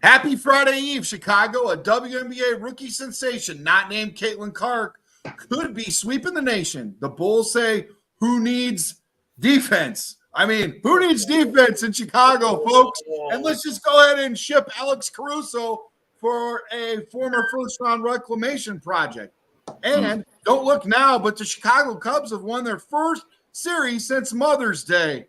Happy Friday Eve, Chicago. A WNBA rookie sensation not named Caitlin Clark could be sweeping the nation. The Bulls say, who needs defense? I mean, who needs defense in Chicago, folks? And let's just go ahead and ship Alex Caruso for a former first-round reclamation project. And don't look now, but the Chicago Cubs have won their first series since Mother's Day.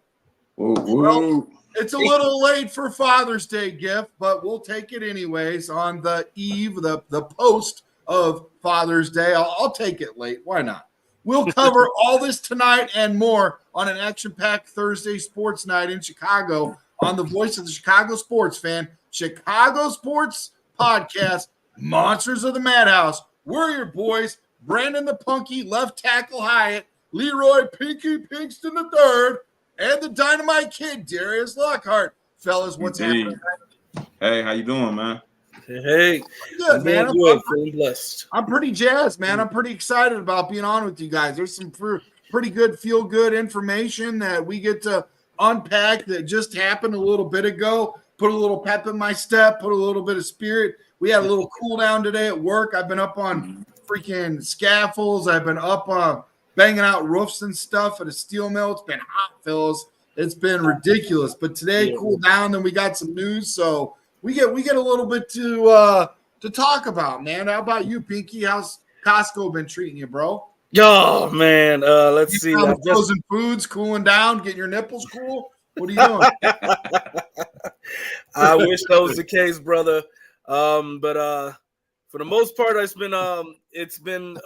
Well, it's a little late for Father's Day gift, but we'll take it anyways on the eve, the post of Father's Day. I'll take it late. Why not? We'll cover all this tonight and more on an action-packed Thursday sports night in Chicago on the voice of the Chicago sports fan, Chicago Sports Podcast, Monsters of the Madhouse. We're your boys, Brandon the Punky, left tackle Hyatt, Leroy Pinky Pinkston III, and the Dynamite Kid, Darius Lockhart. Fellas, what's happening? Hey, how you doing, man? Hey, good, man. I'm feeling blessed. I'm pretty jazzed, man. I'm pretty excited about being on with you guys. There's some pretty good, feel-good information that we get to unpack that just happened a little bit ago. Put a little pep in my step, put a little bit of spirit. We had a little cool down today at work. I've been up on freaking scaffolds. I've been up banging out roofs and stuff at a steel mill. It's been hot, fellas. It's been ridiculous. But today, cooled down. Then we got some news, so we get a little bit to talk about, man. How about you, Pinky? How's Costco been treating you, bro? Yo, man. Let's see. Frozen foods, cooling down, getting your nipples cool. What are you doing? I wish that was the case, brother. But for the most part, it's been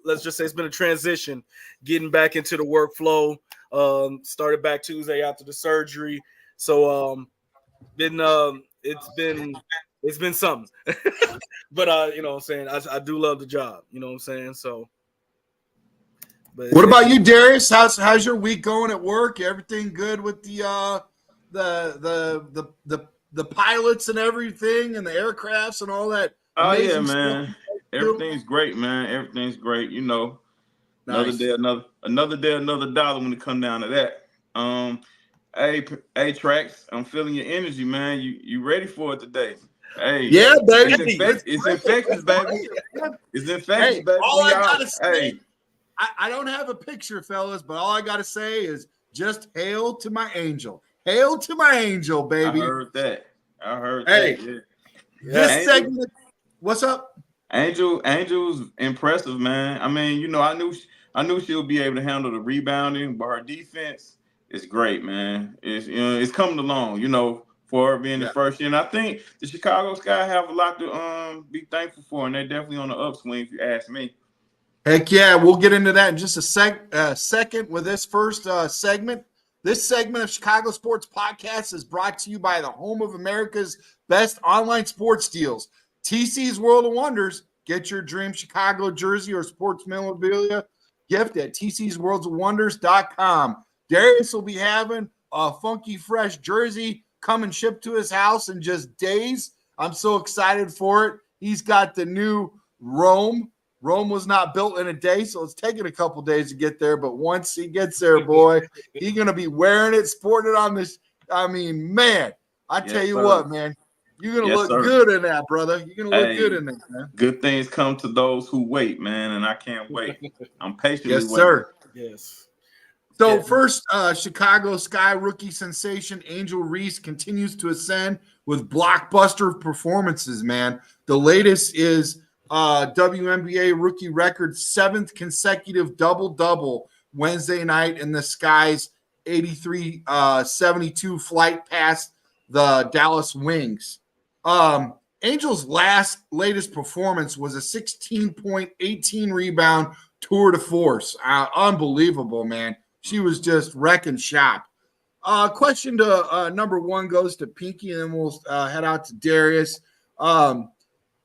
let's just say it's been a transition, getting back into the workflow. Started back Tuesday after the surgery, so it's been something. But you know what I'm saying, I do love the job. You know what I'm saying. So, but what about you, Darius? How's your week going at work? Everything good with the pilots and everything, and the aircrafts and all that? Oh yeah, man. Everything's great, man. Everything's great. You know, another day, another dollar when it come down to that. Hey, Trax, I'm feeling your energy, man. You ready for it today? Hey, yeah, baby. It's infectious, baby. It's infectious, baby. All I gotta say, I don't have a picture, fellas, but all I gotta say is just hail to my angel. Hail to my angel, baby. I heard that. Hey, that. Yeah. This segment. What's up? Angel's impressive, man. I mean, you know, I knew she'll be able to handle the rebounding, but her defense is great, man. It's coming along, you know, for her being the first year. And I think the Chicago Sky have a lot to be thankful for, and they're definitely on the upswing, if you ask me. Heck yeah, we'll get into that in just a second with this first segment. This segment of Chicago Sports Podcast is brought to you by the home of America's best online sports deals, TC's World of Wonders. Get your dream Chicago jersey or sports memorabilia gift at tcsworldsofwonders.com. Darius will be having a funky, fresh jersey come and ship to his house in just days. I'm so excited for it. He's got the new Rome. Rome was not built in a day, so it's taking a couple days to get there. But once he gets there, boy, he's going to be wearing it, sporting it on this. I mean, man, I tell you what, man. You're going to look good in that, brother. You're going to look good in that, man. Good things come to those who wait, man, and I can't wait. I'm patiently waiting. Yes, sir. Yes. So first, Chicago Sky rookie sensation Angel Reese continues to ascend with blockbuster performances, man. The latest is WNBA rookie record 7th consecutive double-double Wednesday night in the Sky's 83-72 flight past the Dallas Wings. Angel's latest performance was a 16-point, 18-rebound tour de force. Unbelievable, man. She was just wrecking shop. Question to number one goes to Pinky, and then we'll head out to Darius.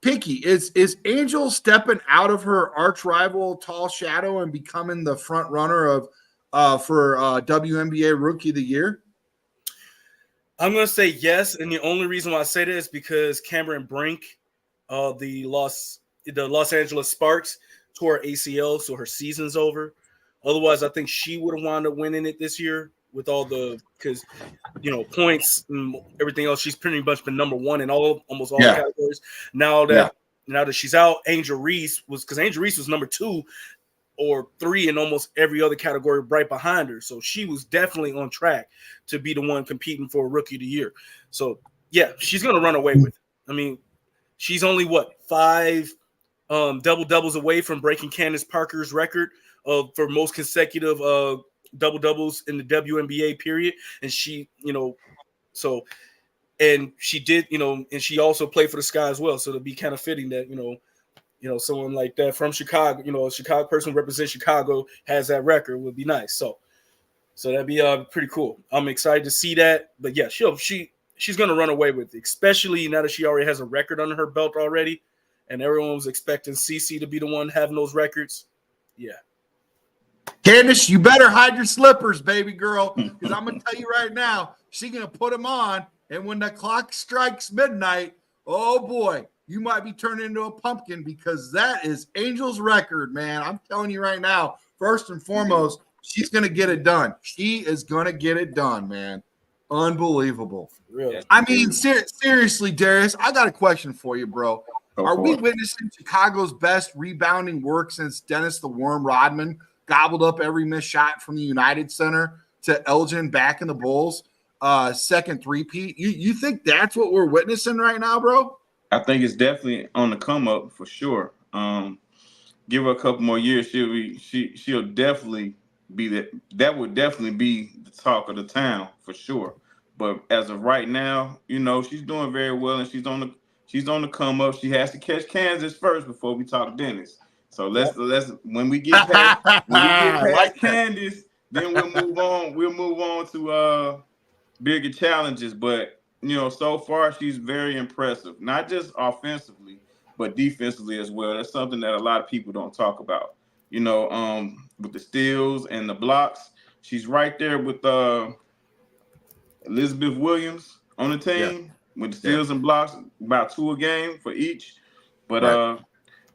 Pinky, is Angel stepping out of her arch rival Tall Shadow and becoming the front runner for WNBA Rookie of the Year? I'm going to say yes, and the only reason why I say that is because Cameron Brink, the Los Angeles Sparks, tore ACL, so her season's over. Otherwise, I think she would have wound up winning it this year. with all the because points and everything else. She's pretty much been number one in almost all categories. Now that she's out, Angel Reese was number 2 or 3 in almost every other category right behind her. So she was definitely on track to be the one competing for Rookie of the Year. So yeah, she's gonna run away with it. I mean, she's only 5 double-doubles away from breaking Candace Parker's record for most consecutive double-doubles in the WNBA period. And she, and she did, and she also played for the Sky as well. So it'll be kind of fitting that, someone like that from Chicago, a Chicago person who represents Chicago has that record would be nice. So that'd be pretty cool. I'm excited to see that. But yeah, she's gonna run away with it, especially now that she already has a record under her belt already, and everyone was expecting CeCe to be the one having those records. Yeah. Candace, you better hide your slippers, baby girl, because I'm gonna tell you right now, she's gonna put them on, and when the clock strikes midnight, oh boy, you might be turned into a pumpkin because that is Angel's record, man. I'm telling you right now, first and foremost, she's going to get it done. She is going to get it done, man. Unbelievable. Really? I mean, seriously, Darius, I got a question for you, bro. Are we witnessing Chicago's best rebounding work since Dennis the Worm Rodman gobbled up every missed shot from the United Center to Elgin back in the Bulls? Second three-peat. You think that's what we're witnessing right now, bro? I think it's definitely on the come up for sure. Give her a couple more years, she'll definitely be that. That would definitely be the talk of the town for sure. But as of right now, she's doing very well, and she's on the come up. She has to catch Kansas first before we talk Dennis. So let's when we get past Kansas, then we'll move on. We'll move on to bigger challenges. But so far she's very impressive, not just offensively, but defensively as well. That's something that a lot of people don't talk about. With the steals and the blocks, she's right there with Elizabeth Williams on the team with the steals and blocks, about 2 a game for each. But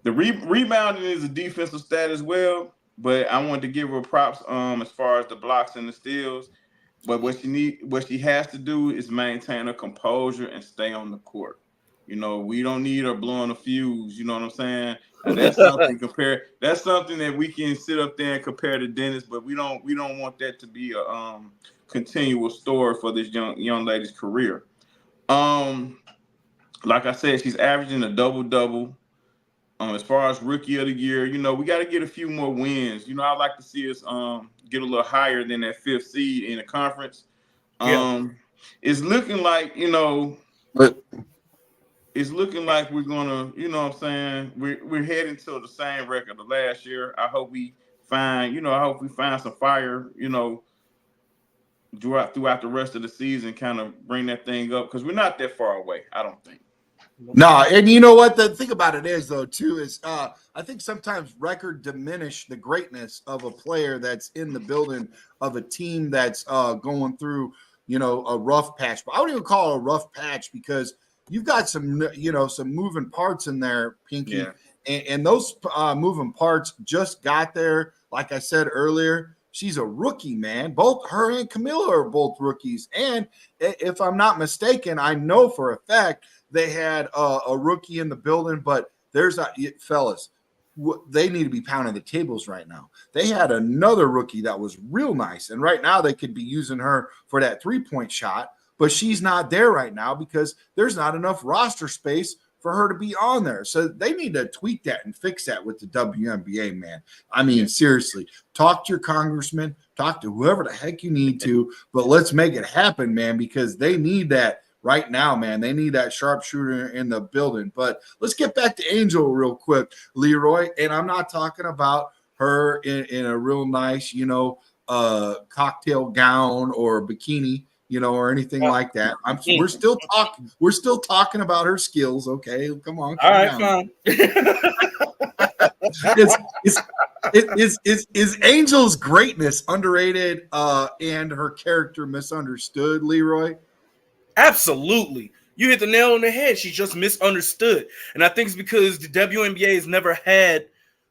the rebounding is a defensive stat as well. But I wanted to give her props as far as the blocks and the steals. But what she has to do is maintain her composure and stay on the court. We don't need her blowing a fuse. You know what I'm saying? And that's something That's something that we can sit up there and compare to Dennis, but we don't want that to be a continual story for this young lady's career. Like I said, she's averaging a double-double. As far as Rookie of the Year, we got to get a few more wins. I'd like to see us get a little higher than that 5th seed in the conference. It's looking like, it's looking like we're gonna, what I'm saying, we're heading to the same record of last year. I hope we find some fire, throughout the rest of the season, kind of bring that thing up, because we're not that far away, I don't think. No, and you know what? The thing about it is, though, too, is I think sometimes record diminish the greatness of a player that's in the building of a team that's going through, a rough patch. But I wouldn't even call it a rough patch because you've got some, some moving parts in there, Pinky. Yeah. And those moving parts just got there. Like I said earlier, she's a rookie, man. Both her and Kamilla are both rookies. And if I'm not mistaken, I know for a fact they had a rookie in the building, but fellas, they need to be pounding the tables right now. They had another rookie that was real nice, and right now they could be using her for that 3-point shot, but she's not there right now because there's not enough roster space for her to be on there. So they need to tweak that and fix that with the WNBA, man. I mean, seriously, talk to your congressman, talk to whoever the heck you need to, but let's make it happen, man, because they need that. Right now, man, they need that sharpshooter in the building. But let's get back to Angel real quick, Leroy. And I'm not talking about her in a real nice, cocktail gown or bikini, or anything like that. We're still talking about her skills. Okay, come on. All right, fine. Is Angel's greatness underrated and her character misunderstood, Leroy? Absolutely. You hit the nail on the head. She's just misunderstood. And I think it's because the WNBA has never had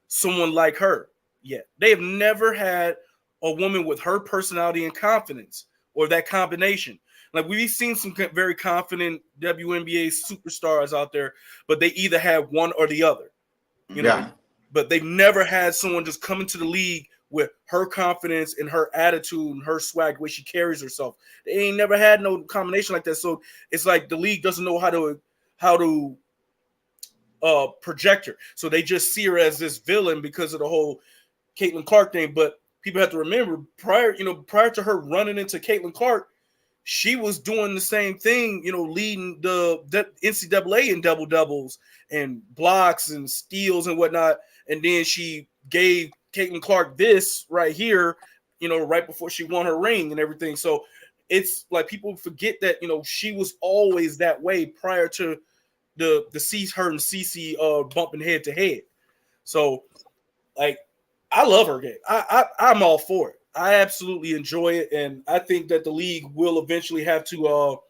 someone like her yet. They have never had a woman with her personality and confidence, or that combination. Like we've seen some very confident WNBA superstars out there, but they either have one or the other, you know. Yeah. But they've never had someone just come into the league with her confidence and her attitude and her swag, the way she carries herself. They ain't never had no combination like that. So it's like the league doesn't know how to project her. So they just see her as this villain because of the whole Caitlin Clark thing. But people have to remember prior to her running into Caitlin Clark, she was doing the same thing, leading the NCAA in double doubles and blocks and steals and whatnot. And then she gave Caitlin Clark this right here, right before she won her ring and everything. So it's like people forget that, she was always that way prior to her and Cece bumping head to head. So like, I love her game. I'm all for it. I absolutely enjoy it, and I think that the league will eventually have to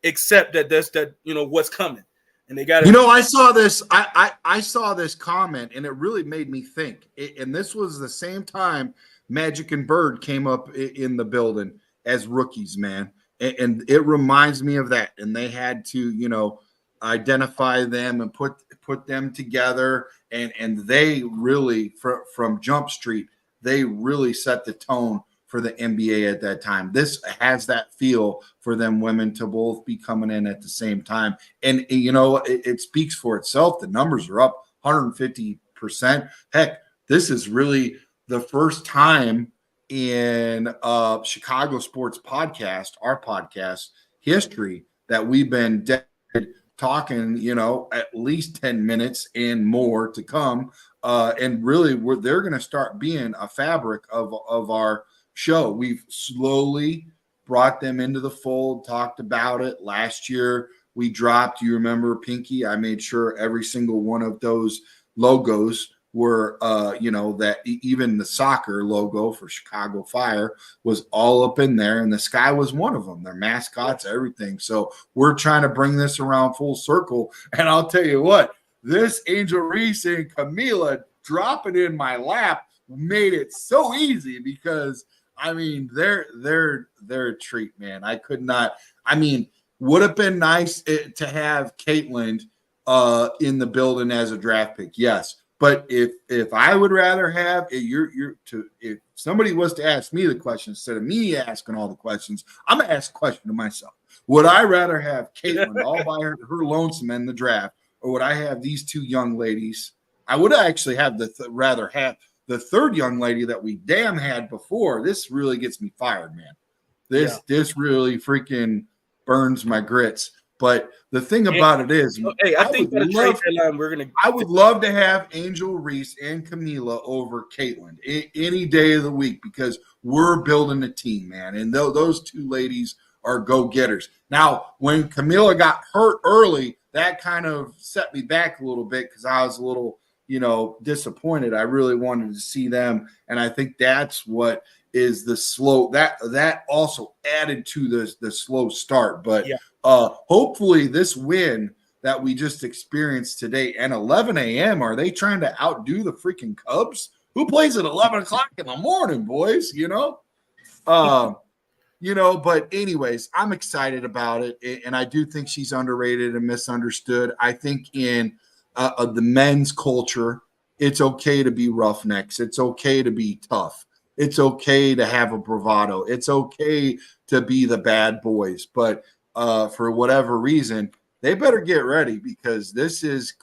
accept that what's coming, and they got to. I saw this. I saw this comment, and it really made me think. And this was the same time Magic and Bird came up in the building as rookies, man. And it reminds me of that. And they had to, identify them and put them together. And they really, from Jump Street, they really set the tone for the NBA at that time. This has that feel for them women to both be coming in at the same time. And, it speaks for itself. The numbers are up 150%. Heck, this is really the first time in Chicago sports podcast, our podcast history, that we've been talking, at least 10 minutes and more to come. And really, they're going to start being a fabric of our show. We've slowly brought them into the fold, talked about it. Last year, we dropped, you remember, Pinky? I made sure every single one of those logos were, that even the soccer logo for Chicago Fire was all up in there, and the Sky was one of them, their mascots, everything. So we're trying to bring this around full circle. And I'll tell you what, this Angel Reese and Kamilla dropping in my lap made it so easy because, they're a treat, man. I could not. Would have been nice to have Caitlin in the building as a draft pick, yes. But if I would rather have if somebody was to ask me the question instead of me asking all the questions, I'm gonna ask a question to myself. Would I rather have Caitlin all by her lonesome in the draft, or would I have these two young ladies? I would actually have rather have the third young lady that we had before. This really gets me fired, man. This really freaking burns my grits. But the thing about it is, I would love to have Angel Reese and Kamilla over Caitlin any day of the week because we're building a team, man. And those two ladies are go-getters. Now, when Kamilla got hurt early, that kind of set me back a little bit because I was a little, disappointed. I really wanted to see them, and I think that's what is the slow that also added to the slow start. But hopefully this win that we just experienced today and 11 a.m. Are they trying to outdo the freaking Cubs? Who plays at 11 o'clock in the morning, boys? But anyways, I'm excited about it, and I do think she's underrated and misunderstood. I think in the men's culture, it's okay to be roughnecks. It's okay to be tough. It's okay to have a bravado. It's okay to be the bad boys. But for whatever reason, they better get ready because this is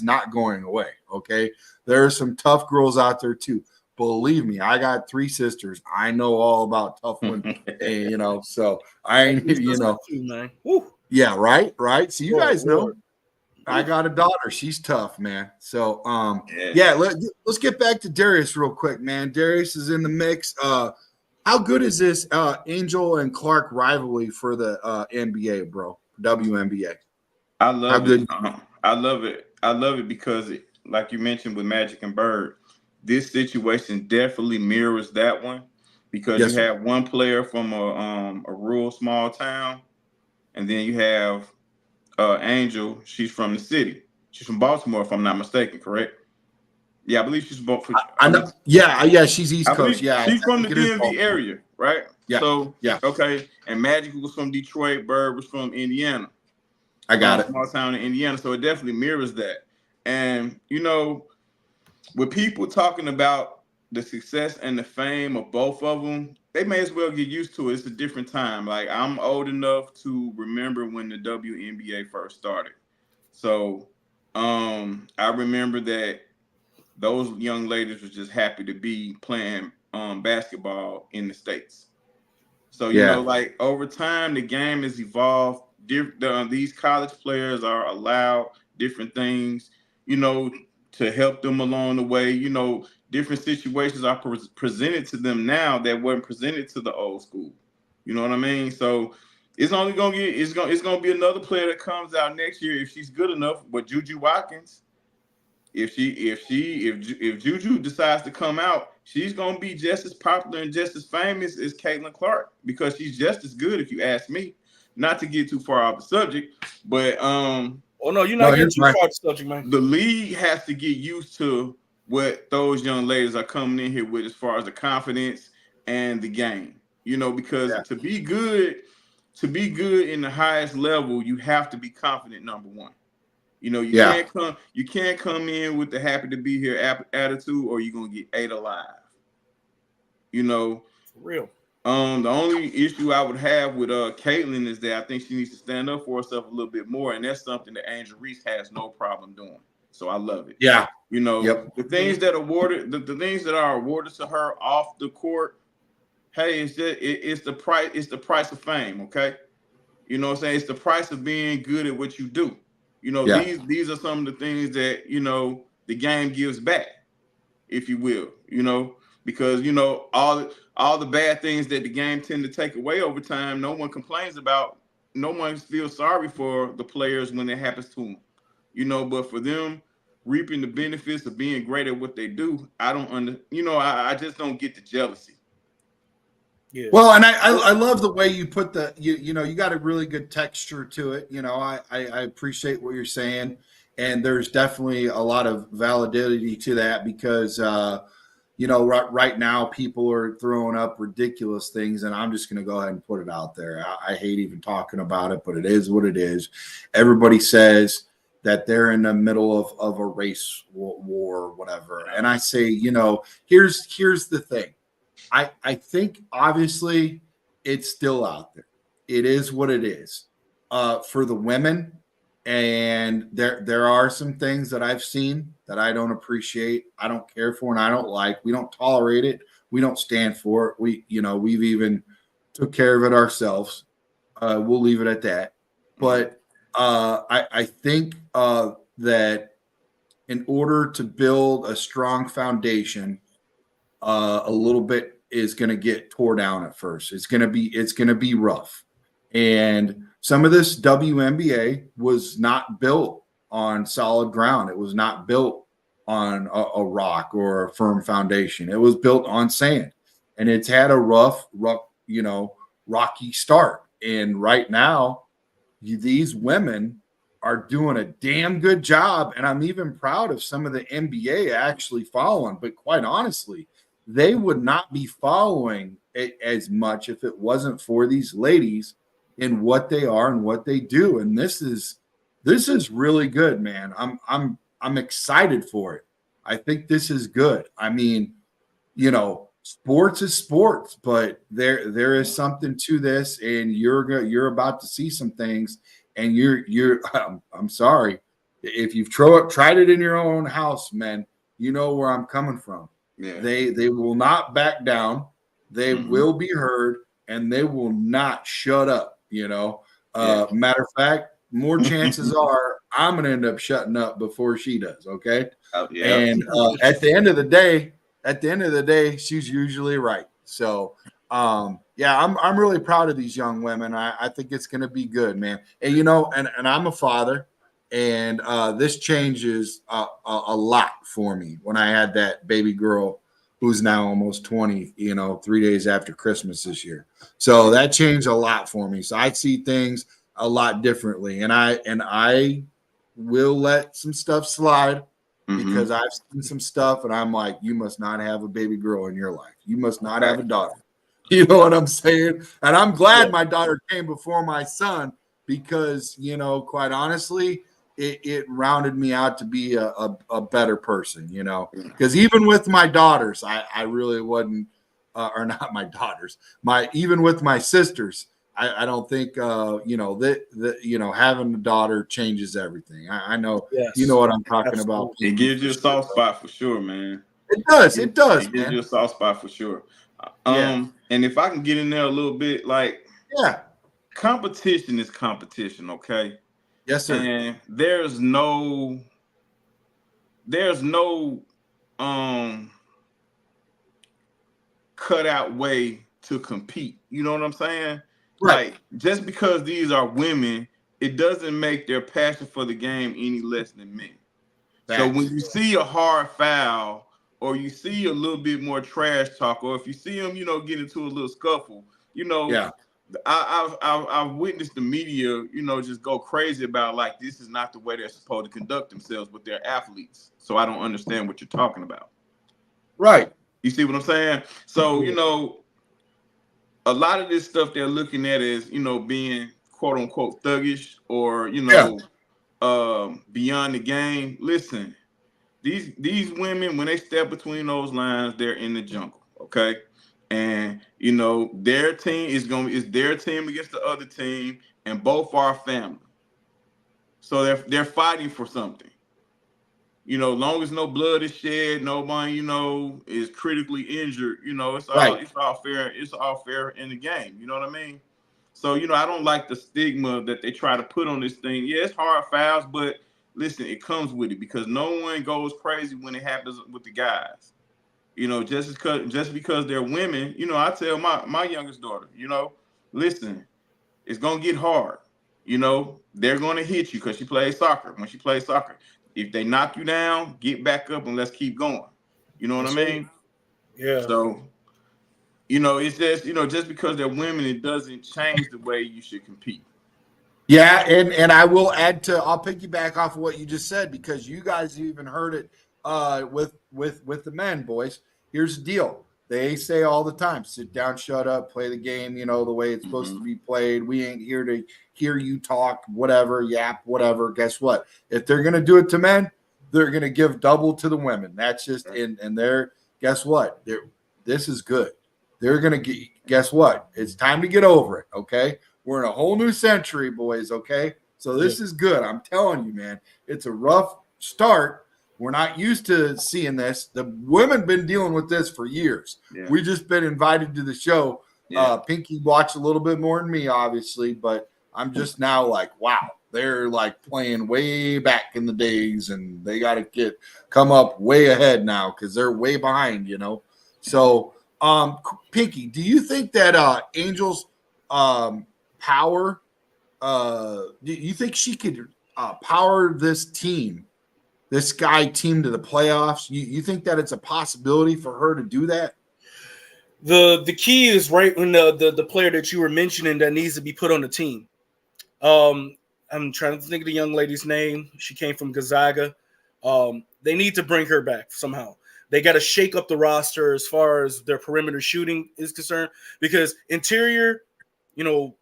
not going away. Okay, there are some tough girls out there too. Believe me, I got 3 sisters. I know all about tough women. So yeah, right. So you guys know. I got a daughter. She's tough, man. So, let's get back to Darius real quick, man. Darius is in the mix. How good is this Angel and Clark rivalry for the NBA, bro? WNBA. I love it. I love it. I love it because, like you mentioned with Magic and Bird, this situation definitely mirrors that one because you have one player from a rural small town, and then you have Angel. She's from the city. She's from Baltimore, if I'm not mistaken, correct? Yeah, I believe she's both. I know. Yeah, she's East I Coast. believe Yeah, she's from the think it is DMV Baltimore. area, right? Yeah. So Yeah. okay, and Magic was from Detroit. Bird was from Indiana. I got it. Small town in Indiana, so it definitely mirrors that. And you know, with people talking about the success and the fame of both of them, they may as well get used to it. It's a different time. Like I'm old enough to remember when the WNBA first started. So I remember that those young ladies were just happy to be playing basketball in the States. So, you know, like over time, the game has evolved. These college players are allowed different things, you know, to help them along the way. You know, different situations are presented to them now that weren't presented to the old school. You know what I mean? So it's only gonna get it's gonna be another player that comes out next year if she's good enough. But Juju Watkins, if Juju decides to come out, she's gonna be just as popular and just as famous as Caitlin Clark because she's just as good, if you ask me. Not to get too far off the subject, but oh no, you're not getting too far off the subject, man. The league has to get used to what those young ladies are coming in here with as far as the confidence and the game. You know, because to be good in the highest level, you have to be confident, number one. You know, you can't come in with the happy to be here attitude, or you're gonna get ate alive. You know, for real. The only issue I would have with Caitlin is that I think she needs to stand up for herself a little bit more, and that's something that Angel Reese has no problem doing. So I love it. Yeah, you know, the things that awarded the things that are awarded to her off the court. Hey, it's the price. It's the price of fame. Okay, you know what I'm saying? It's the price of being good at what you do. You know, these are some of the things that, you know, the game gives back, if you will, you know, because, you know, all the bad things that the game tend to take away over time, no one complains about. No one feels sorry for the players when it happens to them, you know, but for them reaping the benefits of being great at what they do, I just don't get the jealousy. Yeah. Well, and I love the way you put you got a really good texture to it. You know, I appreciate what you're saying, and there's definitely a lot of validity to that because you know, right now people are throwing up ridiculous things, and I'm just going to go ahead and put it out there. I hate even talking about it, but it is what it is. Everybody says that they're in the middle of a race war or whatever, and I say, you know, here's the thing. I think obviously it's still out there. It is what it is for the women, and there are some things that I've seen that I don't appreciate, I don't care for, and I don't like. We don't tolerate it. We don't stand for it. We've even took care of it ourselves. We'll leave it at that. But I think that in order to build a strong foundation, a little bit is going to get tore down at first. It's going to be rough. And some of this WNBA was not built on solid ground. It was not built on a rock or a firm foundation. It was built on sand, and it's had a rough, rocky start. And right now, these women are doing a damn good job. And I'm even proud of some of the NBA actually following, but quite honestly, they would not be following it as much if it wasn't for these ladies and what they are and what they do. And this is really good, man. I'm excited for it. I think this is good. I mean, you know, sports is sports, but there is something to this, and you're about to see some things, and I'm sorry if you've tried it in your own house, man. You know where I'm coming from. Yeah. They will not back down. They will be heard, and they will not shut up. You know, matter of fact, more chances are I'm going to end up shutting up before she does. Okay. And at the end of the day, she's usually right. So, I'm really proud of these young women. I think it's going to be good, man. And, you know, and I'm a father, and this changes a lot for me when I had that baby girl who's now almost 20, 3 days after Christmas this year. So that changed a lot for me. So I see things a lot differently, and I will let some stuff slide because I've seen some stuff and I'm like, you must not have a baby girl in your life. You must not have a daughter. You know what I'm saying? And I'm glad my daughter came before my son because, you know, quite honestly, it rounded me out to be a better person, you know, because even with my daughters, I really wasn't, or not my daughters, even with my sisters, I don't think, you know, that you know, having a daughter changes everything. I know, you know what I'm talking about. It gives you a soft spot for sure, man. It does, It man. gives you a soft spot for sure. Yeah. And if I can get in there a little bit, like, Yeah. competition is competition, okay? Yes, sir. And there's no cutout way to compete. You know what I'm saying? Right. Like, just because these are women, it doesn't make their passion for the game any less than men. So when you see a hard foul, or you see a little bit more trash talk, or if you see them, you know, get into a little scuffle, you know, Yeah. I've witnessed the media, you know, just go crazy about, like, this is not the way they're supposed to conduct themselves with their athletes. So I don't understand what you're talking about. Right. You see what I'm saying? So, you know, a lot of this stuff they're looking at is, you know, being quote unquote thuggish, or, you know, beyond the game. Listen, these women, when they step between those lines, they're in the jungle, okay? And, you know, their team is their team against the other team, and both are family. So they're fighting for something. You know, long as no blood is shed, nobody, you know, is critically injured, you know, it's all fair in the game. You know what I mean? So, you know, I don't like the stigma that they try to put on this thing. Yeah, it's hard fouls, but listen, it comes with it, because no one goes crazy when it happens with the guys. You know, just because they're women, you know, I tell my youngest daughter, you know, listen, it's gonna get hard. You know, they're gonna hit you because she plays soccer. When she plays soccer, if they knock you down, get back up and let's keep going. You know what I mean? Yeah. So, you know, it's just, you know, just because they're women, it doesn't change the way you should compete. Yeah, and I will add to, I'll piggyback off of what you just said, because you guys even heard it with the men, boys. Here's the deal. They say all the time, sit down, shut up, play the game, you know, the way it's supposed to be played. We ain't here to hear you talk, whatever, yap, whatever. Guess what? If they're gonna do it to men, they're gonna give double to the women. That's just and they're, guess what? This is good. They're gonna get, guess what? It's time to get over it. Okay. We're in a whole new century, boys, okay? So this is good. I'm telling you, man. It's a rough start. We're not used to seeing this. The women been dealing with this for years. Yeah. We just been invited to the show. Yeah. Pinky watched a little bit more than me, obviously, but I'm just now like, wow, they're like playing way back in the days, and they got to come up way ahead now because they're way behind, you know? So, Pinky, do you think that Angels power, do you think she could power this team, this Sky team, to the playoffs? You think that it's a possibility for her to do that? The key is right when the player that you were mentioning that needs to be put on the team. I'm trying to think of the young lady's name. She came from Gonzaga. They need to bring her back somehow. They got to shake up the roster as far as their perimeter shooting is concerned, because interior, you know,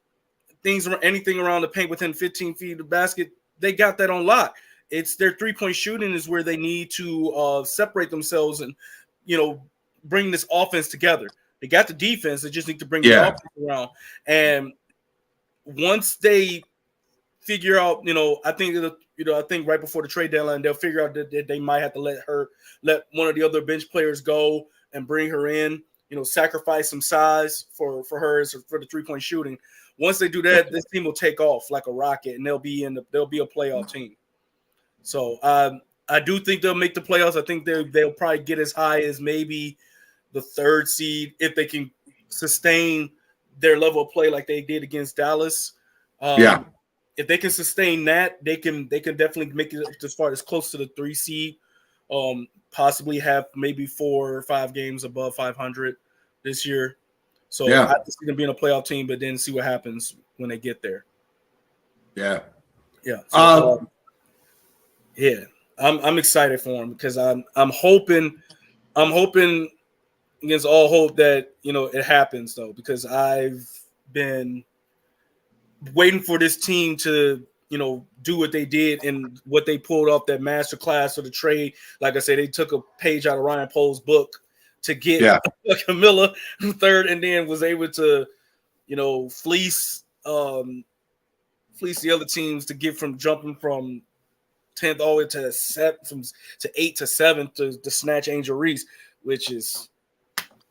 anything around the paint within 15 feet of the basket, they got that on lock. It's their 3-point shooting is where they need to separate themselves and, you know, bring this offense together. They got the defense. They just need to bring the offense around. And once they figure out, you know, I think right before the trade deadline, they'll figure out that they might have to let one of the other bench players go and bring her in, you know, sacrifice some size for her for the 3-point shooting. Once they do that, this team will take off like a rocket, and they'll be a playoff team. So I do think they'll make the playoffs. I think they'll probably get as high as maybe the 3rd seed if they can sustain their level of play like they did against Dallas. If they can sustain that, they can definitely make it as far as close to the 3 seed. Possibly have maybe 4 or 5 games above 500 this year. So I just see them being a playoff team, but then see what happens when they get there. Yeah. So, yeah. I'm excited for him because I'm hoping against all hope that it happens though, because I've been waiting for this team to do what they did and what they pulled off that master class for the trade. Like I said, they took a page out of Ryan Pohl's book to get Kamilla third, and then was able to fleece the other teams to get from jumping from 10th all the way to 7th, from to 8th to 7th to snatch Angel Reese, which is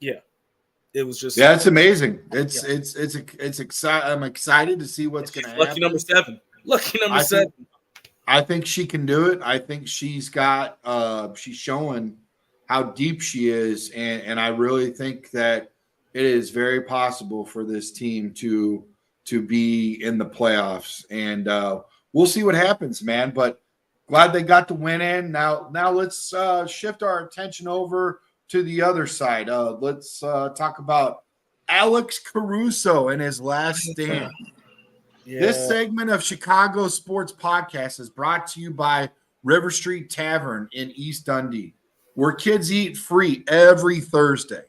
it was just it's amazing. It's exciting. I'm excited to see what's going to happen. Lucky number 7. I think she can do it. I think she's got she's showing how deep she is, and I really think that it is very possible for this team to be in the playoffs, and we'll see what happens, man. But glad they got the win in. Now let's shift our attention over to the other side. Let's talk about Alex Caruso and his last stand. Yeah. This segment of Chicago Sports Podcast is brought to you by River Street Tavern in East Dundee, where kids eat free every Thursday.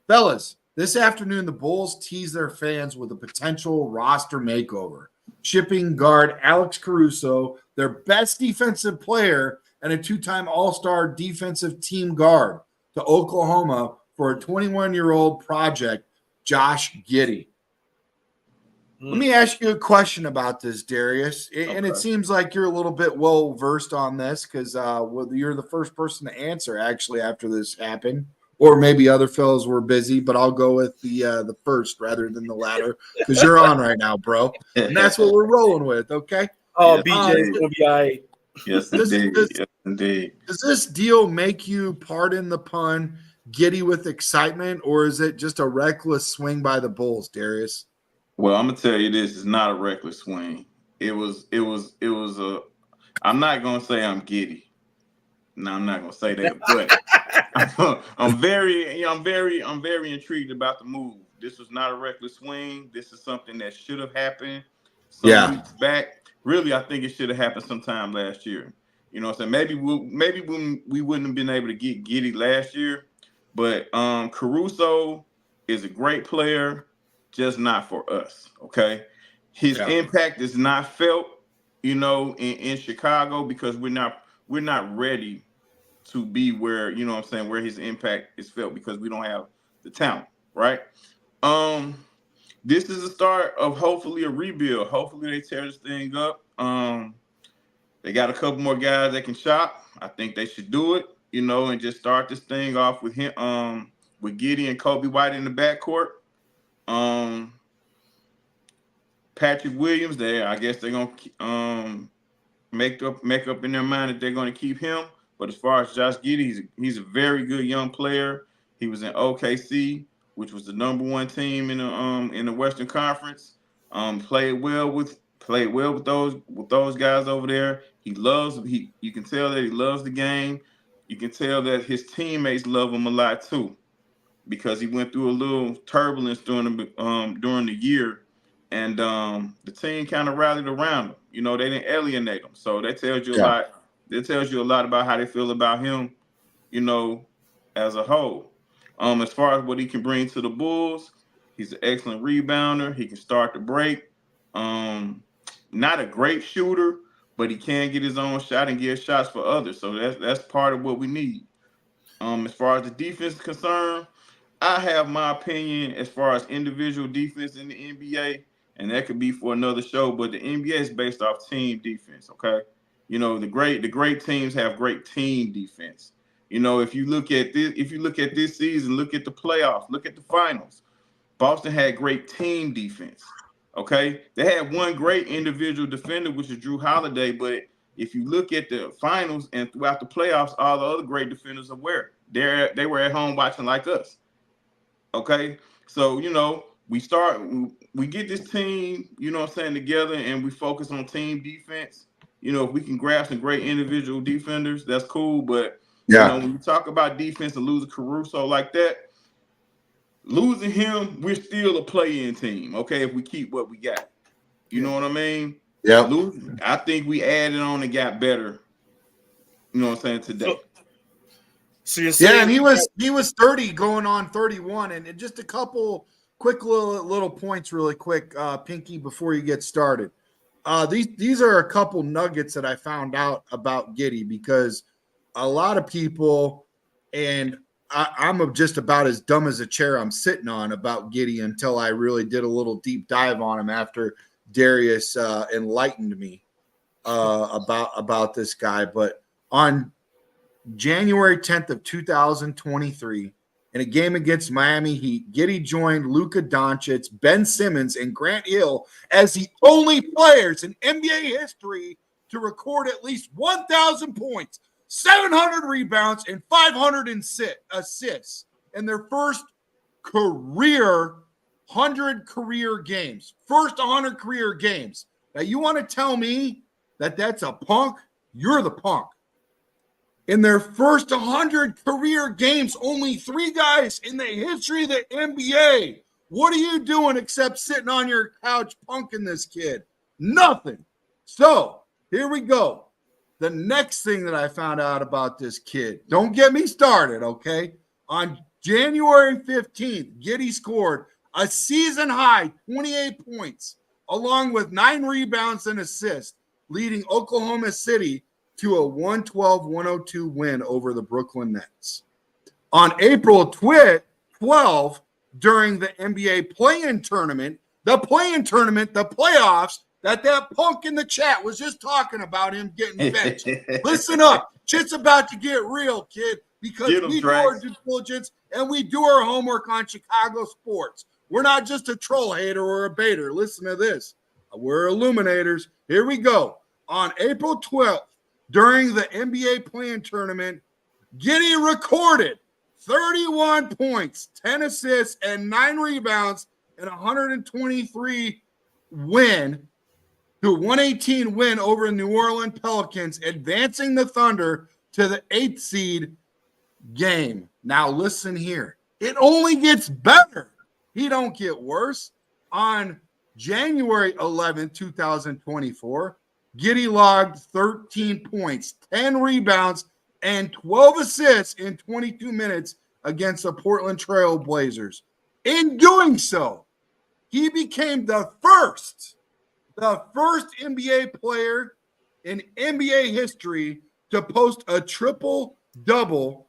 Fellas, this afternoon, the Bulls tease their fans with a potential roster makeover, shipping guard Alex Caruso, their best defensive player and a 2-time All-Star defensive team guard, to Oklahoma for a 21-year-old project, Josh Giddey. Let me ask you a question about this, Darius. And it seems like you're a little bit well-versed on this because you're the first person to answer, actually, after this happened. Or maybe other fellows were busy, but I'll go with the first rather than the latter because you're on right now, bro. And that's what we're rolling with, okay? Oh, BJ's going to be all right. Yes, indeed. Yes, indeed. Does this deal make you, pardon the pun, giddy with excitement, or is it just a reckless swing by the Bulls, Darius? Well, I'm gonna tell you this: it's not a reckless swing. It was a. I'm not gonna say I'm giddy. No, I'm not gonna say that, but I'm very intrigued about the move. This was not a reckless swing. This is something that should have happened some weeks back. Really, I think it should have happened sometime last year. You know what I'm saying? Maybe we wouldn't have been able to get Giddey last year, but Caruso is a great player, just not for us. Okay, his impact is not felt, in Chicago because we're not ready to be where where his impact is felt because we don't have the talent, right? This is the start of hopefully a rebuild. Hopefully they tear this thing up. They got a couple more guys that can shop. I think they should do it, and just start this thing off with him, with Giddey and Kobe White in the backcourt. Patrick Williams, I guess they're gonna make up in their mind that they're gonna keep him. But as far as Josh Giddey, he's a very good young player. He was in OKC, which was the number 1 team in the Western Conference. Played well with those guys over there. You can tell that he loves the game. You can tell that his teammates love him a lot too, because he went through a little turbulence during the year, and the team kind of rallied around him. They didn't alienate him, so that tells you a lot. That tells you a lot about how they feel about him, as a whole. As far as what he can bring to the Bulls, he's an excellent rebounder. He can start the break. Not a great shooter, but he can get his own shot and get shots for others. So that's part of what we need. As far as the defense is concerned, I have my opinion as far as individual defense in the NBA, and that could be for another show. But the NBA is based off team defense. Okay, the great teams have great team defense. If you look at this season, look at the playoffs, look at the finals. Boston had great team defense. Okay, they had one great individual defender, which is Drew Holiday. But if you look at the finals and throughout the playoffs, all the other great defenders are where they were at home watching like us. Okay, so we get this team, together, and we focus on team defense. If we can grab some great individual defenders, that's cool. But when you talk about defense and losing Caruso like that, losing him, we're still a play-in team, okay, if we keep what we got. You know what I mean? Yeah. I think we added on and got better You know what I'm saying? Today. So you're saying, and he was 30 going on 30 and he was 30 going on 31. And just a couple quick little points really quick, Pinky, before you get started. These are a couple nuggets that I found out about Giddey, because a lot of people, and I'm just about as dumb as a chair I'm sitting on about Giddey until I really did a little deep dive on him after Darius enlightened me about this guy. But on January 10th of 2023, in a game against Miami Heat, Giddey joined Luka Doncic, Ben Simmons, and Grant Hill as the only players in NBA history to record at least 1,000 points, 700 rebounds, and 500 assists in their first 100 career games. First 100 career games. Now, you want to tell me that that's a punk? You're the punk. In their first 100 career games, only 3 guys in the history of the NBA. What are you doing except sitting on your couch punking this kid? Nothing. So here we go. The next thing that I found out about this kid, don't get me started, okay? On January 15th, Giddey scored a season high 28 points, along with 9 rebounds and assists, leading Oklahoma City to a 112-102 win over the Brooklyn Nets. On April 12, during the NBA play-in tournament, the playoffs, that punk in the chat was just talking about him getting benched. Listen up. Shit's about to get real, kid, because we do our due diligence and we do our homework on Chicago sports. We're not just a troll hater or a baiter. Listen to this. We're illuminators. Here we go. On April 12th, during the NBA play-in tournament, Giddey recorded 31 points, 10 assists, and 9 rebounds in a 123 win to 118 win over the New Orleans Pelicans, advancing the Thunder to the 8th seed game. Now listen here. It only gets better. He don't get worse. On January 11, 2024, Giddey logged 13 points, 10 rebounds, and 12 assists in 22 minutes against the Portland Trail Blazers. In doing so, he became the first NBA player in NBA history to post a triple-double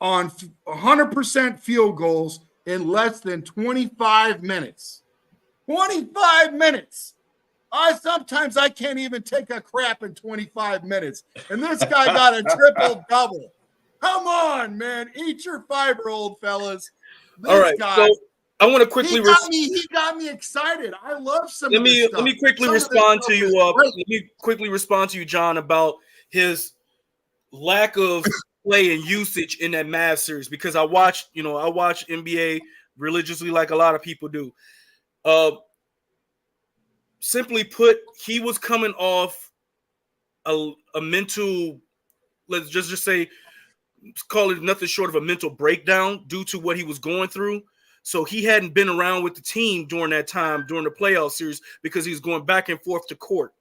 on 100% field goals in less than 25 minutes. 25 minutes! Sometimes I can't even take a crap in 25 minutes. And this guy got a triple-double. Come on, man. Eat your fiber, old fellas. All right, so I want to quickly he got me excited. I love some of this stuff. Let me quickly respond to you. Let me quickly respond to you, John, about his lack of play and usage in that Mavs series, because I watch NBA religiously like a lot of people do. Simply put, he was coming off a mental, let's just say, call it nothing short of a mental breakdown due to what he was going through. So he hadn't been around with the team during that time, during the playoff series, because he was going back and forth to court,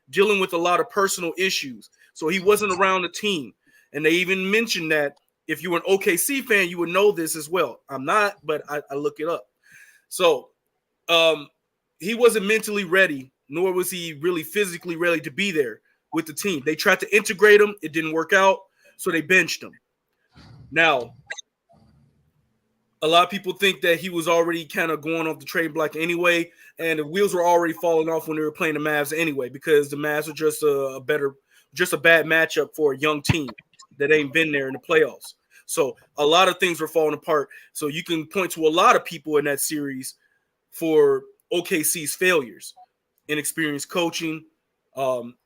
dealing with a lot of personal issues. So he wasn't around the team. And they even mentioned that if you were an OKC fan, you would know this as well. I'm not, but I look it up. So he wasn't mentally ready, nor was he really physically ready to be there with the team. They tried to integrate him. It didn't work out, so they benched him. Now, a lot of people think that he was already kind of going off the trade block anyway, and the wheels were already falling off when they were playing the Mavs anyway, because the Mavs are just a bad matchup for a young team that ain't been there in the playoffs. So a lot of things were falling apart. So you can point to a lot of people in that series for OKC's failures: inexperienced coaching,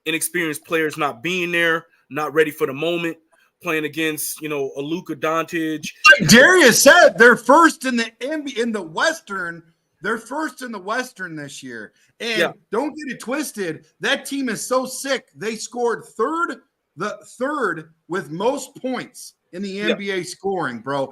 inexperienced players not being there, not ready for the moment, playing against, a Luka Doncic. Like Darius said, they're first in the Western. They're first in the Western this year. And Don't get it twisted. That team is so sick. They scored third with most points in the NBA scoring, bro.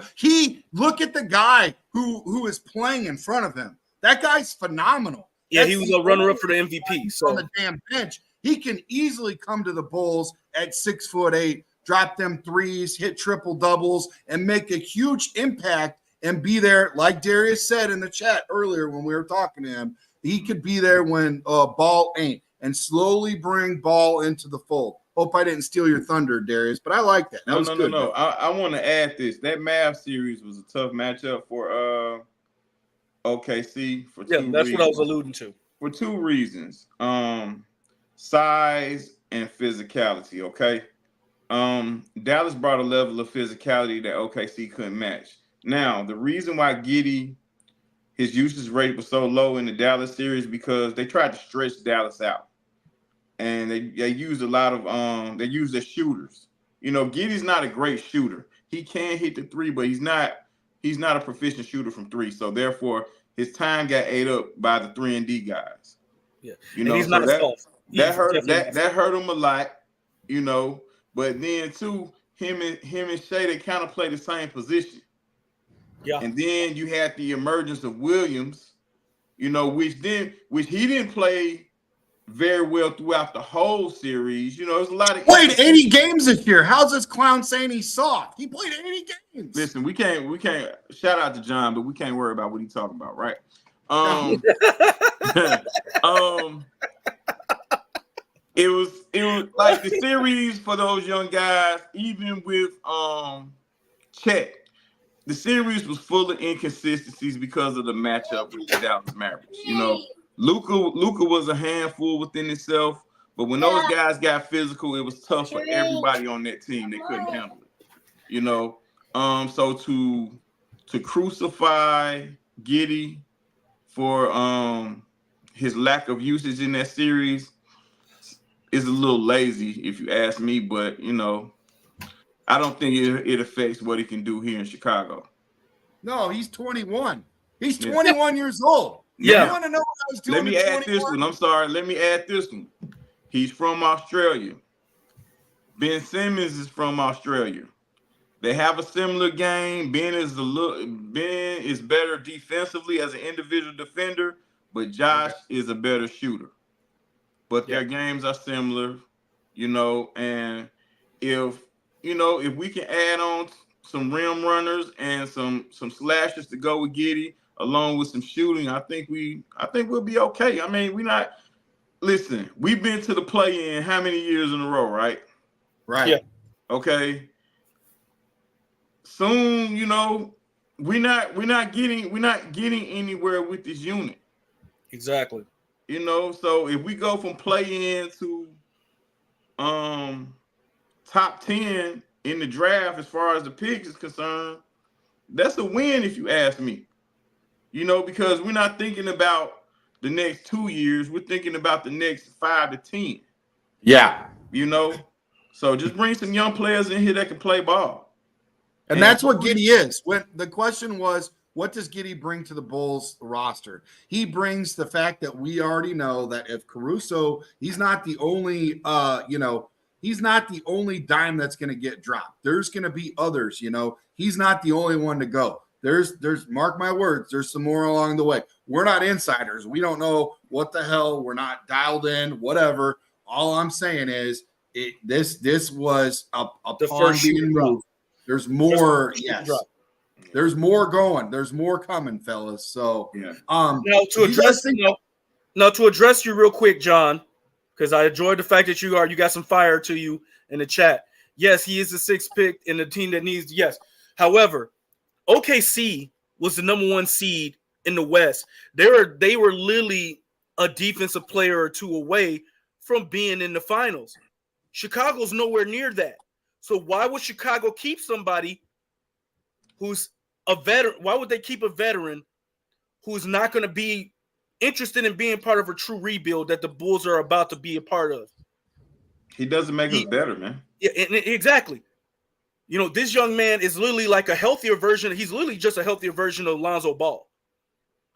Look at the guy who is playing in front of him. That guy's phenomenal. Yeah, he was a runner-up for the MVP. So on the damn bench, he can easily come to the Bulls at 6'8", drop them threes, hit triple doubles, and make a huge impact and be there, like Darius said in the chat earlier when we were talking to him. He could be there when Ball ain't, and slowly bring Ball into the fold. Hope I didn't steal your thunder, Darius, but I like that. That was good. No. I want to add this. That Mavs series was a tough matchup for OKC for two that's reasons. what I was alluding to. For two reasons. Size and physicality, okay? Dallas brought a level of physicality that OKC couldn't match. Now, the reason why Giddey, his usage rate was so low in the Dallas series because they tried to stretch Dallas out. And they used a lot of they used their shooters. You know, Giddey's not a great shooter. He can hit the three, but he's not a proficient shooter from three. So therefore, his time got ate up by the 3-and-D guys. Yeah, you know, he's not soft. That hurt him a lot. You know, but then too, him and Shea, they kind of play the same position. Yeah, and then you had the emergence of Williams, you know, which he didn't play very well throughout the whole series. You know, there's a lot of played 80 games this year. How's this clown saying he's soft? He played 80 games. Listen, we can't shout out to John, but we can't worry about what he's talking about, right? It was like the series for those young guys, even with Chet, the series was full of inconsistencies because of the matchup with the Dallas Mavericks. You know, Luka was a handful within itself, but when those guys got physical, it was tough for everybody on that team. They couldn't handle it. You know, so to crucify Giddey for his lack of usage in that series is a little lazy, if you ask me. But you know, I don't think it affects what he can do here in Chicago. No, he's 21. He's 21 years old. Yeah. You want to know what I was doing? Let me add this one. I'm sorry. Let me add this one. He's from Australia. Ben Simmons is from Australia. They have a similar game. Ben is better defensively as an individual defender, but Josh is a better shooter. But their games are similar, you know, and if we can add on some rim runners and some slashers to go with Giddey, along with some shooting, I think we'll be okay. I mean, we've been to the play-in how many years in a row, right? Right. Yeah. Okay. Soon, you know, we're not getting anywhere with this unit. Exactly. You know, so if we go from play-in to top 10 in the draft as far as the picks is concerned, that's a win if you ask me. You know, because we're not thinking about the next 2 years, we're thinking about the next 5 to 10. Yeah. You know, so just bring some young players in here that can play ball. And that's what Giddey is. When the question was, what does Giddey bring to the Bulls roster? He brings the fact that we already know that if Caruso, he's not the only he's not the only dime that's going to get dropped. There's going to be others, you know. He's not the only one to go. There's mark my words, there's some more along the way. We're not insiders. We don't know what the hell. We're not dialed in, whatever. All I'm saying is this was a The pawn first being moved. There's more, yes. Drop. There's more going. There's more coming, fellas. So Yeah. Now to address you real quick, John, because I enjoyed the fact that you got some fire to you in the chat. Yes, he is the 6th pick in the team that needs. Yes. However, OKC was the number 1 seed in the West. They were literally a defensive player or two away from being in the finals. Chicago's nowhere near that. So why would Chicago keep somebody who's a veteran? Why would they keep a veteran who's not going to be interested in being part of a true rebuild that the Bulls are about to be a part of? He doesn't make us better, man. Yeah, exactly. You know, this young man is literally like a healthier version. He's literally just a healthier version of Lonzo Ball.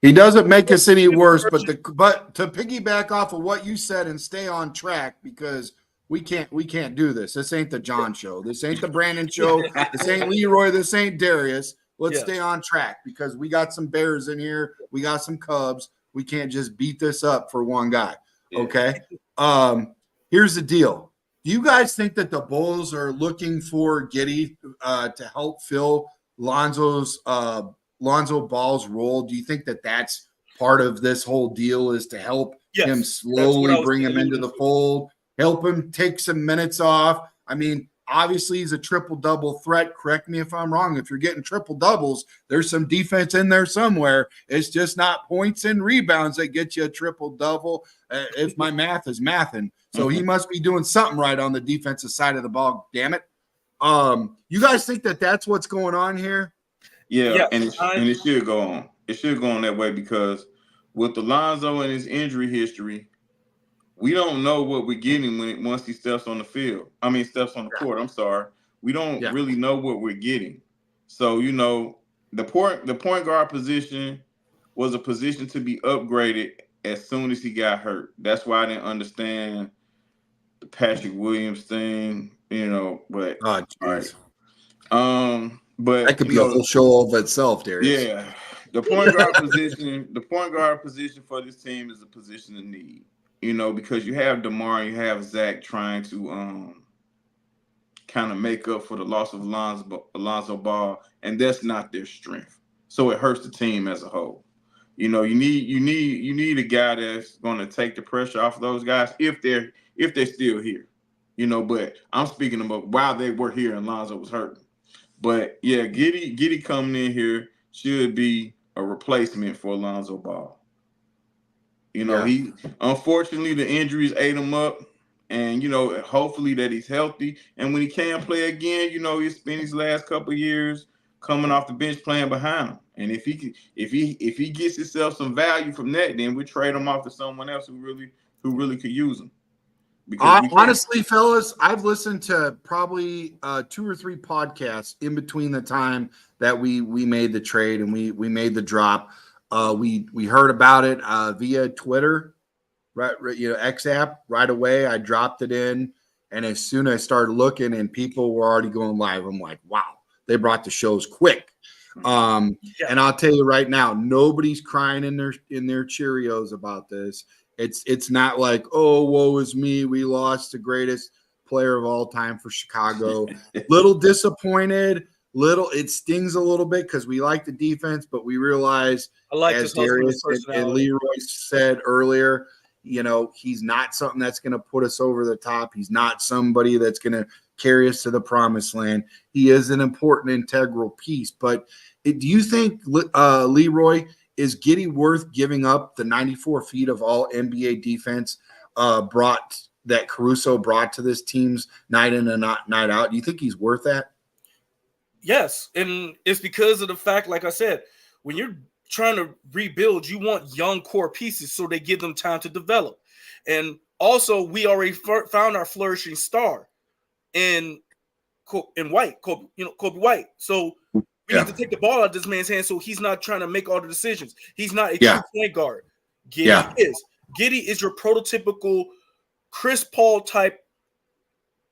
He doesn't make us any worse, but to piggyback off of what you said and stay on track, because we can't do this. This ain't the John show. This ain't the Brandon show. This ain't Leroy. This ain't Darius. Let's stay on track because we got some Bears in here. We got some Cubs. We can't just beat this up for one guy. Okay. Here's the deal. Do you guys think that the Bulls are looking for Giddey to help fill Lonzo Ball's role? Do you think that that's part of this whole deal, is to help him slowly bring him into the fold, help him take some minutes off? I mean, obviously he's a triple-double threat. Correct me if I'm wrong. If you're getting triple-doubles, there's some defense in there somewhere. It's just not points and rebounds that get you a triple-double, if my math is mathing. So he must be doing something right on the defensive side of the ball, damn it. You guys think that that's what's going on here? Yeah, and it should go on. It should go on that way, because with Alonzo and his injury history, we don't know what we're getting once he steps on the field. I mean, steps on the court. I'm sorry. We don't really know what we're getting. So, you know, the point guard position was a position to be upgraded as soon as he got hurt. That's why I didn't understand the Patrick Williams thing, you know, but all right. But that could be a whole show of itself, Darius. Yeah. The point guard position for this team is a position of need. You know, because you have DeMar and you have Zach trying to kind of make up for the loss of Alonzo Ball, and that's not their strength. So it hurts the team as a whole. You know, you need a guy that's going to take the pressure off of those guys if they're still here. You know, but I'm speaking about while they were here and Alonzo was hurting. But yeah, Giddey coming in here should be a replacement for Alonzo Ball. You know, he unfortunately the injuries ate him up, and you know, hopefully that he's healthy. And when he can play again, you know, he spent his last couple of years coming off the bench playing behind him. And if he gets himself some value from that, then we trade him off to someone else who really could use him. Honestly, fellas, I've listened to probably 2 or 3 podcasts in between the time that we made the trade and we made the drop. We heard about it via Twitter, right? You know, X app right away. I dropped it in, and as soon as I started looking, and people were already going live, I'm like, wow, they brought the shows quick. And I'll tell you right now, nobody's crying in their Cheerios about this. It's not like, oh, woe is me, we lost the greatest player of all time for Chicago. Little disappointed. It stings a little bit because we like the defense, but we realize, as Darius and Leroy said earlier, you know, he's not something that's going to put us over the top. He's not somebody that's going to carry us to the promised land. He is an important, integral piece. But do you think, Leroy, is Giddey worth giving up the 94 feet of all NBA defense that Caruso brought to this team's night in and night out? Do you think he's worth that? Yes, and it's because of the fact, like I said, when you're trying to rebuild, you want young core pieces so they give them time to develop. And also, we already found our flourishing star in White, Kobe White. So we need to take the ball out of this man's hand so he's not trying to make all the decisions. He's not a true point guard. Giddey is. Giddey is your prototypical Chris Paul type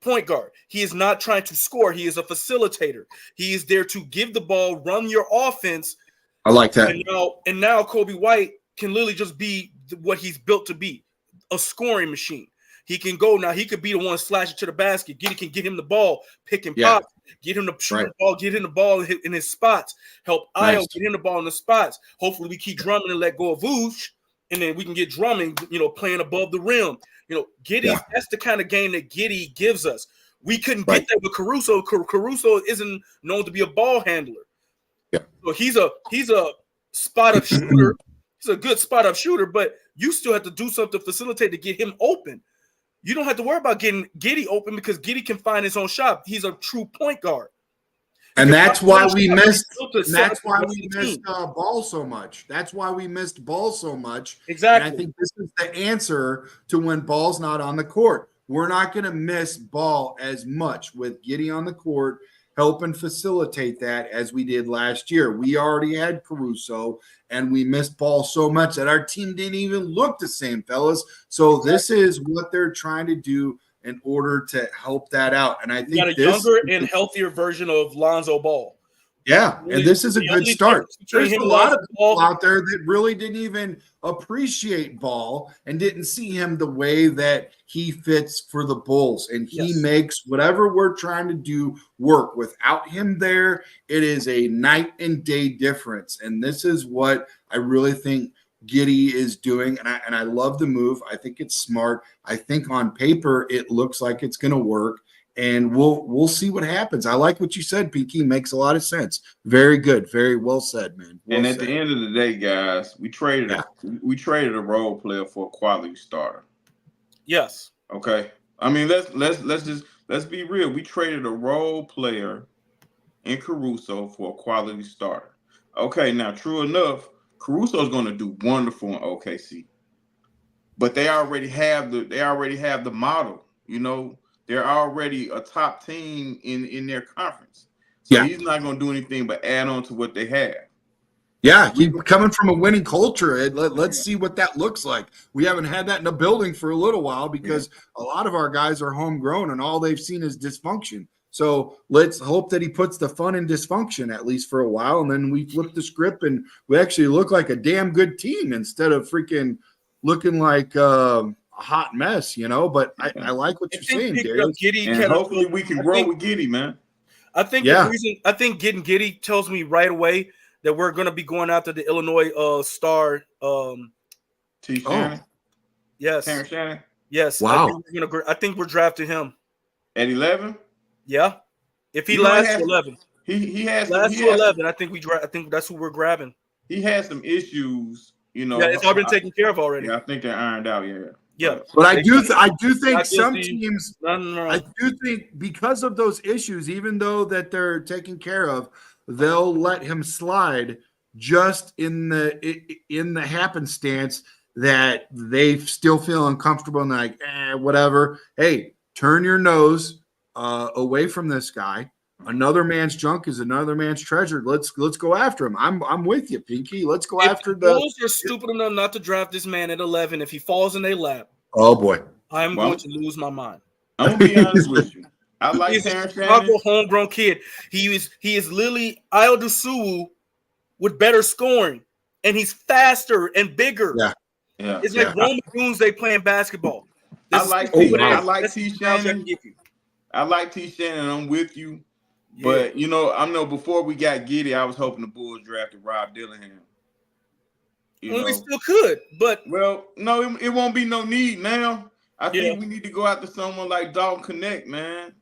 point guard. He is not trying to score. He is a facilitator. He is there to give the ball, run your offense. I like that. And now Kobe White can literally just be what he's built to be, a scoring machine. He can go now. He could be the one slash it to the basket. Giddey can get him the ball, pick and pop, get him the shoot the ball, get him the ball in his spots, help Io get him the ball in the spots. Hopefully we keep Drummond and let go of Vooch, and then we can get Drummond, you know, playing above the rim. You know, Giddey, that's the kind of game that Giddey gives us. We couldn't get that with Caruso. Caruso isn't known to be a ball handler. Yeah. So he's a spot up shooter. He's a good spot up shooter, but you still have to do something to facilitate to get him open. You don't have to worry about getting Giddey open because Giddey can find his own shot. He's a true point guard. And that's why we missed. That's why we missed Ball so much. That's why we missed Ball so much. Exactly. And I think this is the answer to when Ball's not on the court. We're not going to miss Ball as much with Giddey on the court, helping facilitate that as we did last year. We already had Caruso, and we missed Ball so much that our team didn't even look the same, fellas. So this is what they're trying to do in order to help that out. And I think you got a younger and healthier version of Lonzo Ball. Yeah, and this is a good start. There's a lot of people Ball out there that really didn't even appreciate Ball and didn't see him the way that he fits for the Bulls. And he makes whatever we're trying to do work. Without him there, it is a night and day difference. And this is what I really think Giddey is doing. And I love the move. I think it's smart. I think on paper, it looks like it's going to work. And we'll see what happens. I like what you said, Pinky. Makes a lot of sense. Very good. Very well said, man. Well and at said. the end of the day, guys, we traded a role player for a quality starter. Yes. Okay. I mean, let's be real. We traded a role player in Caruso for a quality starter. Okay, now true enough, Caruso is going to do wonderful in OKC. But they already have the model, you know. They're already a top team in their conference. So he's not going to do anything but add on to what they have. Yeah, he's coming from a winning culture. Let's see what that looks like. We haven't had that in the building for a little while because a lot of our guys are homegrown and all they've seen is dysfunction. So let's hope that he puts the fun in dysfunction at least for a while, and then we flip the script and we actually look like a damn good team instead of freaking looking like a hot mess, you know. But I like what you're saying, Darius. And hopefully we can grow with Giddey, man. I think the reason getting Giddey tells me right away that we're going to be going after the Illinois star. T. Shannon. Yes. Terrence Shannon. Yes. Wow. I think we're drafting him at 11. Yeah. If he lasts to 11, he has last to 11. I think I think that's who we're grabbing. He has some issues, you know. Yeah, it's all been taken care of already. Yeah, I think they're ironed out. Yeah. But I do think some teams. I do think because of those issues, even though that they're taken care of, they'll let him slide just in the happenstance that they still feel uncomfortable and like whatever. Hey, turn your nose away from this guy. Another man's junk is another man's treasure. Let's go after him. I'm with you, Pinky. Let's go after the Bulls are stupid enough not to draft this man at 11. If he falls in their lap, oh boy, I'm going to lose my mind. I'm gonna be honest with you. I like Terrence Shannon. Homegrown kid. He is literally Io DeSuwu with better scoring, and he's faster and bigger. Yeah. It's like Roman Doomsday playing basketball. I like T. Shannon. I like T. Shannon. I'm with you. Yeah. But, you know, I know before we got Giddey, I was hoping the Bulls drafted Rob Dillingham. We still could, but... Well, no, it won't be no need now. I think we need to go after someone like Dalton Connect, man.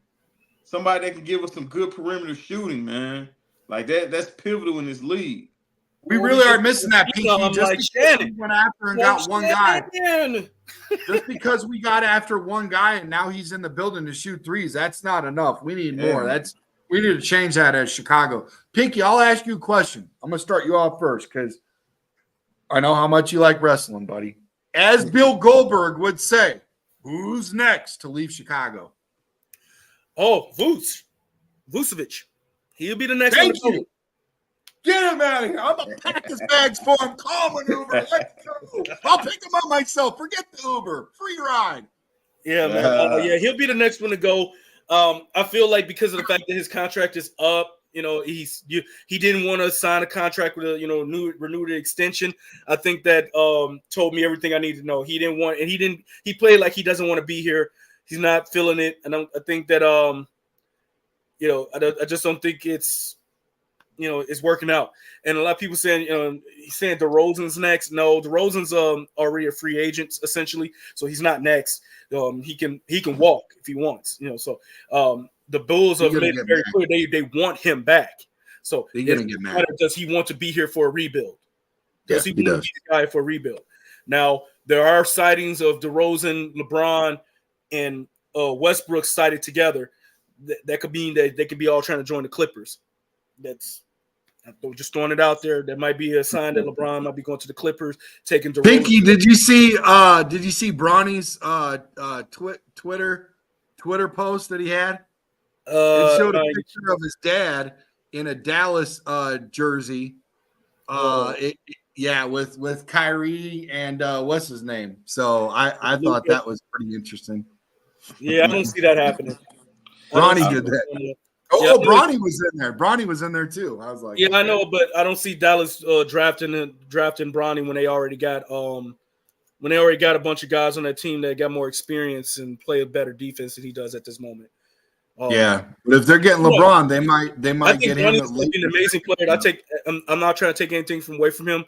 Somebody that can give us some good perimeter shooting, man. Like that's pivotal in this league. We really are missing that, Pinky. Just because we went after and got one guy. Just because we got after one guy and now he's in the building to shoot threes, that's not enough. We need more. We need to change that as Chicago. Pinky, I'll ask you a question. I'm going to start you off first because I know how much you like wrestling, buddy. As Bill Goldberg would say, who's next to leave Chicago? Oh, Vucevic. He'll be the next one. Thank you. Go. Get him out of here. I'm going to pack his bags for him. Call an Uber. Let's go. I'll pick him up myself. Forget the Uber. Free ride. Yeah, man. He'll be the next one to go. I feel like because of the fact that his contract is up, you know, he didn't want to sign a contract with a renewed extension. I think that told me everything I need to know. He didn't want, and he played like he doesn't want to be here. He's not feeling it, and I think that I just don't think it's working out. And a lot of people saying, he's saying DeRozan's next. No, DeRozan's already a free agent essentially, so he's not next. He can walk if he wants, So the Bulls have made it very clear they want him back. So does he want to be here for a rebuild? Does he want to be the guy for a rebuild? Now there are sightings of DeRozan, LeBron, and Westbrook sighted together. That could mean that they could be all trying to join the Clippers. That's just throwing it out there. That might be a sign that LeBron might be going to the Clippers, taking DeRozan. Pinky, did you see Bronny's Twitter post that he had? It showed a picture of his dad in a Dallas jersey. With Kyrie and what's his name? So I thought that was pretty interesting. Yeah, I don't see that happening. Bronny did that. Oh, Bronny was in there. Bronny was in there too. I was like, yeah, okay. I know, but I don't see Dallas drafting Bronny when they already got a bunch of guys on that team that got more experience and play a better defense than he does at this moment. Yeah, but if they're getting LeBron, they might get him. Bronny's going to be an amazing player. I'm not trying to take anything away from him,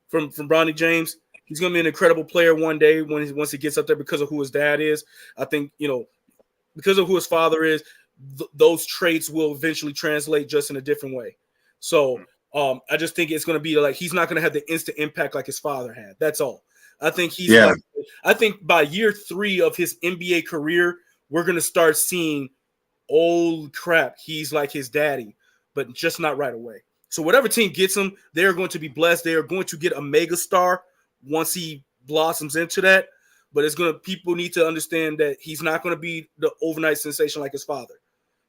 from Bronny James. He's going to be an incredible player one day once he gets up there because of who his dad is. I think, because of who his father is, those traits will eventually translate just in a different way. So I just think it's going to be like he's not going to have the instant impact like his father had. That's all. I think I think by year 3 of his NBA career, we're going to start seeing, oh crap, he's like his daddy, but just not right away. So whatever team gets him, they're going to be blessed. They are going to get a mega star once he blossoms into that. But people need to understand that he's not going to be the overnight sensation like his father,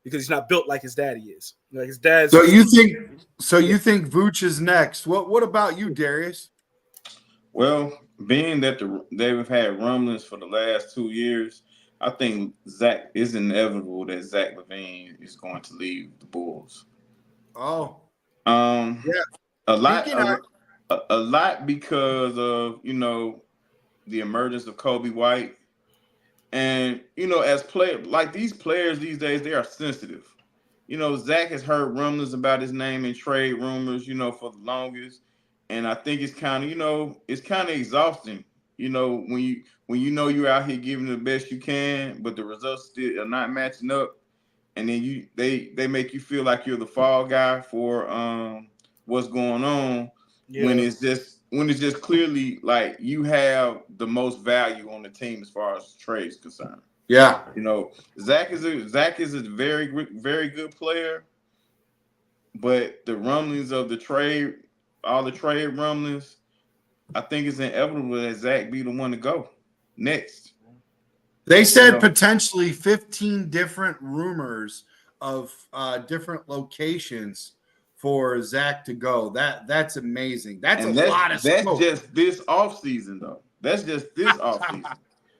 because he's not built like his daddy is. Like his dad's. So you think Vooch is next? What about you, Darius? Well, being that they've had rumblings for the last 2 years, I think Zach is inevitable that Zach LaVine is going to leave the Bulls. Oh, yeah, a lot because of the emergence of Kobe White, and as these players these days, they are sensitive. Zach has heard rumors about his name in trade rumors, for the longest, and I think it's kind of exhausting. When you're out here giving the best you can, but the results still are not matching up, and then they make you feel like you're the fall guy for what's going on, when it's just clearly like you have the most value on the team as far as trades concerned. Yeah, Zach is a very, very good player, but the rumblings of all the trade rumblings, I think it's inevitable that Zach be the one to go next. They said potentially 15 different rumors of different locations for Zach to go. That's amazing. That's lot of smoke. That's just this offseason, though. That's just this offseason.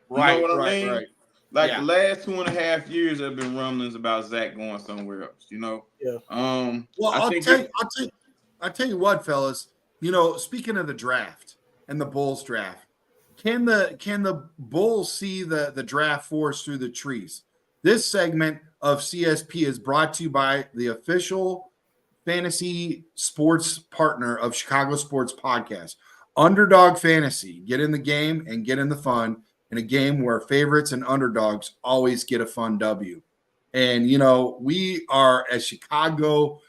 Right, you know what I mean? Right. Like the last 2.5 years, there have been rumblings about Zach going somewhere else. Yeah. Well, I'll tell you what, fellas. Speaking of the draft and the Bulls draft, can the Bulls see the draft forest through the trees? This segment of CSP is brought to you by the official fantasy sports partner of Chicago Sports Podcast, Underdog Fantasy. Get in the game and get in the fun in a game where favorites and underdogs always get a fun W. And, we are, as Chicago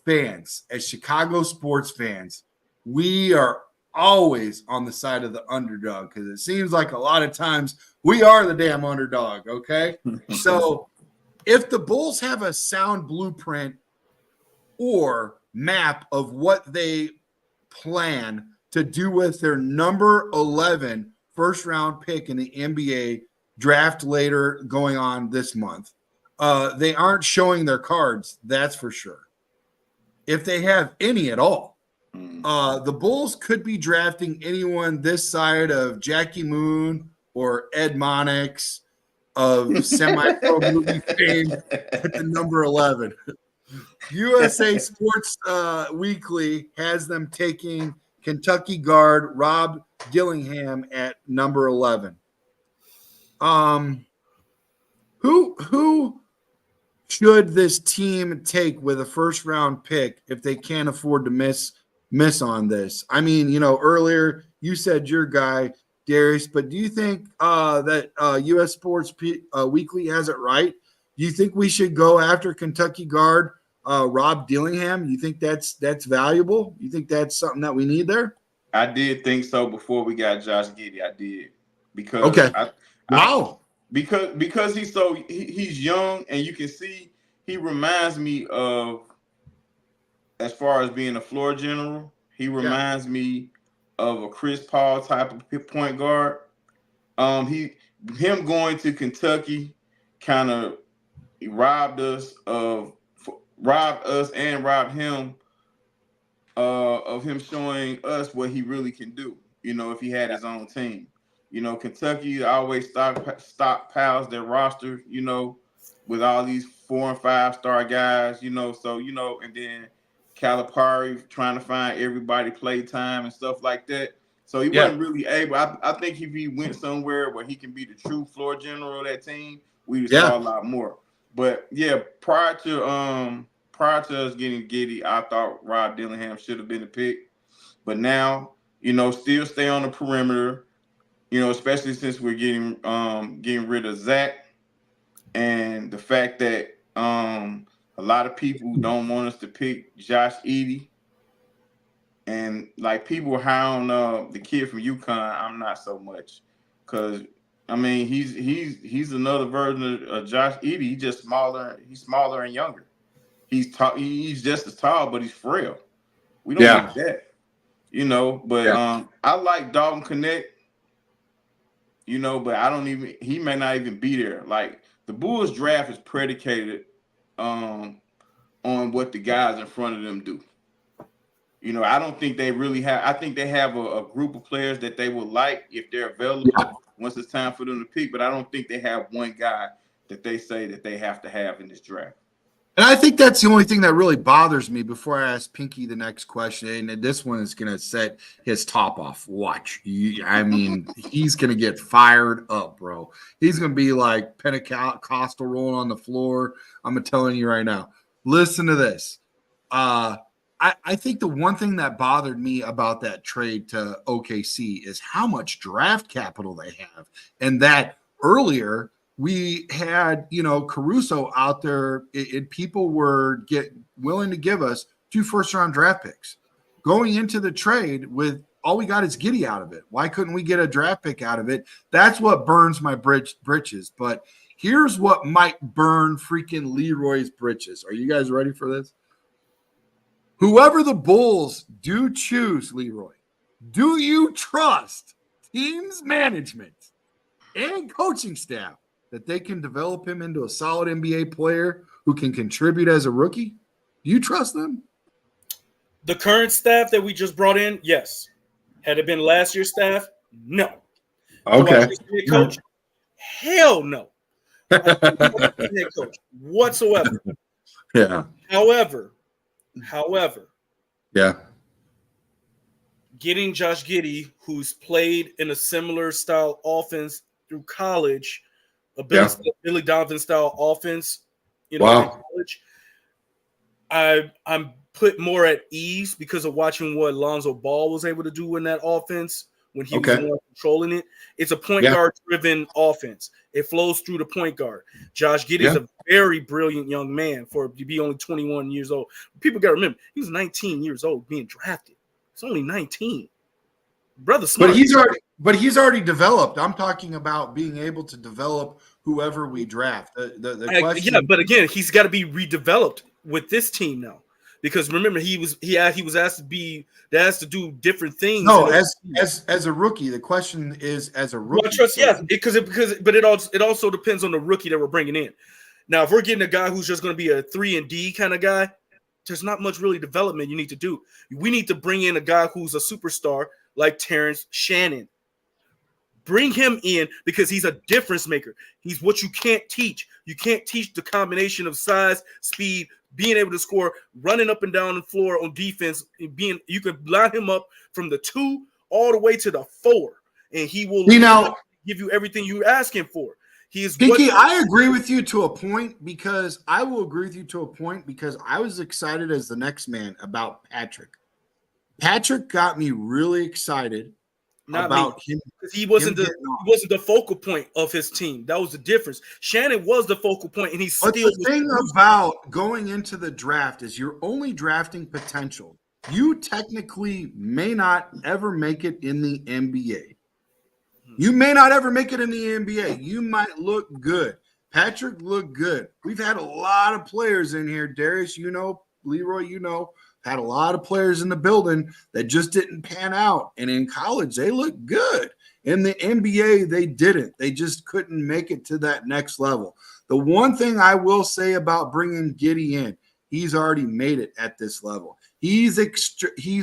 fans, as Chicago sports fans, we are always on the side of the underdog, because it seems like a lot of times we are the damn underdog, okay? So if the Bulls have a sound blueprint or map of what they plan to do with their number 11 first-round pick in the NBA draft later going on this month, they aren't showing their cards, that's for sure. If they have any at all. The Bulls could be drafting anyone this side of Jackie Moon or Ed Monix of semi-pro movie fame at the number 11. USA Sports Weekly has them taking Kentucky guard Rob Dillingham at number 11. Who should this team take with a first-round pick if they can't afford to miss on this? I mean, earlier you said your guy, Darius, but do you think that U.S. Sports Weekly has it right? Do you think we should go after Kentucky guard Rob Dillingham? You think that's valuable? You think that's something that we need there? I did think so before we got Josh Giddey. I did, because because he's young, and you can see he reminds me of, as far as being a floor general, he reminds me of a Chris Paul type of point guard. Him going to Kentucky kind of robbed us and robbed him of him showing us what he really can do. If he had his own team. Kentucky always stockpiles their roster. with all these 4 and 5 star guys, so and then Calipari trying to find everybody play time and stuff like that. So he wasn't really able. I think if he went somewhere where he can be the true floor general of that team, we'd saw a lot more. But yeah, prior to us getting Giddey, I thought Rob Dillingham should have been the pick. But now, still stay on the perimeter, especially since we're getting rid of Zach, and the fact that a lot of people don't want us to pick Josh Edey. And like people high on the kid from UConn, I'm not so much, because I mean he's another version of Josh Edey. He's just smaller. He's smaller and younger. He's tall. He's just as tall, but he's frail. We don't need that, But I like Dalton Connect, but I don't even. He may not even be there. Like the Bulls draft is predicated on what the guys in front of them do. I don't think they really have. I think they have a group of players that they would like if they're available once it's time for them to pick. But I don't think they have one guy that they say that they have to have in this draft. And I think that's the only thing that really bothers me before I ask Pinky the next question. And this one is going to set his top off. Watch. I mean, he's going to get fired up, bro. He's going to be like Pentecostal rolling on the floor. I'm telling you right now. Listen to this. I think the one thing that bothered me about that trade to OKC is how much draft capital they have. And that earlier we had, Caruso out there, and people were willing to give us 2 first-round draft picks. Going into the trade with all we got is Giddey out of it. Why couldn't we get a draft pick out of it? That's what burns my britches. But here's what might burn freaking Leroy's britches. Are you guys ready for this? Whoever the Bulls do choose, Leroy, do you trust team's management and coaching staff that they can develop him into a solid NBA player who can contribute as a rookie? Do you trust them? The current staff that we just brought in, yes. Had it been last year's staff, no. Okay. Coach? Hell no. Head coach whatsoever. Yeah. However, yeah, getting Josh Giddey, who's played in a similar style offense through college, a Billy Donovan style offense, in college, I'm put more at ease because of watching what Lonzo Ball was able to do in that offense when he was more controlling it. It's a point guard driven offense. It flows through the point guard. Josh Giddey is a very brilliant young man to be only 21 years old. People got to remember, he was 19 years old being drafted. He's only 19. Brother smart. But he's already developed. I'm talking about being able to develop whoever we draft. The question, but again, he's got to be redeveloped with this team now. Because remember, he was asked to do different things. No, as a rookie, the question is as a rookie. Well, trust, but it also depends on the rookie that we're bringing in. Now, if we're getting a guy who's just going to be a 3-and-D kind of guy, there's not much really development you need to do. We need to bring in a guy who's a superstar like Terrence Shannon. Bring him in because he's a difference maker. He's what you can't teach. You can't teach the combination of size, speed, being able to score, running up and down the floor on defense. You can line him up from the 2 all the way to the 4, and he will give you everything you ask him for. He is. Pinky, I agree with you to a point because I was excited as the next man about Patrick. Patrick got me really excited. Him. He wasn't the focal point of his team. That was the difference. Shannon was the focal point, and he's still. But the thing about going into the draft is you're only drafting potential. You technically may not ever make it in the NBA. You may not ever make it in the NBA. You might look good. Patrick looked good. We've had a lot of players in here. Darius, Leroy, had a lot of players in the building that just didn't pan out. And in college, they looked good. In the NBA, they didn't. They just couldn't make it to that next level. The one thing I will say about bringing Giddey in, he's already made it at this level. He's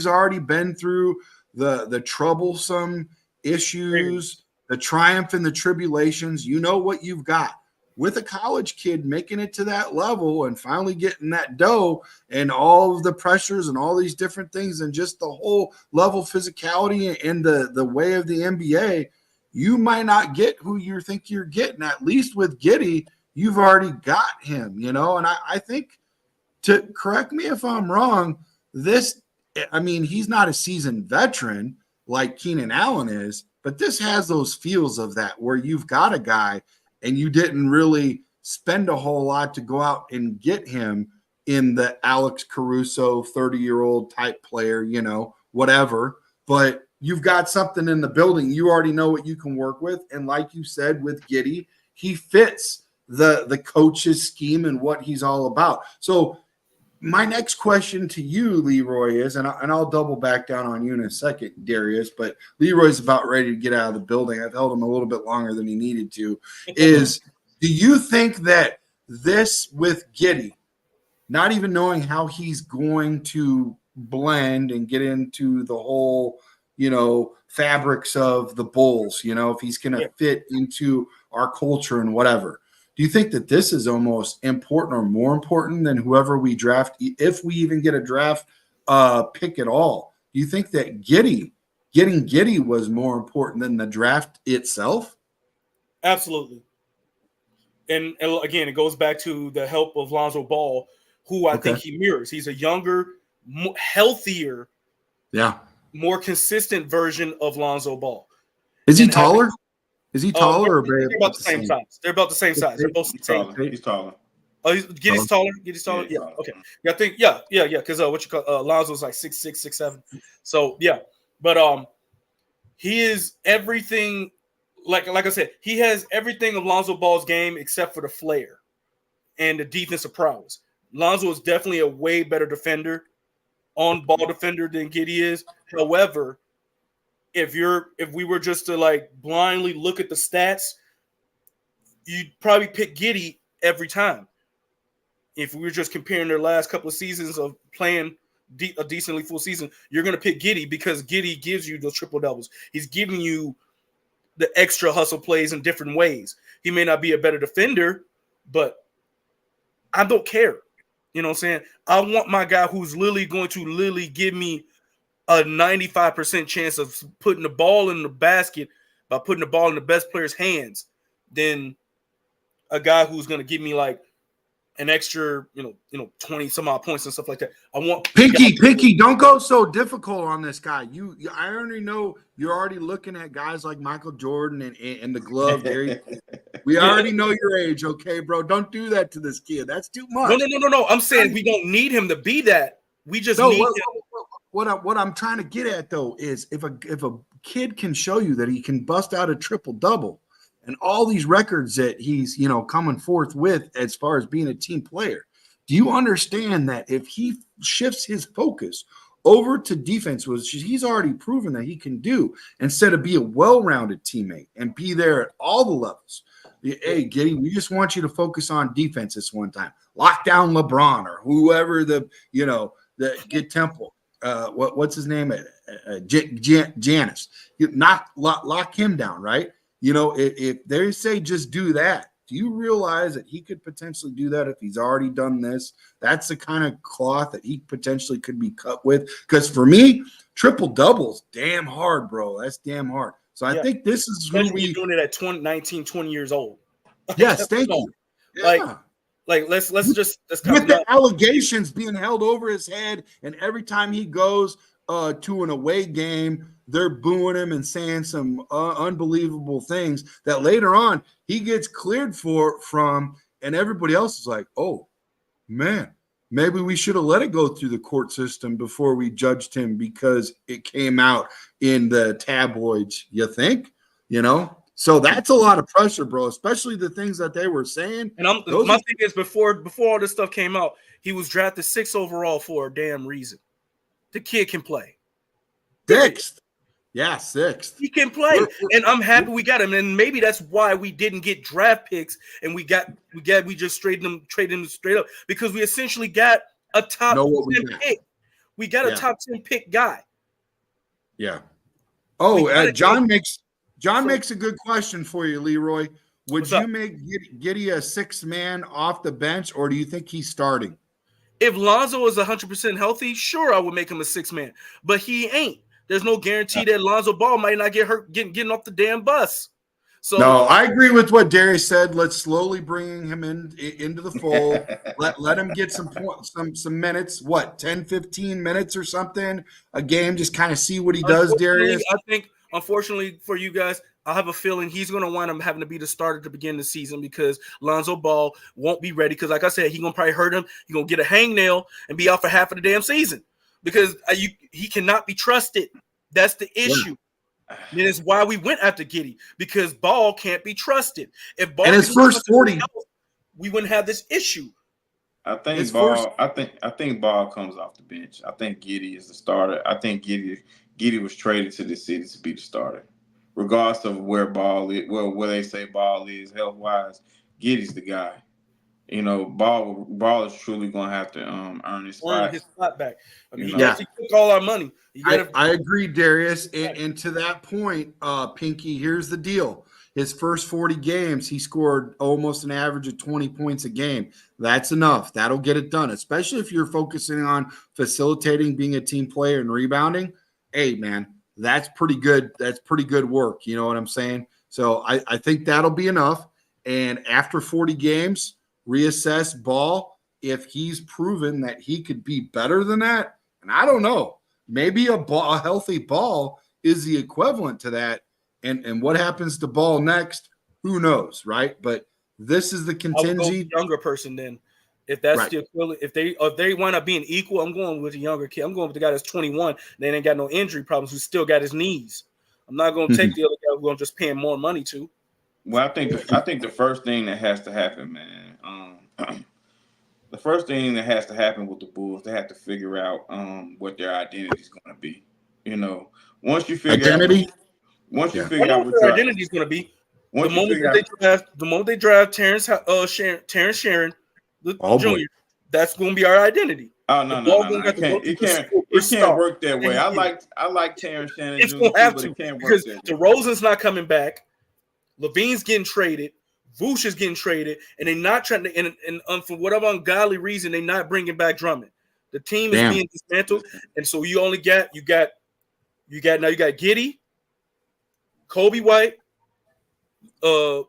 already been through the troublesome issues, the triumph and the tribulations. You know what you've got. with a college kid making it to that level and finally getting that dough and all of the pressures and all these different things and just the whole level of physicality and the way of the NBA, you might not get who you think you're getting. At least with Giddey, you've already got him, and I think, to correct me if I'm wrong, he's not a seasoned veteran like Keenan Allen is, but this has those feels of that where you've got a guy and you didn't really spend a whole lot to go out and get him in the Alex Caruso 30-year-old type player, whatever. But you've got something in the building. You already know what you can work with. And like you said with Giddey, he fits the coach's scheme and what he's all about. So my next question to you, Leroy, is, and I'll double back down on you in a second, Darius, but Leroy's about ready to get out of the building. I've held him a little bit longer than he needed to. Is, do you think that this with Giddey, not even knowing how he's going to blend and get into the whole, fabrics of the Bulls, if he's going to fit into our culture and whatever, do you think that this is almost important or more important than whoever we draft, if we even get a draft pick at all? Do you think that getting Giddey was more important than the draft itself? Absolutely. And again, it goes back to the help of Lonzo Ball, who I think he mirrors. He's a younger, healthier, more consistent version of Lonzo Ball. Is he taller? Is he taller or they're about the same size? They're about the same size. They're both the same. He's taller. Oh, Giddey's taller. Giddey's taller. Yeah. Okay. Yeah, I think. Yeah. Because Lonzo's like 6'6", 6'7". So yeah, but he is everything. Like I said, he has everything of Lonzo Ball's game except for the flair and the defensive prowess. Lonzo is definitely a way better defender, on-ball defender than Giddey is. However, if we were just to like blindly look at the stats, you'd probably pick Giddey every time. If we were just comparing their last couple of seasons of playing a decently full season, you're going to pick Giddey because Giddey gives you those triple doubles. He's giving you the extra hustle plays in different ways. He may not be a better defender, but I don't care. You know what I'm saying? I want my guy who's literally going to give me a 95% chance of putting the ball in the basket by putting the ball in the best player's hands than a guy who's going to give me like an extra, 20 some odd points and stuff like that. I want Pinky, don't go so difficult on this guy. I already know you're already looking at guys like Michael Jordan and the glove there. We already know your age, okay, bro? Don't do that to this kid. That's too much. No. I'm saying we don't need him to be that. We just need him. What I'm trying to get at though is if a kid can show you that he can bust out a triple double and all these records that he's coming forth with as far as being a team player, do you understand that if he shifts his focus over to defense, which he's already proven that he can do, instead of be a well-rounded teammate and be there at all the levels? Hey, Giddey, we just want you to focus on defense this one time. Lock down LeBron or whoever the get Temple. What's his name? Giannis. Lock him down, right? If they say just do that, do you realize that he could potentially do that if he's already done this? That's the kind of cloth that he potentially could be cut with. Because for me, triple doubles, damn hard, bro. That's damn hard. So I think this is who we doing it at 19, 20 years old. Yes, thank you. Yeah. Like let's with the allegations being held over his head, and every time he goes to an away game, they're booing him and saying some unbelievable things that later on he gets cleared from, and everybody else is like, oh man, maybe we should have let it go through the court system before we judged him because it came out in the tabloids. You think, So that's a lot of pressure, bro, especially the things that they were saying. And my thing is, before all this stuff came out, he was drafted 6th overall for a damn reason. The kid can play. 6th. Yeah, 6th. He can play. And I'm happy we got him. And maybe that's why we didn't get draft picks and we just traded him straight up, because we essentially got a top 10 pick. We got a top 10 pick guy. Yeah. Oh, John makes a good question for you, Leroy. Would What's you up? make Giddey a sixth man off the bench, or do you think he's starting? If Lonzo is 100% healthy, sure, I would make him a 6-man, but he ain't. There's no guarantee that Lonzo Ball might not get hurt getting off the damn bus. So No, I agree with what Darius said. Let's slowly bring him into the fold. Let him get some minutes. What, 10, 15 minutes or something a game? Just kind of see what he does, Darius. I think, unfortunately for you guys, I have a feeling he's going to wind up having to be the starter to begin the season because Lonzo Ball won't be ready. Because, like I said, he's going to probably hurt him. He's going to get a hangnail and be out for half of the damn season because he cannot be trusted. That's the issue. And it's why we went after Giddey, because Ball can't be trusted. If Ball and his first 40, we wouldn't have this issue. I think Ball. I think Ball comes off the bench. I think Giddey is the starter. I think Giddey was traded to the city to be the starter, regardless of where Ball is. Well, where they say Ball is health wise, Giddey's the guy. You know, Ball is truly going to have to earn his spot back. I mean, he took all our money. I agree, Darius. And to that point, Pinky, here's the deal. His first 40 games, he scored almost an average of 20 points a game. That's enough. That'll get it done, especially if you're focusing on facilitating, being a team player, and rebounding. Hey, man, that's pretty good. That's pretty good work. You know what I'm saying? So I think that'll be enough. And after 40 games, reassess Ball if he's proven that he could be better than that. And I don't know. Maybe a healthy Ball is the equivalent to that. And what happens to Ball next? Who knows, right? But this is the contingency. Younger person then. If that's the equivalent, if they wind up being equal, I'm going with a younger kid. I'm going with the guy that's 21. They ain't got no injury problems. Who still got his knees. I'm not going to take the other guy who I'm just paying more money to. Well, I think the first thing that has to happen, man. The first thing that has to happen with the Bulls, they have to figure out what their identity is going to be. You know, once you figure out what your identity is going to be, the moment they draft Terrence Sharon Jr., that's going to be our identity. Oh no! It can't work that way. I like Terrence Shannon. It's going to have to because DeRozan's not coming back. Levine's getting traded. Vooch is getting traded, and they're not trying to. And for whatever ungodly reason, they're not bringing back Drummond. The team is being dismantled, and so you got Giddey, Kobe White, Ayo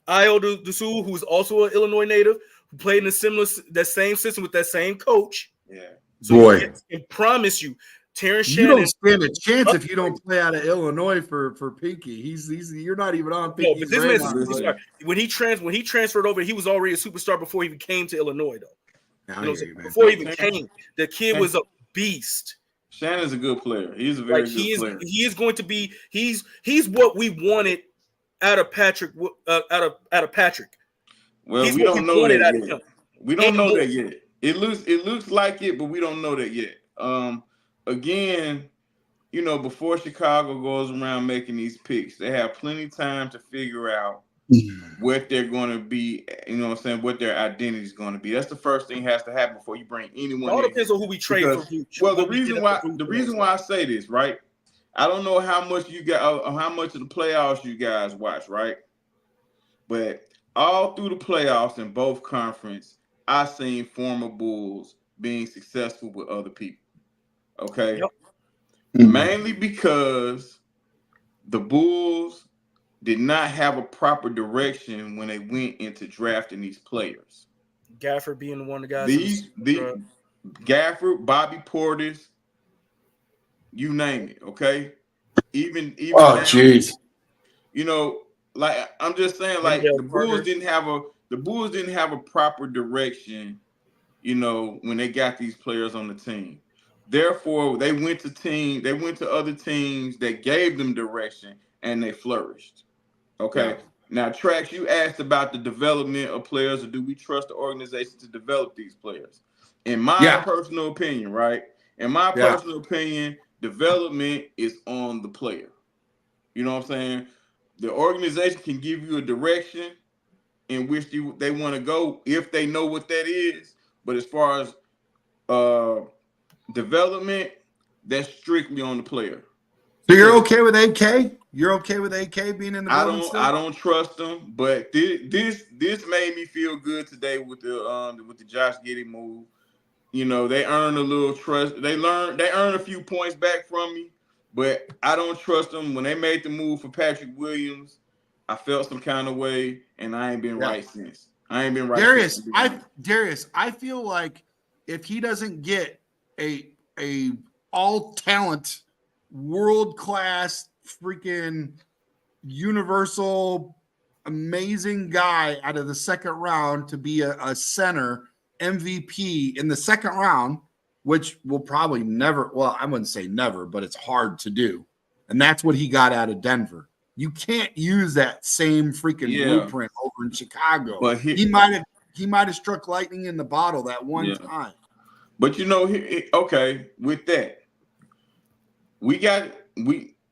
Dosunmu, who's also an Illinois native, who played in that same system with that same coach. Yeah, so I can promise you. Terrence you don't stand a chance if you don't play out of Illinois for Pinky. He's you're not even on Pinky's. No, but this man's a superstar. When he transferred over, he was already a superstar before he even came to Illinois, though. Before he even came, the kid was a beast. Shannon's a good player. He's a very good player. He is going to be. He's what we wanted out of Patrick. Patrick. Well, we don't know that yet. We don't know that yet. It looks like it, but we don't know that yet. Again, you know, before Chicago goes around making these picks, they have plenty of time to figure out what they're going to be, you know what I'm saying, what their identity is going to be. That's the first thing has to happen before you bring anyone in. It all depends on who we trade for. Well, the reason why I say this, right? I don't know how much you got, how much of the playoffs you guys watch, right? But all through the playoffs in both conference, I seen former Bulls being successful with other people. Okay. Yep. Mainly because the Bulls did not have a proper direction when they went into drafting these players. Gafford being the one of the guys. Gafford, Bobby Portis, you name it. Okay. Even oh jeez. You know, like I'm just saying, like the Bulls didn't have a proper direction, you know, when they got these players on the team. Therefore, they went to other teams that gave them direction and they flourished. Okay. Yeah. Now, Trax, you asked about the development of players, or do we trust the organization to develop these players? In my personal opinion, right? In my personal opinion, development is on the player. You know what I'm saying? The organization can give you a direction in which they want to go if they know what that is. But as far as development, that's strictly on the player. So you're okay with AK? You're okay with AK being in the building still? I don't trust him, but this made me feel good today with the Josh Giddey move. You know, they earned a little trust. They earned a few points back from me, but I don't trust them. When they made the move for Patrick Williams, I felt some kind of way, and I ain't been right since. I ain't been right Darius, since. I feel like if he doesn't get a all talent, world class, freaking universal, amazing guy out of the second round to be a center MVP in the second round, which will probably never, well, I wouldn't say never, but it's hard to do. And that's what he got out of Denver. You can't use that same freaking blueprint over in Chicago. But he might have struck lightning in the bottle that one time. But you know, okay, with that,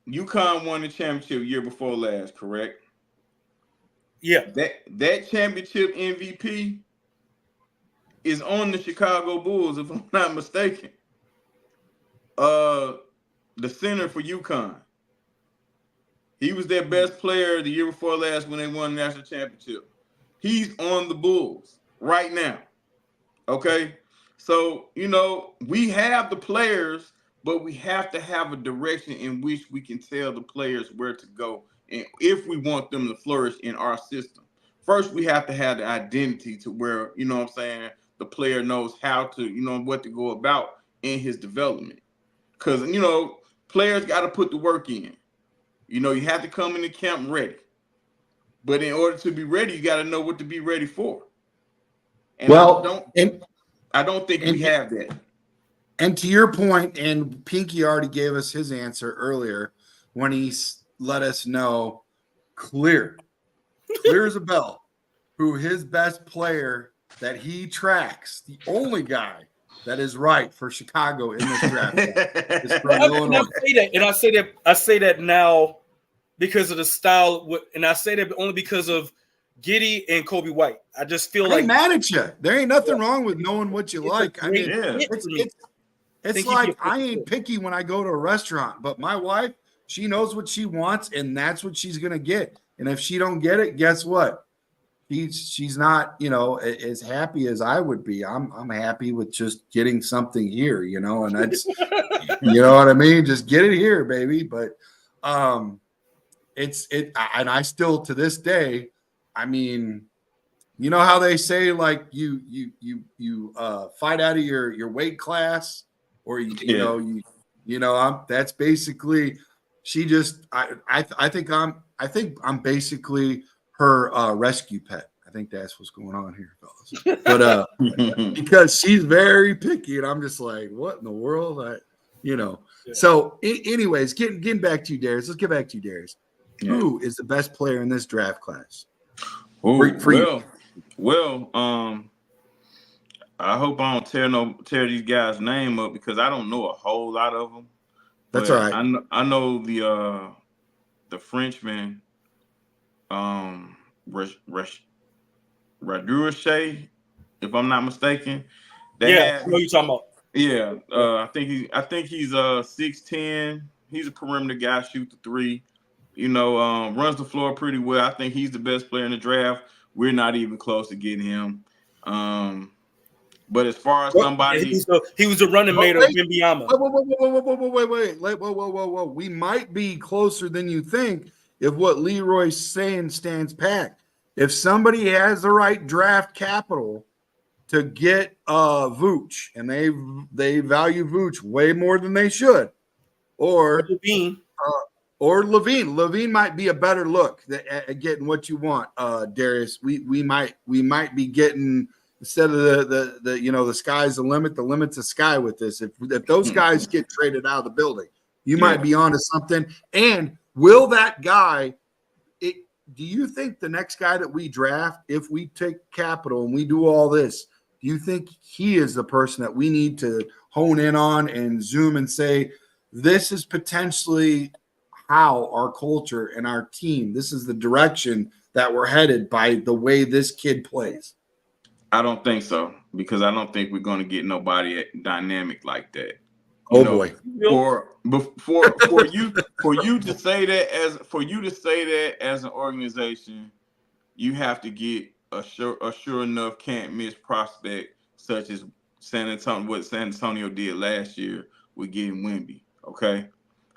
UConn won the championship year before last, correct? Yeah. That championship MVP is on the Chicago Bulls, if I'm not mistaken. The center for UConn. He was their best player the year before last when they won the national championship. He's on the Bulls right now. Okay? So, you know, we have the players, but we have to have a direction in which we can tell the players where to go and if we want them to flourish in our system. First, we have to have the identity to where, you know what I'm saying, the player knows how to, you know, what to go about in his development. Because, you know, players got to put the work in. You know, you have to come into camp ready. But in order to be ready, you got to know what to be ready for. And I don't think we have that. And to your point, and Pinky already gave us his answer earlier when he let us know clear as a bell, who his best player that he tracks, the only guy that is right for Chicago in this draft is from Illinois. I say that now because of the style, and I say that only because of Giddey and Kobe White. I just feel like mad at you. There ain't nothing wrong with knowing what you like. I mean, it's like I ain't picky when I go to a restaurant, but my wife, she knows what she wants, and that's what she's gonna get. And if she don't get it, guess what? She's not, you know, as happy as I would be. I'm happy with just getting something here, you know, and that's you know what I mean? Just get it here, baby. But and I still to this day, I mean, you know how they say like you fight out of your weight class, or you know that's basically she just I think I'm basically her rescue pet. I think that's what's going on here, fellas. But because she's very picky, and I'm just like, what in the world? So anyways, getting back to you, Darius. Let's get back to you, Darius. Yeah. Who is the best player in this draft class? Well, I hope I don't tear these guys' name up because I don't know a whole lot of them. That's all right. I know the Frenchman, Radouche, if I'm not mistaken. I know what you're talking about. Yeah, I think he's 6'10". He's a perimeter guy, shoot the three. You know, runs the floor pretty well. I think he's the best player in the draft. We're not even close to getting him. But as far as somebody, he was a running mate of Wembanyama. Whoa. We might be closer than you think if what Leroy's saying stands pat. If somebody has the right draft capital to get Vooch, and they value Vooch way more than they should, or Levine. Levine might be a better look at getting what you want, Darius. We might be getting, instead of the you know, the sky's the limit, the limit's the sky with this. If those guys get traded out of the building, you might be onto something. And will that guy? Do you think the next guy that we draft, if we take capital and we do all this, do you think he is the person that we need to hone in on and zoom and say, this is potentially how our culture and our team, this is the direction that we're headed by the way this kid plays? I don't think so, because I don't think we're going to get nobody dynamic like that. Oh boy. For you to say that as an organization, you have to get a sure enough can't miss prospect such as what San Antonio did last year with getting Wemby. Okay.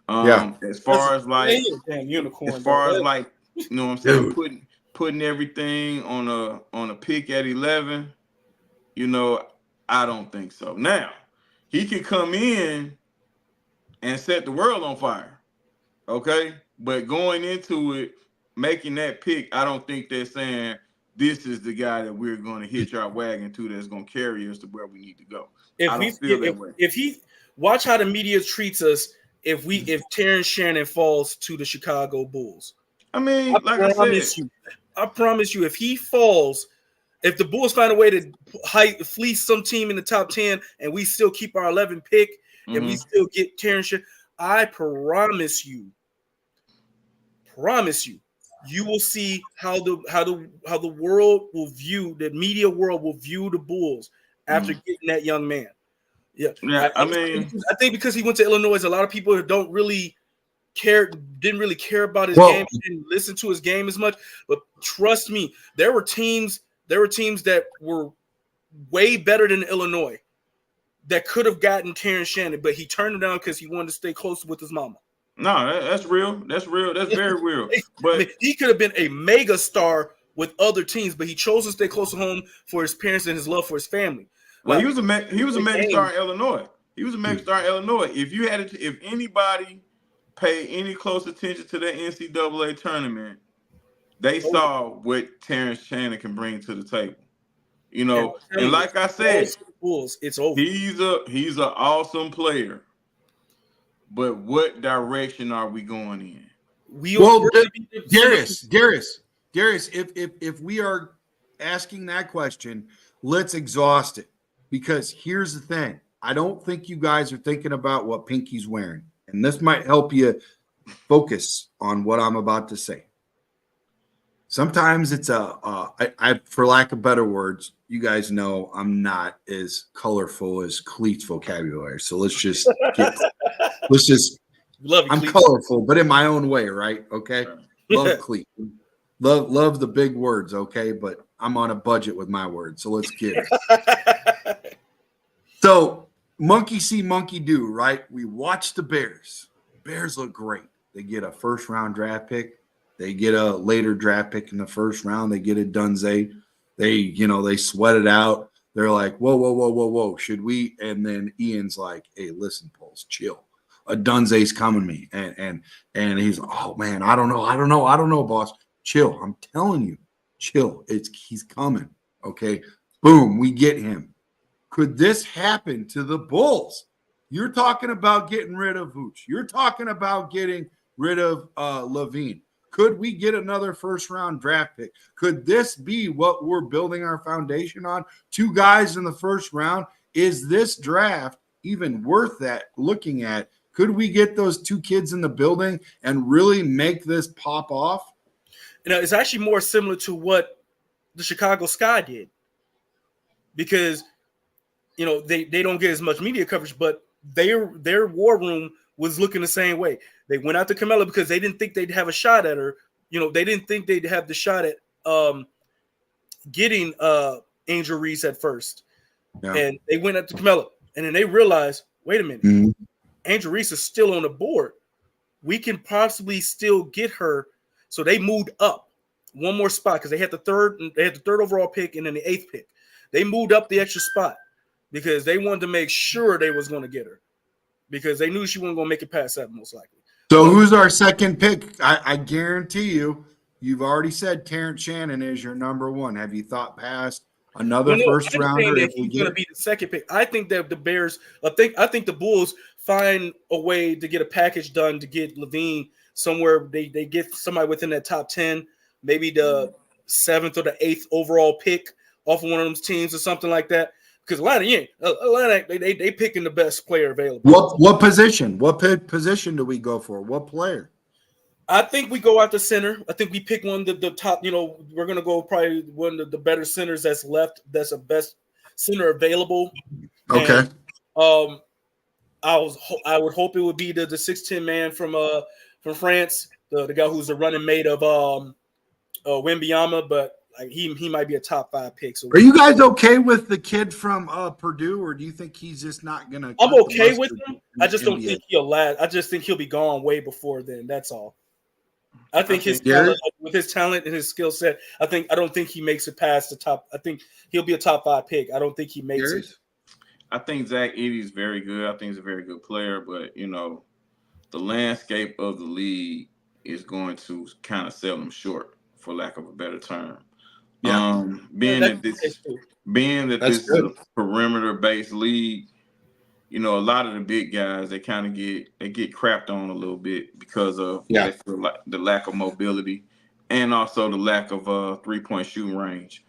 As far as like unicorn, you know what I'm saying, Dude. putting everything on a pick at 11, you know, I don't think so. Now, he can come in and set the world on fire. Okay? But going into it, making that pick, I don't think they're saying this is the guy that we're going to hitch our wagon to that's going to carry us to where we need to go. I don't feel that way. If he watch how the media treats us, if Terrence Shannon falls to the Chicago Bulls, I mean, I promise you, if he falls, if the Bulls find a way to fleece some team in the top 10 and we still keep our 11 pick and we still get Terrence Shannon, I promise you, you will see how the world will view, the media world will view the Bulls after getting that young man. Yeah. I think because he went to Illinois, a lot of people didn't really care about his game, didn't listen to his game as much. But trust me, there were teams that were way better than Illinois that could have gotten Terrence Shannon, but he turned it down because he wanted to stay close with his mama. No, that's real. That's real. That's very real. But he could have been a mega star with other teams, but he chose to stay close to home for his parents and his love for his family. Well, he was a mega star in Illinois. He was a mega star in Illinois. If anybody paid any close attention to the NCAA tournament, they saw what Terrence Shannon can bring to the table. You know, and like I said, it's over. He's an awesome player. But what direction are we going in? Darius, if we are asking that question, let's exhaust it. Because here's the thing. I don't think you guys are thinking about what Pinky's wearing. And this might help you focus on what I'm about to say. Sometimes it's for lack of better words, you guys know I'm not as colorful as Cleet's vocabulary. So I'm colorful, but in my own way, right? Okay. Love Cleet. Love the big words, okay? But I'm on a budget with my words. So let's get it. So monkey see, monkey do, right? We watch the Bears. Bears look great. They get a first-round draft pick. They get a later draft pick in the first round. They get a Dunze. They sweat it out. They're like, whoa. Should we? And then Ian's like, hey, listen, Pulse, chill. A Dunze's coming me. And he's like, oh, man, I don't know, boss. Chill. I'm telling you, chill. He's coming. Okay. Boom. We get him. Could this happen to the Bulls? You're talking about getting rid of Vooch. You're talking about getting rid of Levine. Could we get another first-round draft pick? Could this be what we're building our foundation on? 2 guys in the first round. Is this draft even worth that looking at? Could we get those 2 kids in the building and really make this pop off? It's actually more similar to what the Chicago Sky did. Because, they don't get as much media coverage, but their war room was looking the same way. They went out to Kamilla because they didn't think they'd have a shot at her. They didn't think they'd have the shot at getting Angel Reese at first. Yeah. And they went out to Kamilla. And then they realized, wait a minute, Angel Reese is still on the board. We can possibly still get her. So they moved up one more spot because they had the third overall pick and then the 8th pick. They moved up the extra spot because they wanted to make sure they was going to get her. Because they knew she wasn't going to make it past that, most likely. So who's our second pick? I guarantee you've already said Terrence Shannon is your number 1. Have you thought past another first rounder? If he's going to be the second pick, I think that the Bears. I think the Bulls find a way to get a package done to get Levine somewhere. They get somebody within that top 10, maybe the 7th or the 8th overall pick off of one of those teams or something like that. Because Atlanta, they picking the best player available. What position? What position do we go for? What player? I think we go out the center. I think we pick one of the top. We're gonna go probably one of the better centers that's left. That's the best center available. Okay. And, I would hope it would be the 6'10" man from France, the guy who's the running mate of Wembanyama, but like he might be a top 5 pick. So are you guys okay with the kid from Purdue, or do you think he's just not gonna? I'm okay with him. I just don't think he'll last. I just think he'll be gone way before then. That's all. I think his talent, with his talent and his skill set, I don't think he makes it past the top. I think he'll be a top 5 pick. I don't think he makes it. I think Zach Edey's very good. I think he's a very good player, but the landscape of the league is going to kind of sell him short, for lack of a better term. Yeah. Being that this is a perimeter-based league, a lot of the big guys they get crapped on a little bit because of they feel like the lack of mobility and also the lack of 3-point shooting range.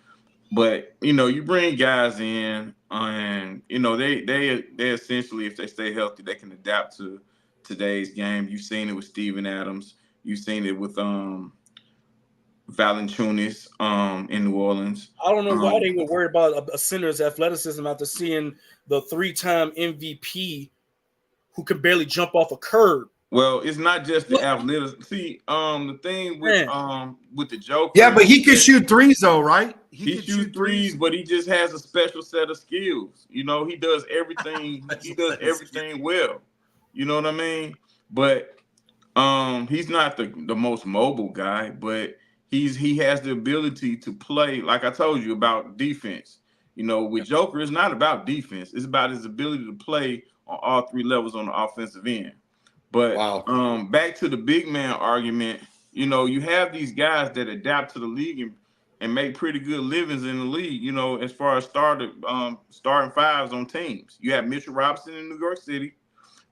But you bring guys in, and they essentially, if they stay healthy, they can adapt to today's game. You've seen it with Steven Adams. You've seen it with Valanciunas in New Orleans. I don't know why they were worried about a center's athleticism after seeing the 3-time MVP who could barely jump off a curb. Well, it's not just the athleticism. See, the thing with the Joker. Yeah, but he can shoot threes though, right? He can shoot threes, but he just has a special set of skills. He does everything. He does everything well. You know what I mean? But he's not the most mobile guy, but he has the ability to play. Like I told you about defense. With Joker, it's not about defense. It's about his ability to play on all 3 levels on the offensive end. But back to the big man argument, you have these guys that adapt to the league and make pretty good livings in the league, as far as starting 5s on teams. You have Mitchell Robinson in New York City.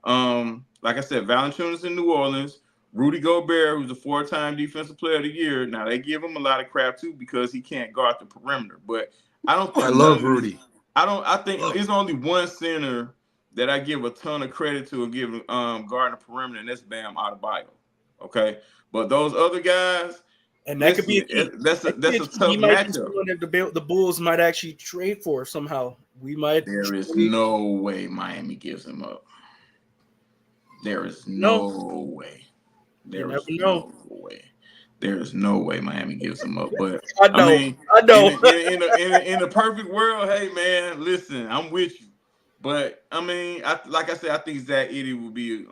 Like I said, Valanciunas in New Orleans. Rudy Gobert, who's a 4-time Defensive Player of the Year. Now, they give him a lot of crap, too, because he can't guard the perimeter. But I don't think – I love Rudy. I think it's only one center – that I give a ton of credit to and give guarding the perimeter, and that's Bam Adebayo. Okay, but those other guys, and that could be that's a tough matchup. That the Bulls might actually trade for somehow. There is no way Miami gives him up. There is no way. There is no way. There is no way Miami gives him up. But I know. In a perfect world, hey man, listen, I'm with you. But I think Zach Edey will be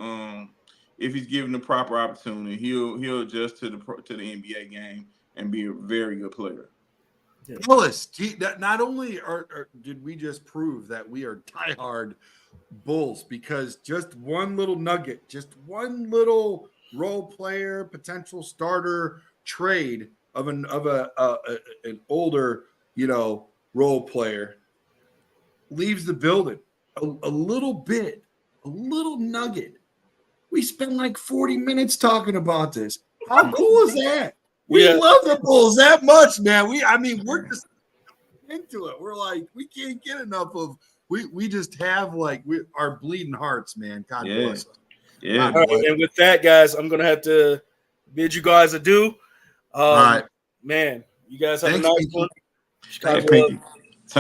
if he's given the proper opportunity, he'll adjust to the NBA game and be a very good player. Willis, not only did we just prove that we are diehard Bulls, because just one little nugget, just one little role player, potential starter trade of an older role player leaves the building. A little nugget. We spent like 40 minutes talking about this. How cool is that? We love the Bulls that much, man. We're just into it. We're like, we can't get enough of. We just have our bleeding hearts, man. God bless us. Yeah. All right, and with that, guys, I'm gonna have to bid you guys adieu. All right, man. You guys have a nice one. Take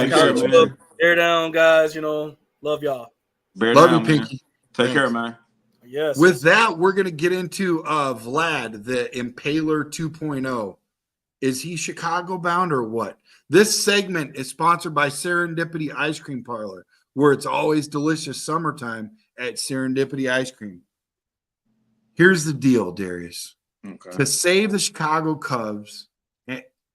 care, man. Bear down, guys. Love y'all. Love you, Pinky. Take care, man. Yes. With that, we're going to get into Vlad, the Impaler 2.0. Is he Chicago bound or what? This segment is sponsored by Serendipity Ice Cream Parlor, where it's always delicious summertime at Serendipity Ice Cream. Here's the deal, Darius. Okay. To save the Chicago Cubs,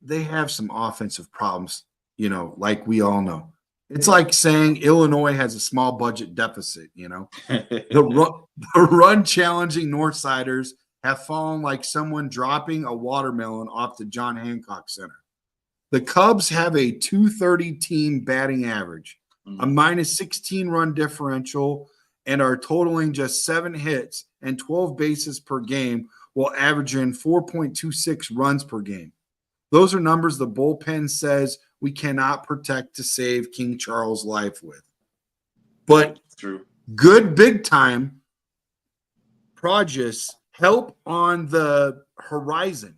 they have some offensive problems, like we all know. It's like saying Illinois has a small budget deficit, The run-challenging Northsiders have fallen like someone dropping a watermelon off the John Hancock Center. The Cubs have a .230 team batting average, a -16 run differential, and are totaling just 7 hits and 12 bases per game while averaging 4.26 runs per game. Those are numbers the bullpen says we cannot protect to save King Charles' life with. But true. Good big time projects help on the horizon.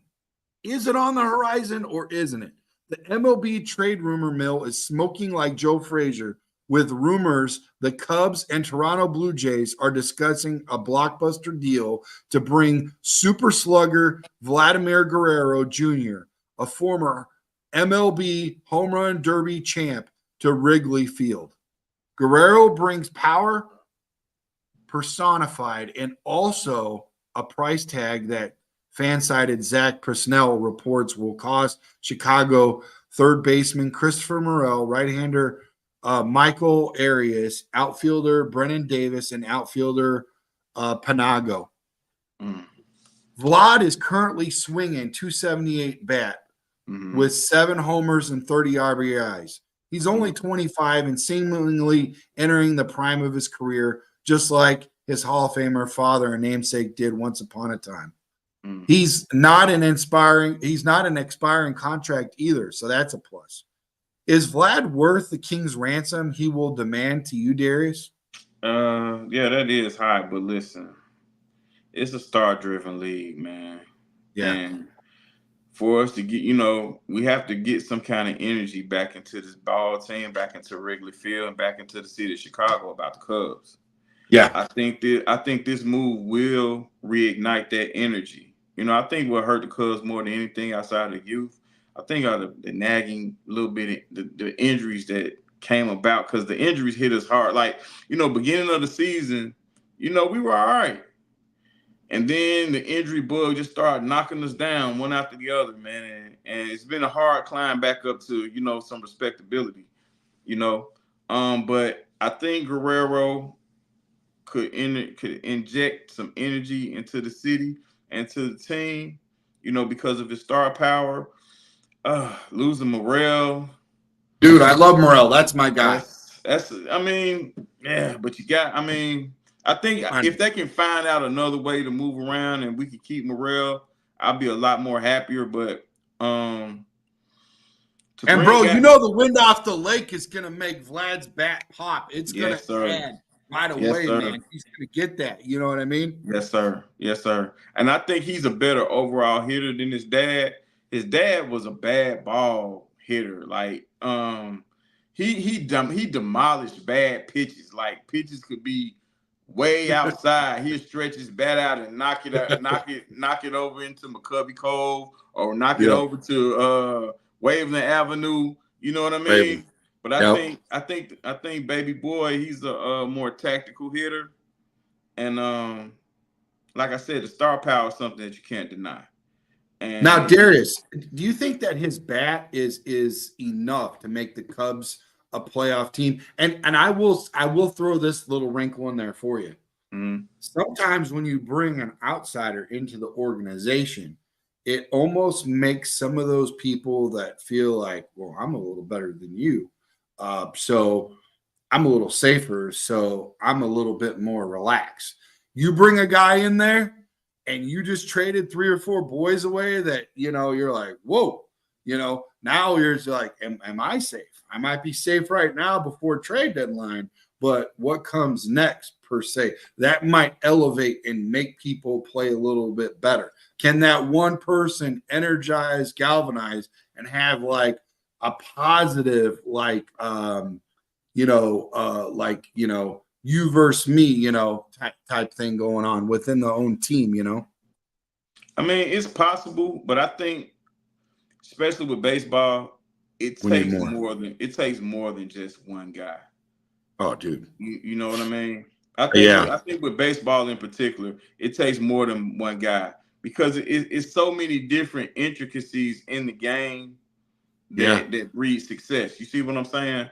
Is it on the horizon or isn't it? The MLB trade rumor mill is smoking like Joe Frazier with rumors the Cubs and Toronto Blue Jays are discussing a blockbuster deal to bring super slugger Vladimir Guerrero Jr., a former MLB home run derby champ, to Wrigley Field. Guerrero brings power personified and also a price tag that fan-sided Zach Presnell reports will cost Chicago third baseman Christopher Morel, right-hander Michael Arias, outfielder Brennan Davis, and outfielder Panago. Vlad is currently swinging 278 bat with 7 homers and 30 RBIs. He's only 25 and seemingly entering the prime of his career, just like his Hall of Famer father and namesake did once upon a time. He's not an expiring contract either, so that's a plus. Is Vlad worth the king's ransom he will demand to you, Darius? Yeah, that is high, but listen, it's a star-driven league, man. Yeah. And for us to get, we have to get some kind of energy back into this ball team, back into Wrigley Field, and back into the city of Chicago about the Cubs. Yeah. I think this move will reignite that energy. I think what hurt the Cubs more than anything outside of the youth, I think are the nagging little bit, the injuries that came about, because the injuries hit us hard. Like, beginning of the season, we were all right. And then the injury bug just started knocking us down one after the other, man. And it's been a hard climb back up to, some respectability, But I think Guerrero could inject some energy into the city and to the team, because of his star power. Losing Morel. Dude, I love Morel. That's my guy. But I think if they can find out another way to move around and we can keep Morel, I'll be a lot more happier. But bro, the wind off the lake is gonna make Vlad's bat pop. It's gonna add right away, man. He's gonna get that. You know what I mean? Yes, sir. Yes, sir. And I think he's a better overall hitter than his dad. His dad was a bad ball hitter. Like, he demolished bad pitches. Like, pitches could be way outside. He'd stretch his bat out and knock it over into McCovey Cove, or knock it over to Waveland Avenue. You know what I mean? Baby. But I think baby boy, he's a more tactical hitter. And like I said, the star power is something that you can't deny. And now, Darius, do you think that his bat is enough to make the Cubs a playoff team? And I will throw this little wrinkle in there for you. Sometimes when you bring an outsider into the organization, it almost makes some of those people that feel like, well, I'm a little better than you, so I'm a little safer, so I'm a little bit more relaxed. You bring a guy in there and you just traded 3 or 4 boys away that, you're like, whoa, now you're like, am I safe? I might be safe right now before trade deadline, but what comes next, per se, that might elevate and make people play a little bit better. Can that one person energize, galvanize, and have like a positive, you versus me, type thing going on within the own team, I mean, it's possible, but I think, especially with baseball, it takes more than just one guy. Oh, dude. You know what I mean? I think with baseball in particular, it takes more than one guy, because it's so many different intricacies in the game that breed success. You see what I'm saying?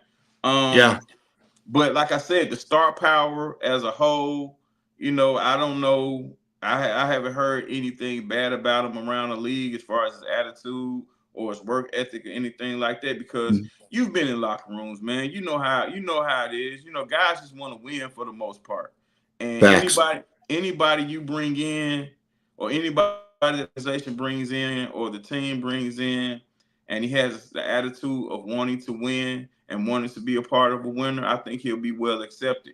But like I said, the star power as a whole, I don't know. I haven't heard anything bad about him around the league as far as his attitude or his work ethic or anything like that, because you've been in locker rooms, man. You know how it is. Guys just want to win for the most part. And anybody you bring in, or anybody the organization brings in, or the team brings in, and he has the attitude of wanting to win and wanting to be a part of a winner, I think he'll be well accepted.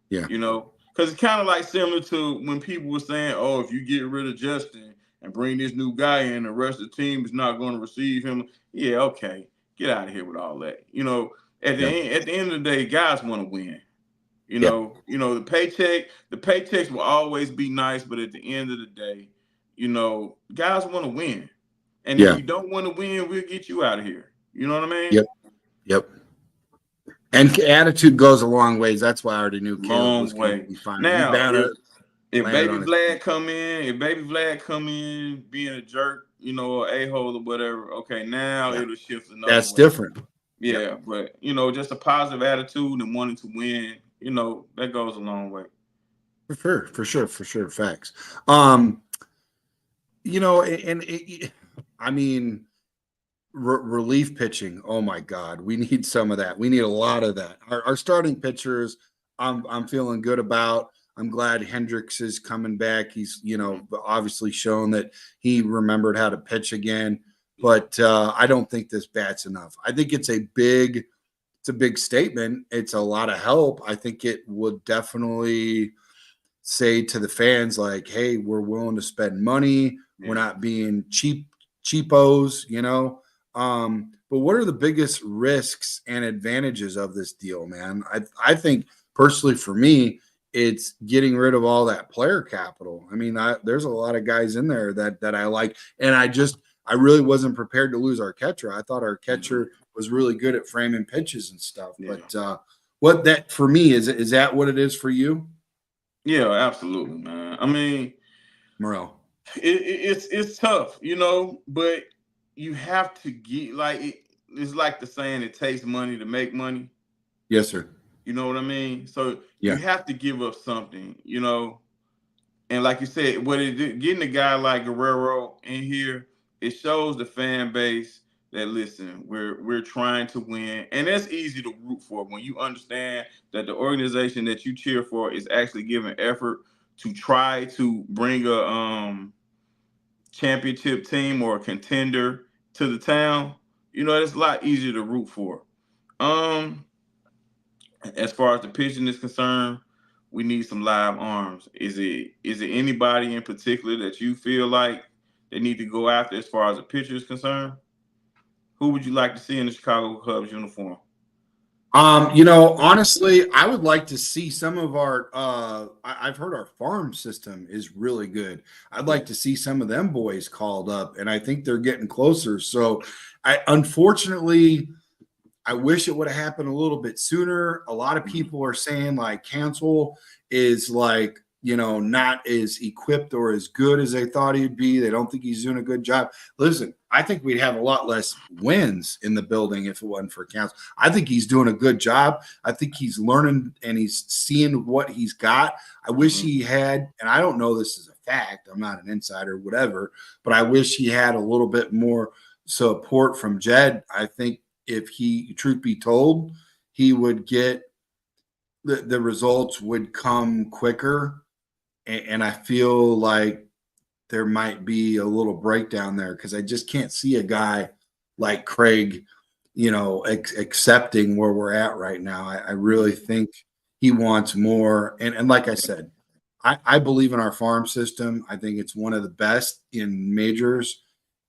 Yeah. Because it's kind of like similar to when people were saying, oh, if you get rid of Justin and bring this new guy in, the rest of the team is not going to receive him. Yeah, okay. Get out of here with all that. At the end of the day, guys want to win. You know, the paychecks will always be nice, but at the end of the day, guys want to win. And if you don't want to win, we'll get you out of here. You know what I mean? Yep. And attitude goes a long ways. That's why I already knew Caleb was going to be fine. Now, if Baby Vlad come in, being a jerk, or a-hole or whatever, okay, now it'll shift another way. That's different. Yeah, but just a positive attitude and wanting to win, that goes a long way. For sure. Facts. Relief pitching. Oh my God, we need some of that. We need a lot of that. Our starting pitchers, I'm feeling good about. I'm glad Hendricks is coming back. He's obviously shown that he remembered how to pitch again. But I don't think this bat's enough. I think it's a big statement. It's a lot of help. I think it would definitely say to the fans, like, hey, we're willing to spend money. Yeah. We're not being cheapos, But what are the biggest risks and advantages of this deal, man? I think personally for me, it's getting rid of all that player capital. I mean, there's a lot of guys in there that I like, and I really wasn't prepared to lose our catcher. I thought our catcher was really good at framing pitches and stuff. Yeah. But what that for me is that what it is for you? Yeah, absolutely, man. I mean, Morel, it's tough, but you have to get it's like the saying, it takes money to make money. Yes, sir. You know what I mean? So you have to give up something, And like you said, getting a guy like Guerrero in here, it shows the fan base that, listen, we're trying to win. And that's easy to root for when you understand that the organization that you cheer for is actually giving effort to try to bring a championship team or a contender to the town. It's a lot easier to root for. As far as the pitching is concerned, we need some live arms. Is it anybody in particular that you feel like they need to go after as far as the pitcher is concerned? Who would you like to see in the Chicago Cubs uniform? Honestly, I would like to see some of our I've heard our farm system is really good. I'd like to see some of them boys called up, and I think they're getting closer. So unfortunately, I wish it would have happened a little bit sooner. A lot of people are saying like Cancel is not as equipped or as good as they thought he'd be. They don't think he's doing a good job. Listen, I think we'd have a lot less wins in the building if it wasn't for Cancel. I think he's doing a good job. I think he's learning and he's seeing what he's got. I wish he had, and I don't know this is a fact, I'm not an insider, whatever, but I wish he had a little bit more support from Jed. I think if he, truth be told, he would get the results would come quicker. And I feel like there might be a little breakdown there because I just can't see a guy like Craig, accepting where we're at right now. I really think he wants more. And like I said, I believe in our farm system. I think it's one of the best in majors.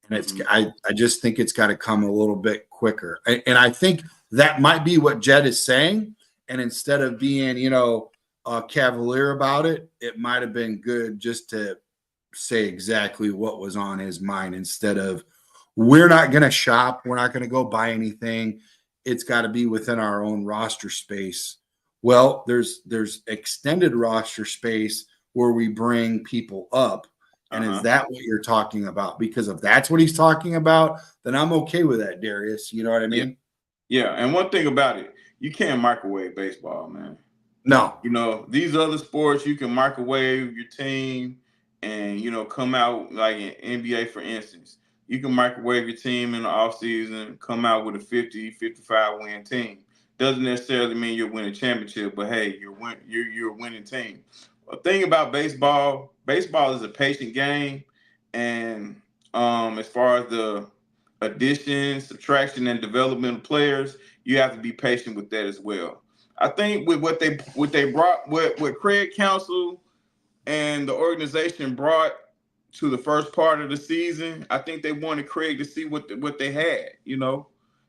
And I just think it's got to come a little bit quicker. And I think that might be what Jed is saying. And instead of being, cavalier about it, it might have been good just to say exactly what was on his mind instead of, we're not going to shop. We're not going to go buy anything. It's got to be within our own roster space. Well, there's extended roster space where we bring people up. And is that what you're talking about? Because if that's what he's talking about, then I'm okay with that, Darius. You know what I mean? Yeah. And one thing about it, you can't microwave baseball, man. No. These other sports, you can microwave your team and, come out like in NBA, for instance. You can microwave your team in the offseason, come out with a 50, 55 win team. Doesn't necessarily mean you'll win a championship, but hey, you're a winning team. The thing about baseball is a patient game, and as far as the addition, subtraction, and development of players, you have to be patient with that as well. I think with what they brought, what Craig Counsell and the organization brought to the first part of the season, I think they wanted Craig to see what they had.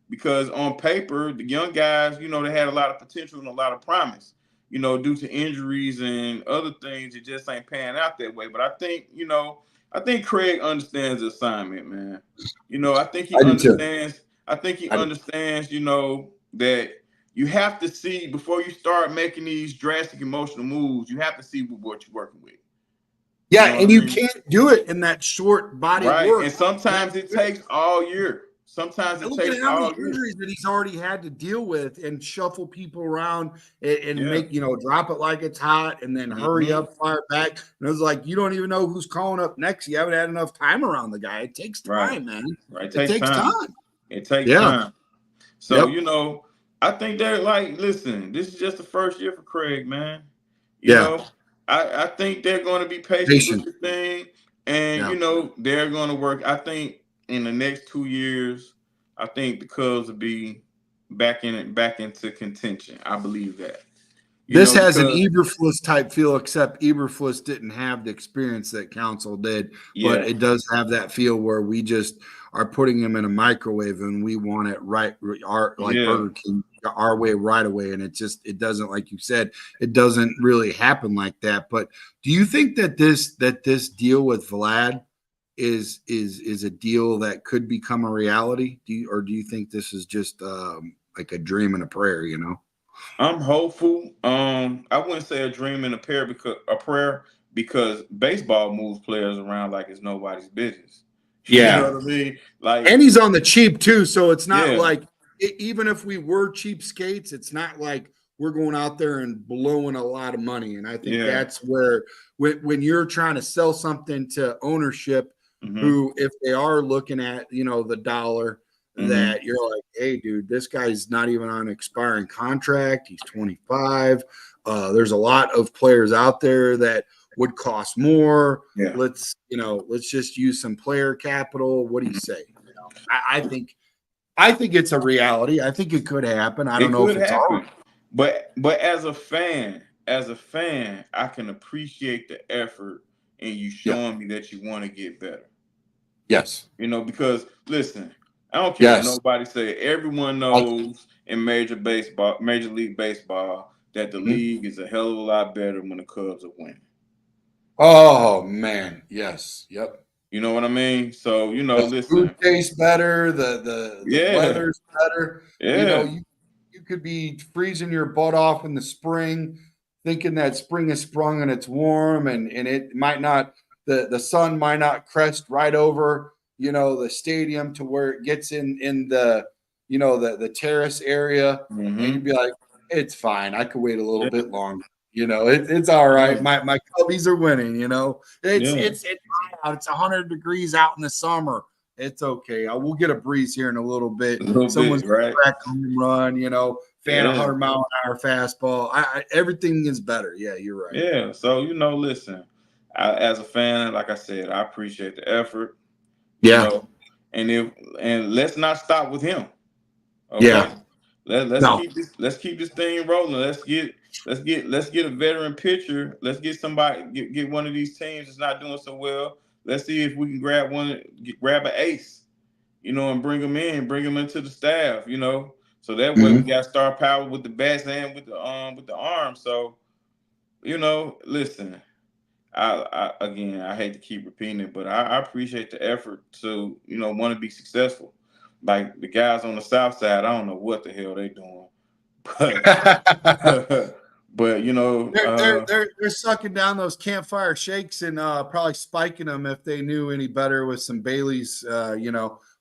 because on paper, the young guys, you know, they had a lot of potential and a lot of promise. You know, due to injuries and other things, it just ain't panning out that way. But I think, you know, I think Craig understands the assignment, man. You know, I think he I do too. understands. I think he I do. understands, you know, that you have to see before you start making these drastic emotional moves, you have to see what you're working with. Yeah, You know and what I you mean? can't do it in that short body of Right. work. And sometimes it takes all year. Sometimes it Look at takes how many all year. injuries that he's already had to deal with and shuffle people around and Yeah. make, drop it like it's hot and then hurry Mhm. up, fire back. And it was like, you don't even know who's calling up next. You haven't had enough time around the guy. It takes Right. time, man. Right. It takes time. It takes Yeah. time. So, Yep. you know, I think that, like, listen, this is just the first year for Craig, man. You Yeah. know, I think they're going to be patient Patient. with the thing. And, Yeah. you know, they're going to work. I think in the next 2 years, I think the Cubs will be back into contention. I believe that. You This know, has an because Eberflus type feel, except Eberflus didn't have the experience that Council did, but yeah, it does have that feel where we just are putting him in a microwave and we want it right, like yeah. Burger King, our way right away. And it doesn't, like you said, it doesn't really happen like that. But do you think that this deal with Vlad is a deal that could become a reality? Or do you think this is just like a dream and a prayer? I'm hopeful. I wouldn't say a dream and a prayer because baseball moves players around like it's nobody's business. You Yeah. know what I mean? Like, And he's on the cheap too, so it's not yeah, like even if we were cheapskates, it's not like we're going out there and blowing a lot of money. And I think yeah. that's where when you're trying to sell something to ownership, Mm-hmm. who if they are looking at the dollar, Mm-hmm. that you're like, hey, dude, this guy's not even on an expiring contract. He's 25. There's a lot of players out there that would cost more. Yeah. Let's just use some player capital. What do you say? I think it's a reality. I think it could happen. I don't It know if could it's all. happen. But as a fan, I can appreciate the effort and you Yeah. showing me that you want to get better. Yes. You know, because listen, I don't care what Yes. nobody say. Everyone knows in Major League Baseball, that the league is a hell of a lot better when the Cubs are winning. Oh man. Yes. Yep. You know what I mean? So, you know, The food listen. tastes better. The Yeah, weather's better. yeah. You could be freezing your butt off in the spring, thinking that spring has sprung and it's warm, and it might not. The sun might not crest right over the stadium to where it gets in the the terrace area, and you'd Mm-hmm. be like, it's fine. I could wait a little Yeah, bit longer. It's all right. yeah, My Cubbies are winning. yeah. It's hot out. It's 100 degrees out in the summer. It's okay. We'll get a breeze here in a little bit. A little Someone's bit, right? crack home run. Fan Yeah, 100-mile-an-hour fastball. Everything is better. Yeah, you're right. yeah. So, you know, listen, as a fan, like I said, I appreciate the effort, you Yeah. know, and let's not stop with him. Okay. Yeah. Let's No. keep this thing rolling. Let's get a veteran pitcher. Let's get somebody get one of these teams that's not doing so well. Let's see if we can grab an ace, and bring them into the staff, So that way we Mhm. got star power with the bats and with the arm. So, listen, again, I hate to keep repeating it, but I appreciate the effort to want to be successful. Like the guys on the south side, I don't know what the hell they doing, but but They're sucking down those campfire shakes and probably spiking them if they knew any better with some Baileys,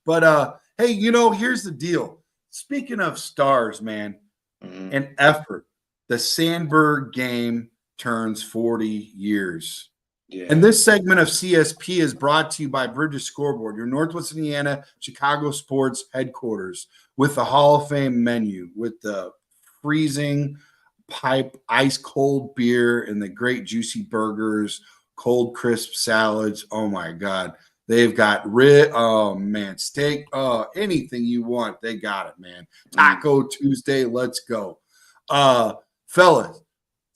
But hey, here's the deal. Speaking of stars, man, and effort, the Sandberg game turns 40 years. yeah, And this segment of CSP is brought to you by Bridges Scoreboard, your Northwest Indiana Chicago sports headquarters, with the Hall of Fame menu, with the freezing pipe ice cold beer and the great juicy burgers, cold crisp salads. Oh my God. They've got oh man, steak, anything you want, they got it, man. Taco Tuesday, let's go. Fellas,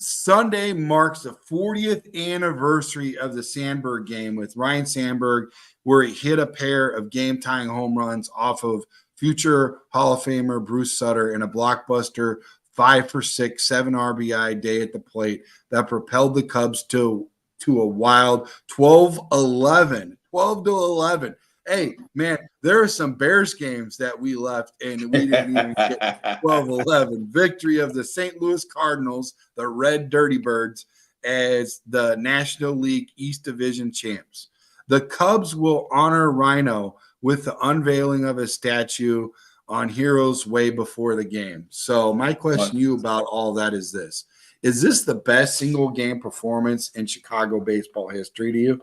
Sunday marks the 40th anniversary of the Sandberg game with Ryan Sandberg, where he hit a pair of game-tying home runs off of future Hall of Famer Bruce Sutter in a blockbuster 5-for-6, 7 RBI day at the plate that propelled the Cubs to a wild 12-11. 12-11. Hey, man, there are some Bears games that we left and we didn't even get 12-11. Victory of the St. Louis Cardinals, the Red Dirty Birds, as the National League East Division champs. The Cubs will honor Rhino with the unveiling of a statue on Heroes Way before the game. So my question to you about all that is this. Is this the best single game performance in Chicago baseball history to you?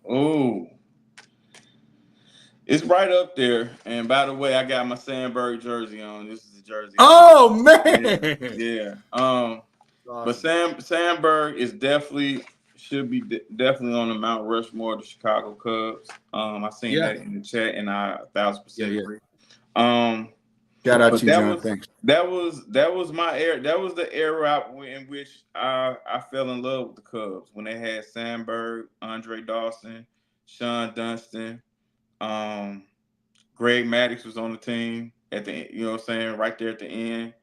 Oh, it's right up there. And by the way, I got my Sandberg jersey on. This is the jersey. Oh, man. Yeah. Awesome. But Sandberg is should be definitely on the Mount Rushmore of the Chicago Cubs. I seen that in the chat, and I 1,000% agree. Shout out to you, John. Thanks. That was my era. That was the era in which I fell in love with the Cubs when they had Sandberg, Andre Dawson, Sean Dunston, Greg Maddux was on the team at the, you know what I'm saying, right there at the end.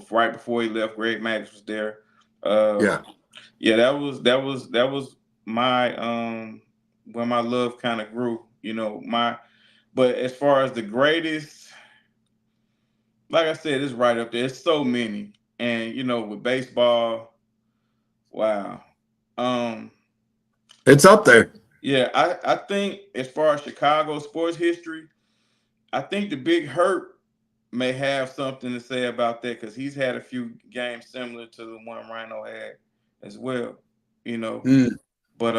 Right before he left, Greg Maddux was there. That was my where my love kind of grew, you know. But as far as the greatest, like I said, it's right up there. It's so many. And you know, with baseball, wow. It's up there. Yeah, I think as far as Chicago sports history, I think the Big Hurt may have something to say about that because he's had a few games similar to the one Rhino had as well, you know. But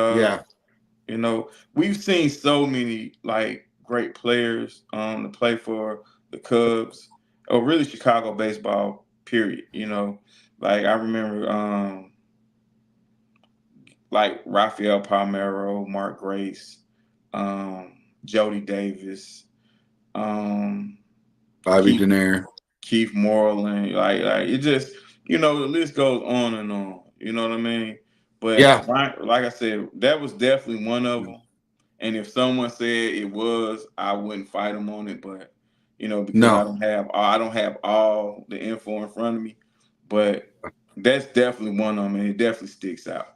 you know, we've seen so many like great players to play for the Cubs or really Chicago baseball, period. You know, like I remember like Rafael Palmeiro, Mark Grace, Jody Davis, Bobby Denaire, Keith Moreland, like it just, you know, the list goes on and on. You know what I mean? But like I said, that was definitely one of them. And if someone said it was, I wouldn't fight them on it. But you know, because I don't have all the info in front of me. But that's definitely one of them, and it definitely sticks out.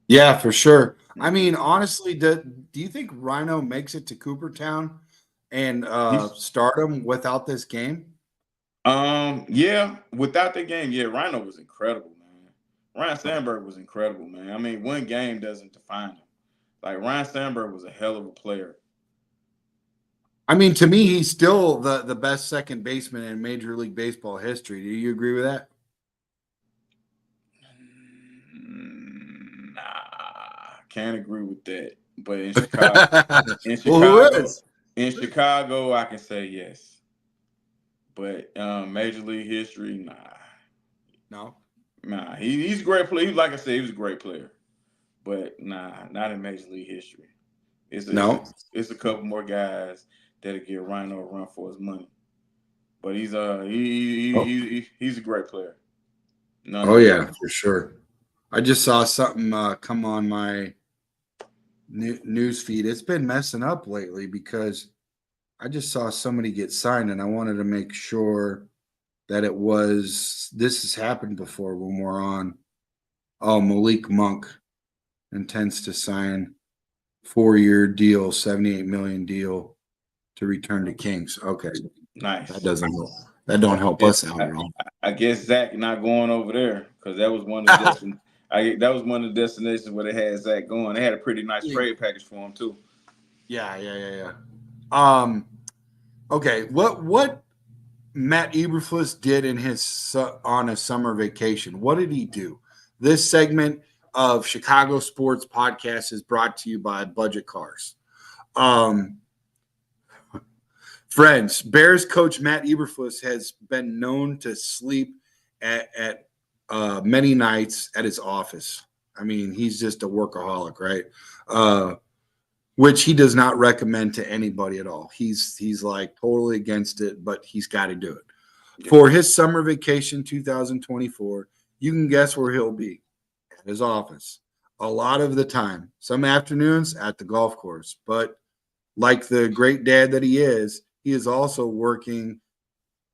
Yeah, for sure. I mean, honestly, do you think Rhino makes it to Cooperstown and stardom without this game? Yeah, without the game, Rhino was incredible, man. Ryan Sandberg was incredible, man. I mean, one game doesn't define him. Like Ryan Sandberg was a hell of a player. I mean, to me, he's still the best second baseman in Major League Baseball history. Do you agree with that? Nah, can't agree with that. But in Chicago, in Chicago, I can say yes. But Major League history, nah. He's a great player. Like I said, he was a great player. But nah, not in Major League history. It's a couple more guys that'll give Rhino a run for his money. But he's a great player. For sure. I just saw something come on my news feed. It's been messing up lately because I just saw somebody get signed, and I wanted to make sure that this has happened before when we're on. Oh, Malik Monk intends to sign 4-year deal, $78 million deal to return to Kings. Okay. Nice. That don't help us out at all. I guess Zach not going over there because that was one of the destinations where they had Zach going. They had a pretty nice trade package for him too. Yeah. Okay, what Matt Eberflus did on a summer vacation? What did he do? This segment of Chicago Sports Podcast is brought to you by Budget Cars. Friends, Bears coach Matt Eberflus has been known to sleep at many nights at his office. I mean, he's just a workaholic, right? Which he does not recommend to anybody at all. He's like totally against it, but he's got to do it. Yeah. For his summer vacation 2024, you can guess where he'll be. At his office. A lot of the time. Some afternoons at the golf course. But like the great dad that he is also working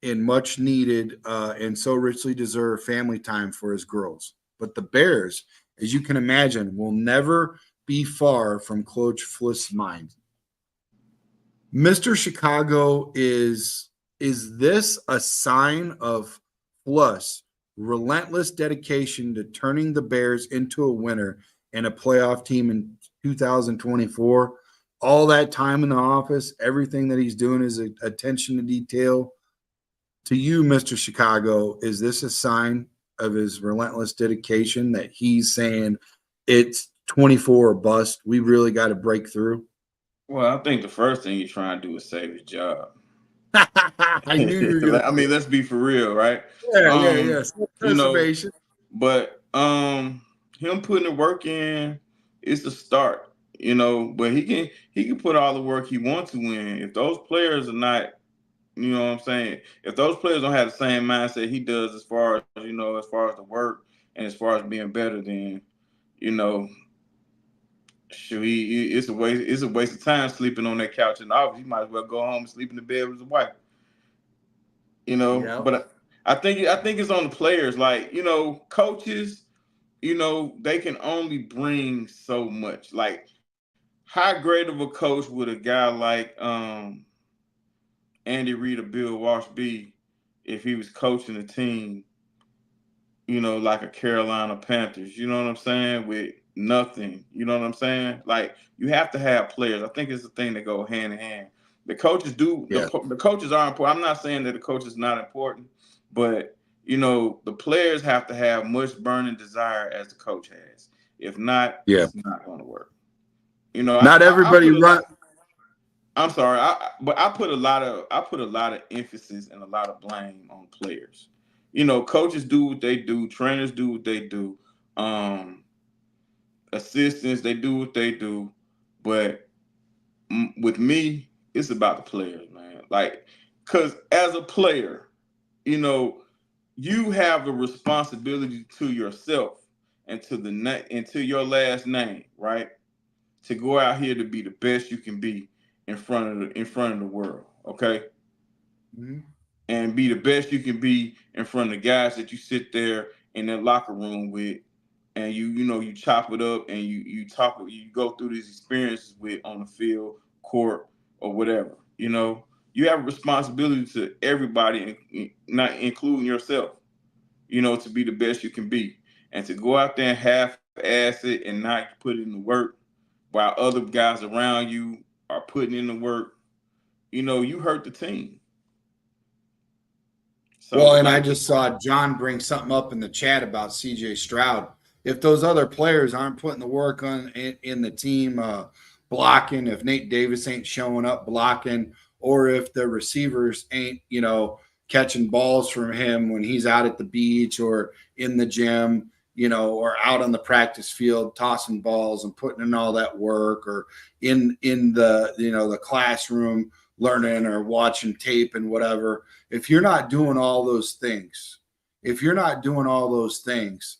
in much needed and so richly deserved family time for his girls. But the Bears, as you can imagine, will never be far from Coach Fliss' mind. Mr. Chicago, is this a sign of Fliss' relentless dedication to turning the Bears into a winner and a playoff team in 2024? All that time in the office, everything that he's doing is attention to detail. To you, Mr. Chicago, is this a sign of his relentless dedication that he's saying it's 24 or bust? We really got to break through. Well, I think the first thing he's trying to do is save his job. I knew you were going I mean, let's be for real, right? yeah. You know, Preservation. but him putting the work in is the start, you know, but he can put all the work he wants to win. If those players are not, you know what I'm saying, if those players don't have the same mindset he does as far as, you know, as far as the work and as far as being better, then, you know, sure, it's a waste of time sleeping on that couch in the office. He might as well go home and sleep in the bed with his wife. You know, Yeah. but I think it's on the players. Like, you know, coaches, you know, they can only bring so much. Like, how great of a coach would a guy like Andy Reid or Bill Walsh be if he was coaching a team, you know, like a Carolina Panthers, you know what I'm saying, with nothing, you know what I'm saying? Like, you have to have players. I think it's the thing that go hand in hand. The coaches do, Yeah. the coaches are important. I'm not saying that the coach is not important, but, you know, the players have to have much burning desire as the coach has. If not, Yeah. it's not going to work. You know, Not everybody run. I'm sorry, but I put a lot of emphasis and a lot of blame on players. You know, coaches do what they do, trainers do what they do, assistants, they do what they do, but with me, it's about the players, man. Like, because as a player, you know, you have a responsibility to yourself and to and to your last name, right? To go out here to be the best you can be in front of the world, okay? Mm-hmm. And be the best you can be in front of the guys that you sit there in that locker room with, and you chop it up and you go through these experiences with on the field, court, or whatever. You know, you have a responsibility to everybody, not including yourself. You know, to be the best you can be, and to go out there and half-ass it and not put in the work while other guys around you are putting in the work. You know, you hurt the team. So, Well, and I like, just saw John bring something up in the chat about CJ Stroud. If those other players aren't putting the work on in the team blocking, if Nate Davis ain't showing up blocking, or if the receivers ain't, catching balls from him when he's out at the beach or in the gym, or out on the practice field tossing balls and putting in all that work, or in the the classroom learning or watching tape and whatever. If you're not doing all those things,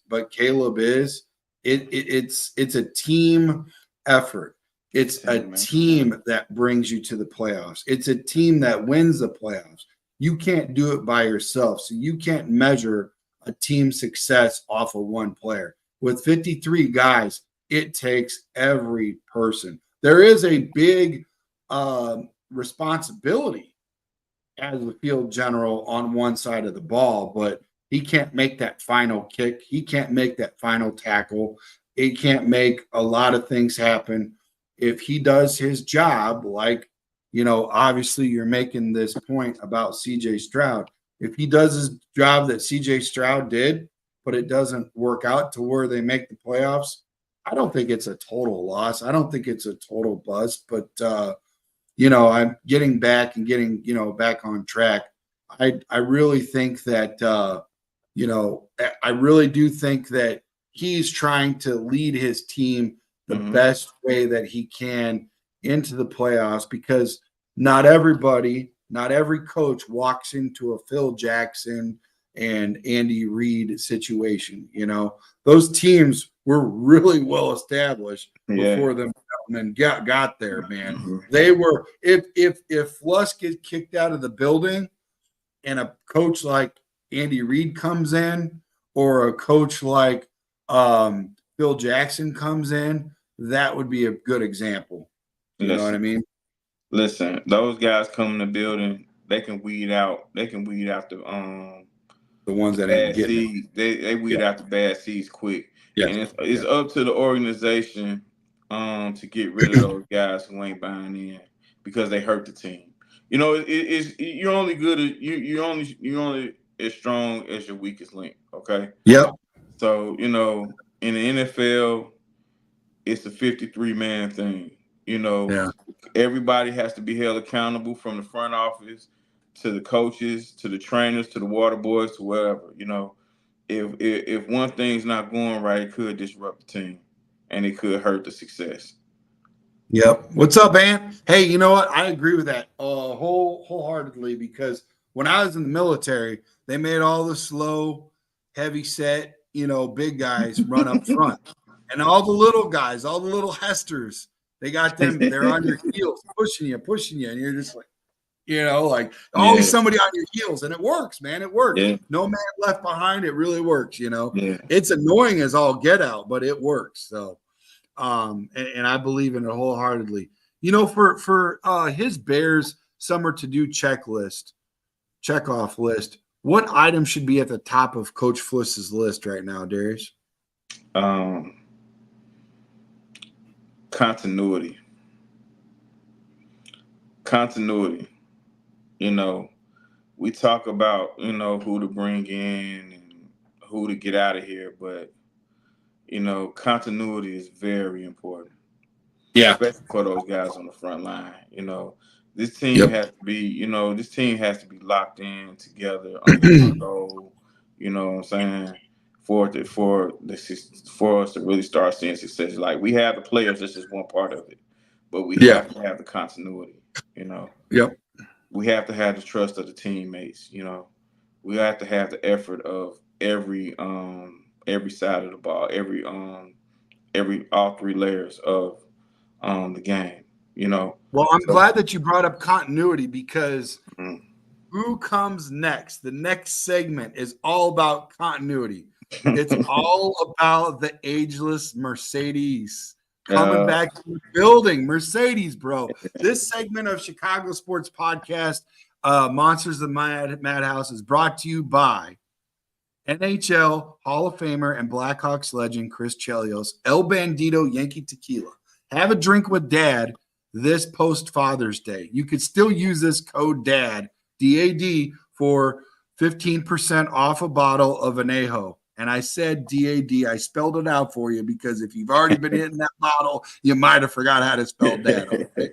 but Caleb is, it's a team effort. It's a team that brings you to the playoffs. It's a team that wins the playoffs. You can't do it by yourself. So you can't measure a team success off of one player. With 53 guys, it takes every person. There is a big responsibility as the field general on one side of the ball, but he can't make that final kick. He can't make that final tackle. He can't make a lot of things happen. If he does his job, like, obviously you're making this point about CJ Stroud. If he does his job that CJ Stroud did, but it doesn't work out to where they make the playoffs, I don't think it's a total loss. I don't think it's a total bust, but I'm getting back and getting, back on track. I really think that, I really do think that he's trying to lead his team the best way that he can into the playoffs, because not every coach walks into a Phil Jackson and Andy Reid situation. Those teams were really well established before them and got there, man. Mm-hmm. They were if Fluss gets kicked out of the building and a coach like Andy Reid comes in or a coach like Phil Jackson comes in, that would be a good example. You know what I mean? Listen, those guys come in the building, they can weed out the ones that bad ain't getting seeds. They weed out the bad seeds quick. Yeah. And it's up to the organization to get rid of those guys who ain't buying in because they hurt the team. You know, you're only good at you're only as strong as your weakest link. Okay. Yep. So you know, in the NFL, it's a 53-man thing. You know, everybody has to be held accountable from the front office to the coaches, to the trainers, to the water boys, to wherever. You know, if one thing's not going right, it could disrupt the team, and it could hurt the success. Yep. What's up, Ant? Hey, you know what? I agree with that wholeheartedly because when I was in the military, they made all the slow, heavy set, big guys run up front. And all the little guys, all the little Hesters, they got them. They're on your heels, pushing you. And you're just like, always somebody on your heels. And it works, man. It works. Yeah. No man left behind. It really works, Yeah. It's annoying as all get out, but it works. So, and I believe in it wholeheartedly. For his Bears summer to-do checkoff list, what item should be at the top of Coach Fliss's list right now, Darius? Continuity. We talk about, who to bring in and who to get out of here, but, continuity is very important. Yeah. Especially for those guys on the front line. This team has to be, locked in together under one goal, you know what I'm saying? For us to really start seeing success. Like we have the players, this is one part of it. But we have to have the continuity, Yep. We have to have the trust of the teammates, We have to have the effort of every side of the ball, all three layers of the game, Well, I'm glad that you brought up continuity because Mhm. who comes next? The next segment is all about continuity. It's all about the ageless Mercedes coming back to the building. Mercedes, bro. This segment of Chicago Sports Podcast, Monsters of the Madhouse, is brought to you by NHL Hall of Famer and Blackhawks legend Chris Chelios, El Bandito Yankee Tequila. Have a drink with Dad this post-Father's Day. You could still use this code DAD, D-A-D, for 15% off a bottle of Anejo. And I said DAD. I spelled it out for you because if you've already been hitting that bottle, you might have forgot how to spell dad. Okay?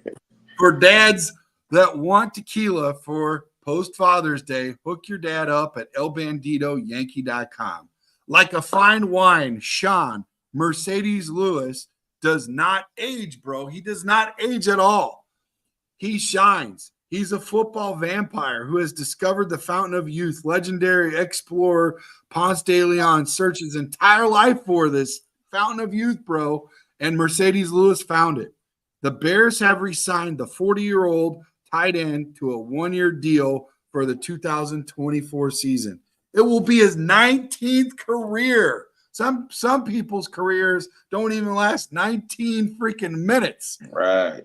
For dads that want tequila for post-Father's Day, hook your dad up at elbanditoyankee.com. Like a fine wine, Sean Mercedes Lewis does not age, bro. He does not age at all. He shines. He's a football vampire who has discovered the fountain of youth. Legendary explorer Ponce de Leon searched his entire life for this fountain of youth, bro, and Mercedes Lewis found it. The Bears have re-signed the 40-year-old tight end to a one-year deal for the 2024 season. It will be his 19th career. Some people's careers don't even last 19 freaking minutes. Right.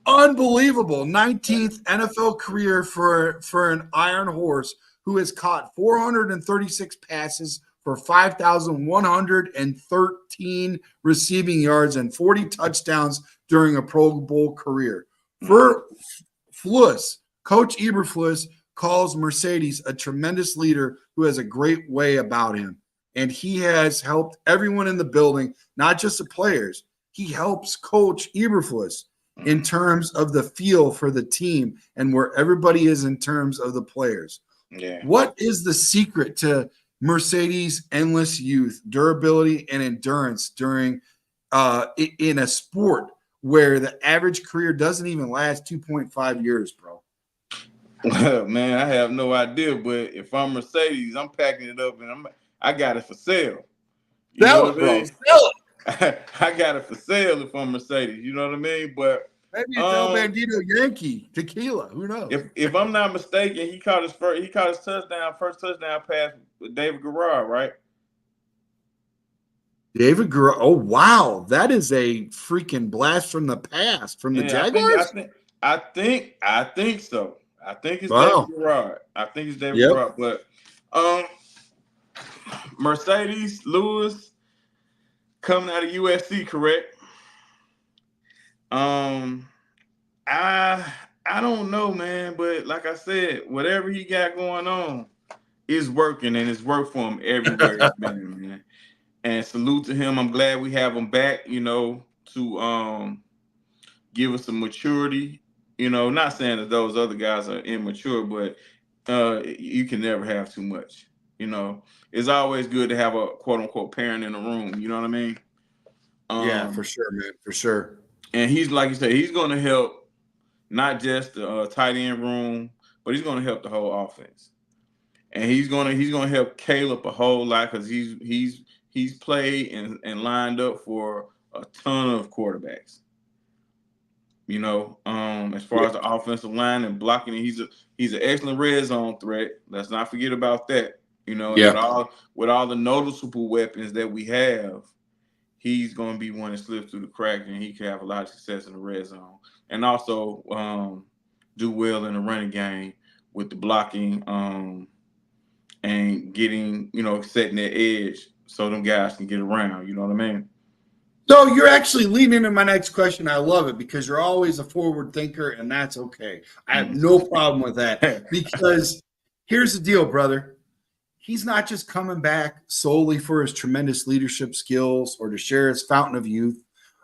Unbelievable. 19th NFL career for an iron horse who has caught 436 passes for 5,113 receiving yards and 40 touchdowns during a Pro Bowl career. For Fluss, Coach Eberflus calls Mercedes a tremendous leader who has a great way about him. And he has helped everyone in the building, not just the players. He helps Coach Eberflus in terms of the feel for the team and where everybody is in terms of the players. Yeah. What is the secret to Mercedes' endless youth, durability, and endurance during in a sport where the average career doesn't even last 2.5 years, bro? Man, I have no idea, but if I'm Mercedes, I'm packing it up and I got it for sale. Sell it, bro. Sell it. I got it for sale if I'm Mercedes. You know what I mean? But Maybe it's El Bandito Yankee tequila. Who knows? if I'm not mistaken, he caught his first touchdown pass with David Garrard, right? David Guerrero. Oh wow, that is a freaking blast from the past from the Yeah, Jaguars. I think so. I think it's David Wow. Garrard. I think it's David Yep. Garrard. But um, Mercedes Lewis coming out of USC, correct? Um, I don't know, man, but like I said, whatever he got going on is working, and it's worked for him everywhere he's been, man. And salute to him. I'm glad we have him back, you know, to give us some maturity. You know, not saying that those other guys are immature, but you can never have too much. You know, it's always good to have a quote unquote parent in the room. You know what I mean? Yeah, for sure, man. For sure. And he's like you said, he's going to help not just the tight end room, but he's going to help the whole offense. And he's gonna help Caleb a whole lot because he's played and lined up for a ton of quarterbacks. You know, as far as the offensive line and blocking, he's an excellent red zone threat. Let's not forget about that. You know, and with all the noticeable weapons that we have, he's going to be one that slips through the cracks, and he can have a lot of success in the red zone, and also do well in the running game with the blocking and getting, you know, setting that edge so them guys can get around. You know what I mean? So you're actually leading into my next question. I love it because you're always a forward thinker, and that's okay. I have no problem with that because here's the deal, brother. He's not just coming back solely for his tremendous leadership skills or to share his fountain of youth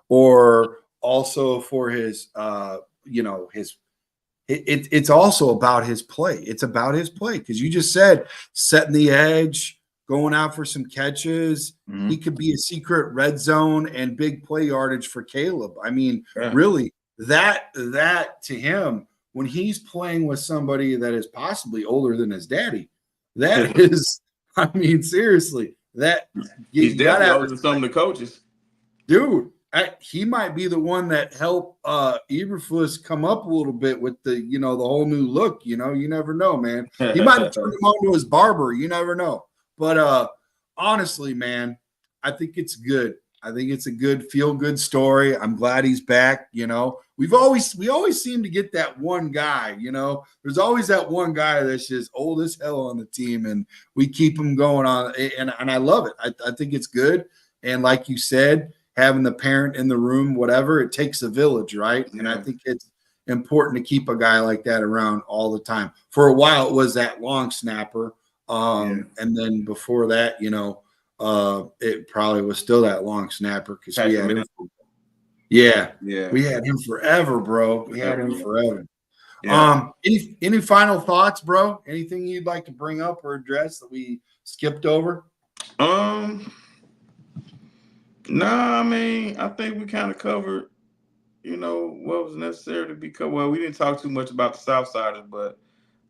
or also for his, it's also about his play. It's about his play because you just said setting the edge, going out for some catches. Mm-hmm. He could be a secret red zone and big play yardage for Caleb. I mean, really, that to him, when he's playing with somebody that is possibly older than his daddy, that is, I mean, seriously, that he's definitely older than some of the coaches. Dude, he might be the one that helped Eberflus come up a little bit with the, the whole new look. You know, you never know, man. He might have turned him on to his barber. You never know. But honestly, man, I think it's good. I think it's a good feel-good story. I'm glad he's back. You know, we always seem to get that one guy. You know, there's always that one guy that's just old as hell on the team, and we keep him going on. And I love it. I think it's good. And like you said, having the parent in the room, whatever, it takes a village, right? Yeah. And I think it's important to keep a guy like that around all the time. For a while, it was that long snapper. And then before that, it probably was still that long snapper because we had him. We had him forever, bro. We had him forever. Yeah. Any final thoughts, bro? Anything you'd like to bring up or address that we skipped over? No, I mean, I think we kind of covered, what was necessary to be covered. Well, we didn't talk too much about the Southsiders, but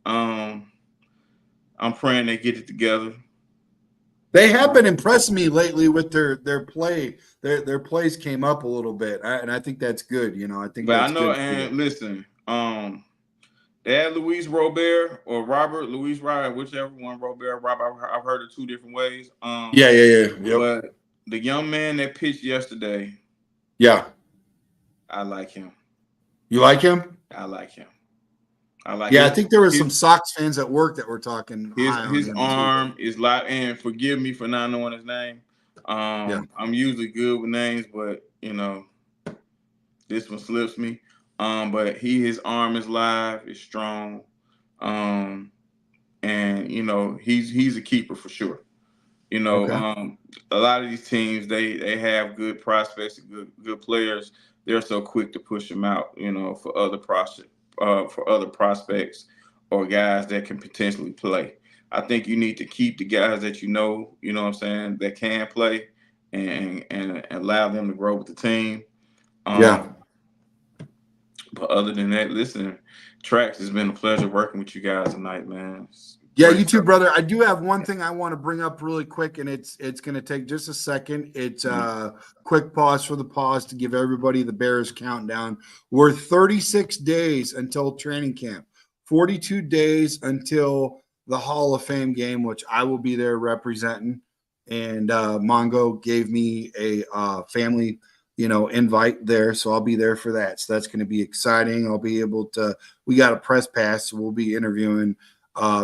I'm praying they get it together. They have been impressing me lately with their play. Their plays came up a little bit, and I think that's good. I think. But I know, and listen, they had Luis Robert or Robert, Luis Robert, whichever one, Robert. I've heard it two different ways. Yep. But the young man that pitched yesterday, I like him. You like him? I like him. I think there were some Sox fans at work that were talking. His arm is like, and forgive me for not knowing his name. I'm usually good with names, but this one slips me. But his arm is live, is strong, and he's a keeper for sure. A lot of these teams they have good prospects, good players. They're so quick to push them out, for other prospects or guys that can potentially play. I think you need to keep the guys that what I'm saying, that can play and allow them to grow with the team. But other than that, listen, Trax, it's been a pleasure working with you guys tonight, man. Yeah, Great you too, stuff. brother. I do have one thing I want to bring up really quick, and it's going to take just a second. It's a quick pause for the pause to give everybody the Bears countdown. We're 36 days until training camp, 42 days until the Hall of Fame game, which I will be there representing. And Mongo gave me a family, invite there, so I'll be there for that. So that's going to be exciting. I'll be able to. We got a press pass, so we'll be interviewing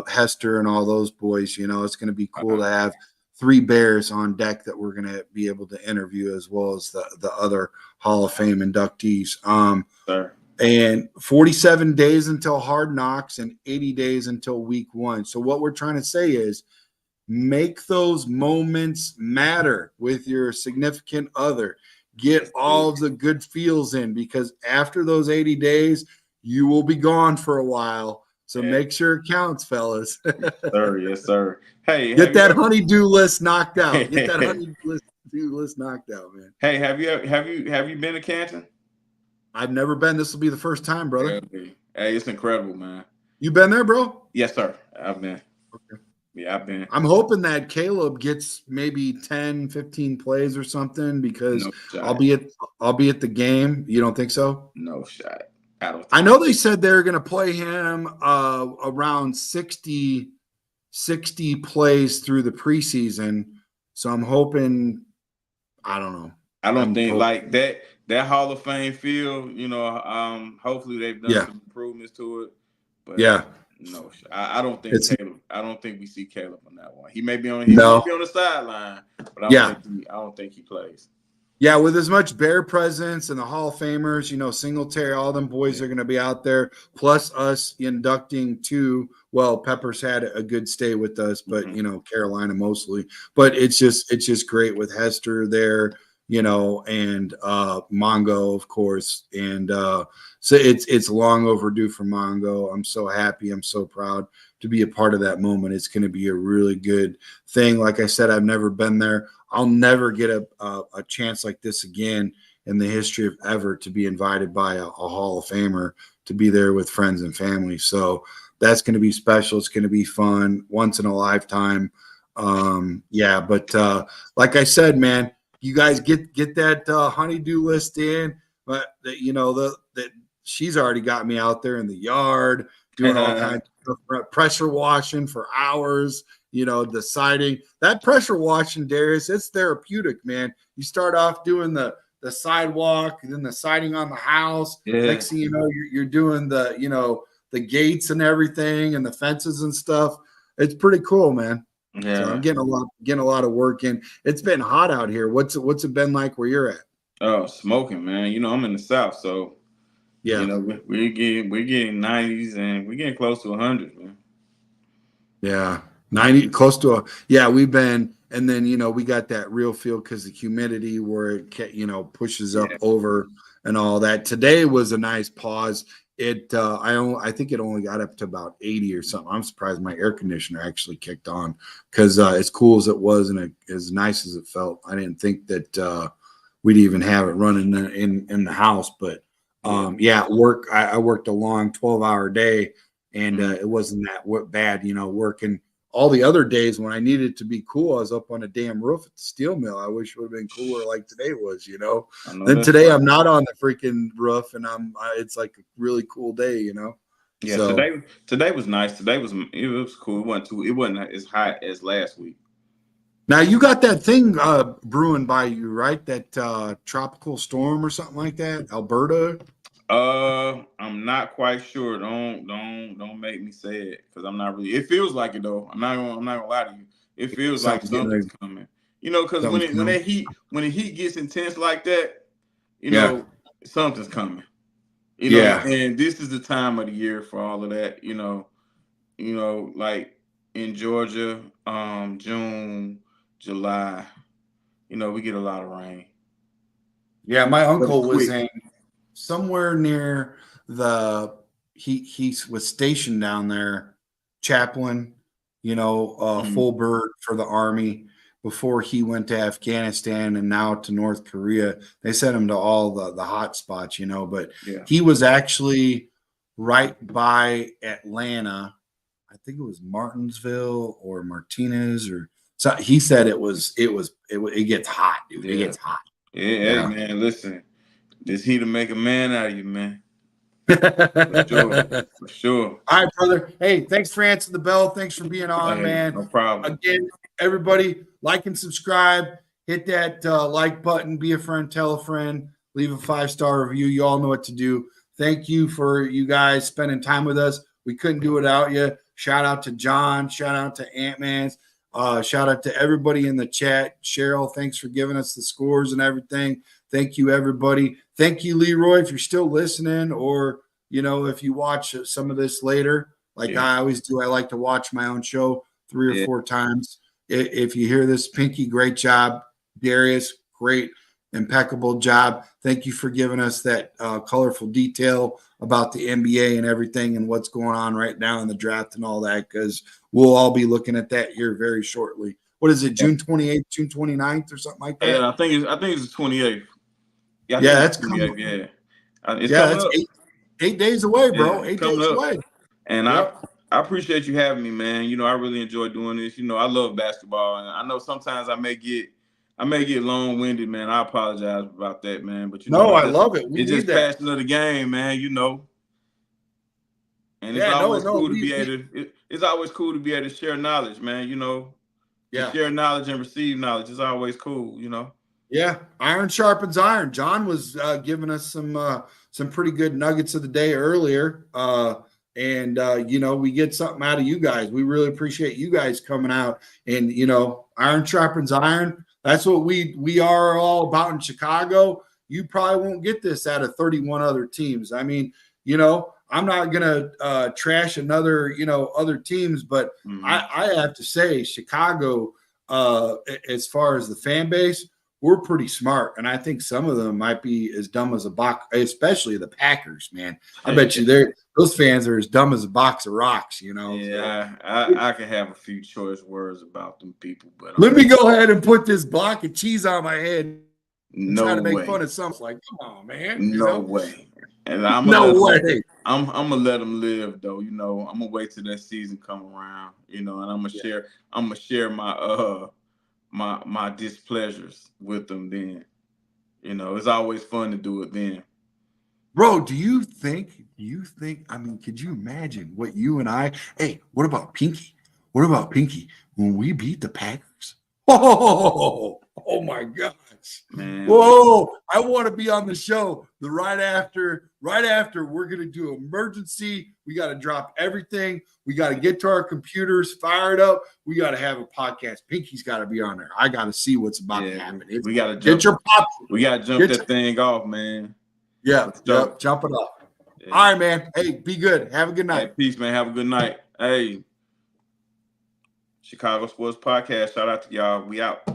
Hester and all those boys. It's going to be cool to have 3 Bears on deck that we're going to be able to interview, as well as the other Hall of Fame inductees. And 47 days until Hard Knocks and 80 days until week 1. So what we're trying to say is make those moments matter with your significant other. Get all of the good feels in, because after those 80 days, you will be gone for a while. So make sure it counts, fellas. Yes, sir. Yes, sir. Hey, get that honey-do list knocked out. Get that honey-do list knocked out, man. Hey, have you been to Canton? I've never been. This will be the first time, brother. Hey, it's incredible, man. You been there, bro? Yes, sir. I've been. Okay. Yeah, I've been. I'm hoping that Caleb gets maybe 10, 15 plays or something, because I'll be at the game. You don't think so? No shot. I know they said they're going to play him around 60 plays through the preseason. So I'm hoping, I don't know. I don't think like that Hall of Fame field, hopefully they've done some improvements to it. But no, I don't think Caleb. I don't think we see Caleb on that one. He may be on the sideline, but I don't think he plays. Yeah, with as much Bear presence and the Hall of Famers, Singletary, all them boys are going to be out there, plus us inducting 2. Well, Peppers had a good stay with us, but Carolina mostly. But it's just great with Hester there, and Mongo, of course, and so it's long overdue for Mongo. I'm so happy. I'm so proud to be a part of that moment. It's going to be a really good thing. Like I said, I've never been there. I'll never get a chance like this again in the history of ever to be invited by a Hall of Famer to be there with friends and family. So that's going to be special. It's going to be fun, once in a lifetime. But like I said, man, you guys get that honey-do list in. But that she's already got me out there in the yard doing all kinds of stuff, pressure washing for hours. Deciding that pressure washing, Darius, it's therapeutic, man. You start off doing the sidewalk, and then the siding on the house. Next thing you know, you're doing the gates and everything, and the fences and stuff. It's pretty cool, man. Yeah. So I'm getting a lot of work in. It's been hot out here. What's it been like where you're at? Oh, smoking, man. I'm in the South, so we're getting 90s, and we're getting close to 100, man. Yeah. 90, close to we've been, and then we got that real feel because the humidity where it pushes up over and all that. Today was a nice pause. I think it only got up to about 80 or something. I'm surprised my air conditioner actually kicked on, because as cool as it was and as nice as it felt, I didn't think that we'd even have it running in the house. But work. I worked a long 12-hour day, and it wasn't that bad, working. All the other days when I needed it to be cool, I was up on a damn roof at the steel mill. I wish it would have been cooler like today was, Then today I'm not on the freaking roof, and it's like a really cool day, Yeah, so, today was nice. It was cool. It wasn't as hot as last week. Now you got that thing brewing by you, right? That tropical storm or something like that, Alberta. I'm not quite sure. Don't make me say it, because I'm not really. It feels like it though. I'm not gonna lie to you. It feels like something's coming. Because when the heat gets intense like that, something's coming. And this is the time of the year for all of that. Like in Georgia, June, July, we get a lot of rain. Yeah, my uncle was in somewhere near he was stationed down there, chaplain, full bird for the Army before he went to Afghanistan and now to North Korea. They sent him to all the hot spots, but he was actually right by Atlanta. I think it was Martinsville or Martinez or so. He said it gets hot, dude. It gets hot. Yeah, hey, man, listen, this heat to make a man out of you, man. For sure. All right, brother. Hey, thanks for answering the bell. Thanks for being on, man. No problem. Again, everybody, like and subscribe. Hit that like button. Be a friend. Tell a friend. Leave a 5-star review. You all know what to do. Thank you for you guys spending time with us. We couldn't do it without you. Shout out to John. Shout out to Ant-Man's. Shout out to everybody in the chat. Cheryl, thanks for giving us the scores and everything. Thank you, everybody. Thank you, Leroy, if you're still listening, or if you watch some of this later, like I always do. I like to watch my own show 3 or 4 times. If you hear this, Pinky, great job. Darius, great, impeccable job. Thank you for giving us that colorful detail about the NBA and everything and what's going on right now in the draft and all that, because we'll all be looking at that here very shortly. What is it, June 28th, June 29th or something like that? Yeah, I think it's the 28th. Yeah, that's coming. Yeah, that's 8 days away, bro. Yeah, 8 days away. And I appreciate you having me, man. I really enjoy doing this. I love basketball, and I know sometimes I may get long-winded, man. I apologize about that, man. But I love it. It's just passion of the game, man. And it's always cool to be able to. It's always cool to be able to share knowledge, man. To share knowledge and receive knowledge is always cool. Yeah, iron sharpens iron. John was giving us some pretty good nuggets of the day earlier, and we get something out of you guys. We really appreciate you guys coming out, and iron sharpens iron. That's what we are all about in Chicago. You probably won't get this out of 31 other teams. I mean, I'm not gonna trash other teams, but I have to say Chicago, as far as the fan base, we're pretty smart, and I think some of them might be as dumb as a box, especially the Packers, man. I bet you those fans are as dumb as a box of rocks, Yeah, I can have a few choice words about them people, but let me go ahead and put this block of cheese on my head and try to make fun of something. Like, come on, man. No way. And I'm no way. I'm gonna let them live, though. I'm gonna wait till that season come around, and I'm gonna share my my displeasures with them then. It's always fun to do it then. Bro, do you think, I mean, could you imagine what you and hey, what about Pinky? What about Pinky when we beat the Packers? Oh my gosh. Man. Whoa, I want to be on the show right after we're going to do emergency. We got to drop everything. We got to get to our computers, fire it up. We got to have a podcast. Pinky's got to be on there. I got to see what's about to happen. We got to get your pop. We got to jump that thing off, man. Yeah, jump it off. Yeah. All right, man. Hey, be good. Have a good night. Hey, peace, man. Have a good night. Hey, Chicago Sports Podcast. Shout out to y'all. We out.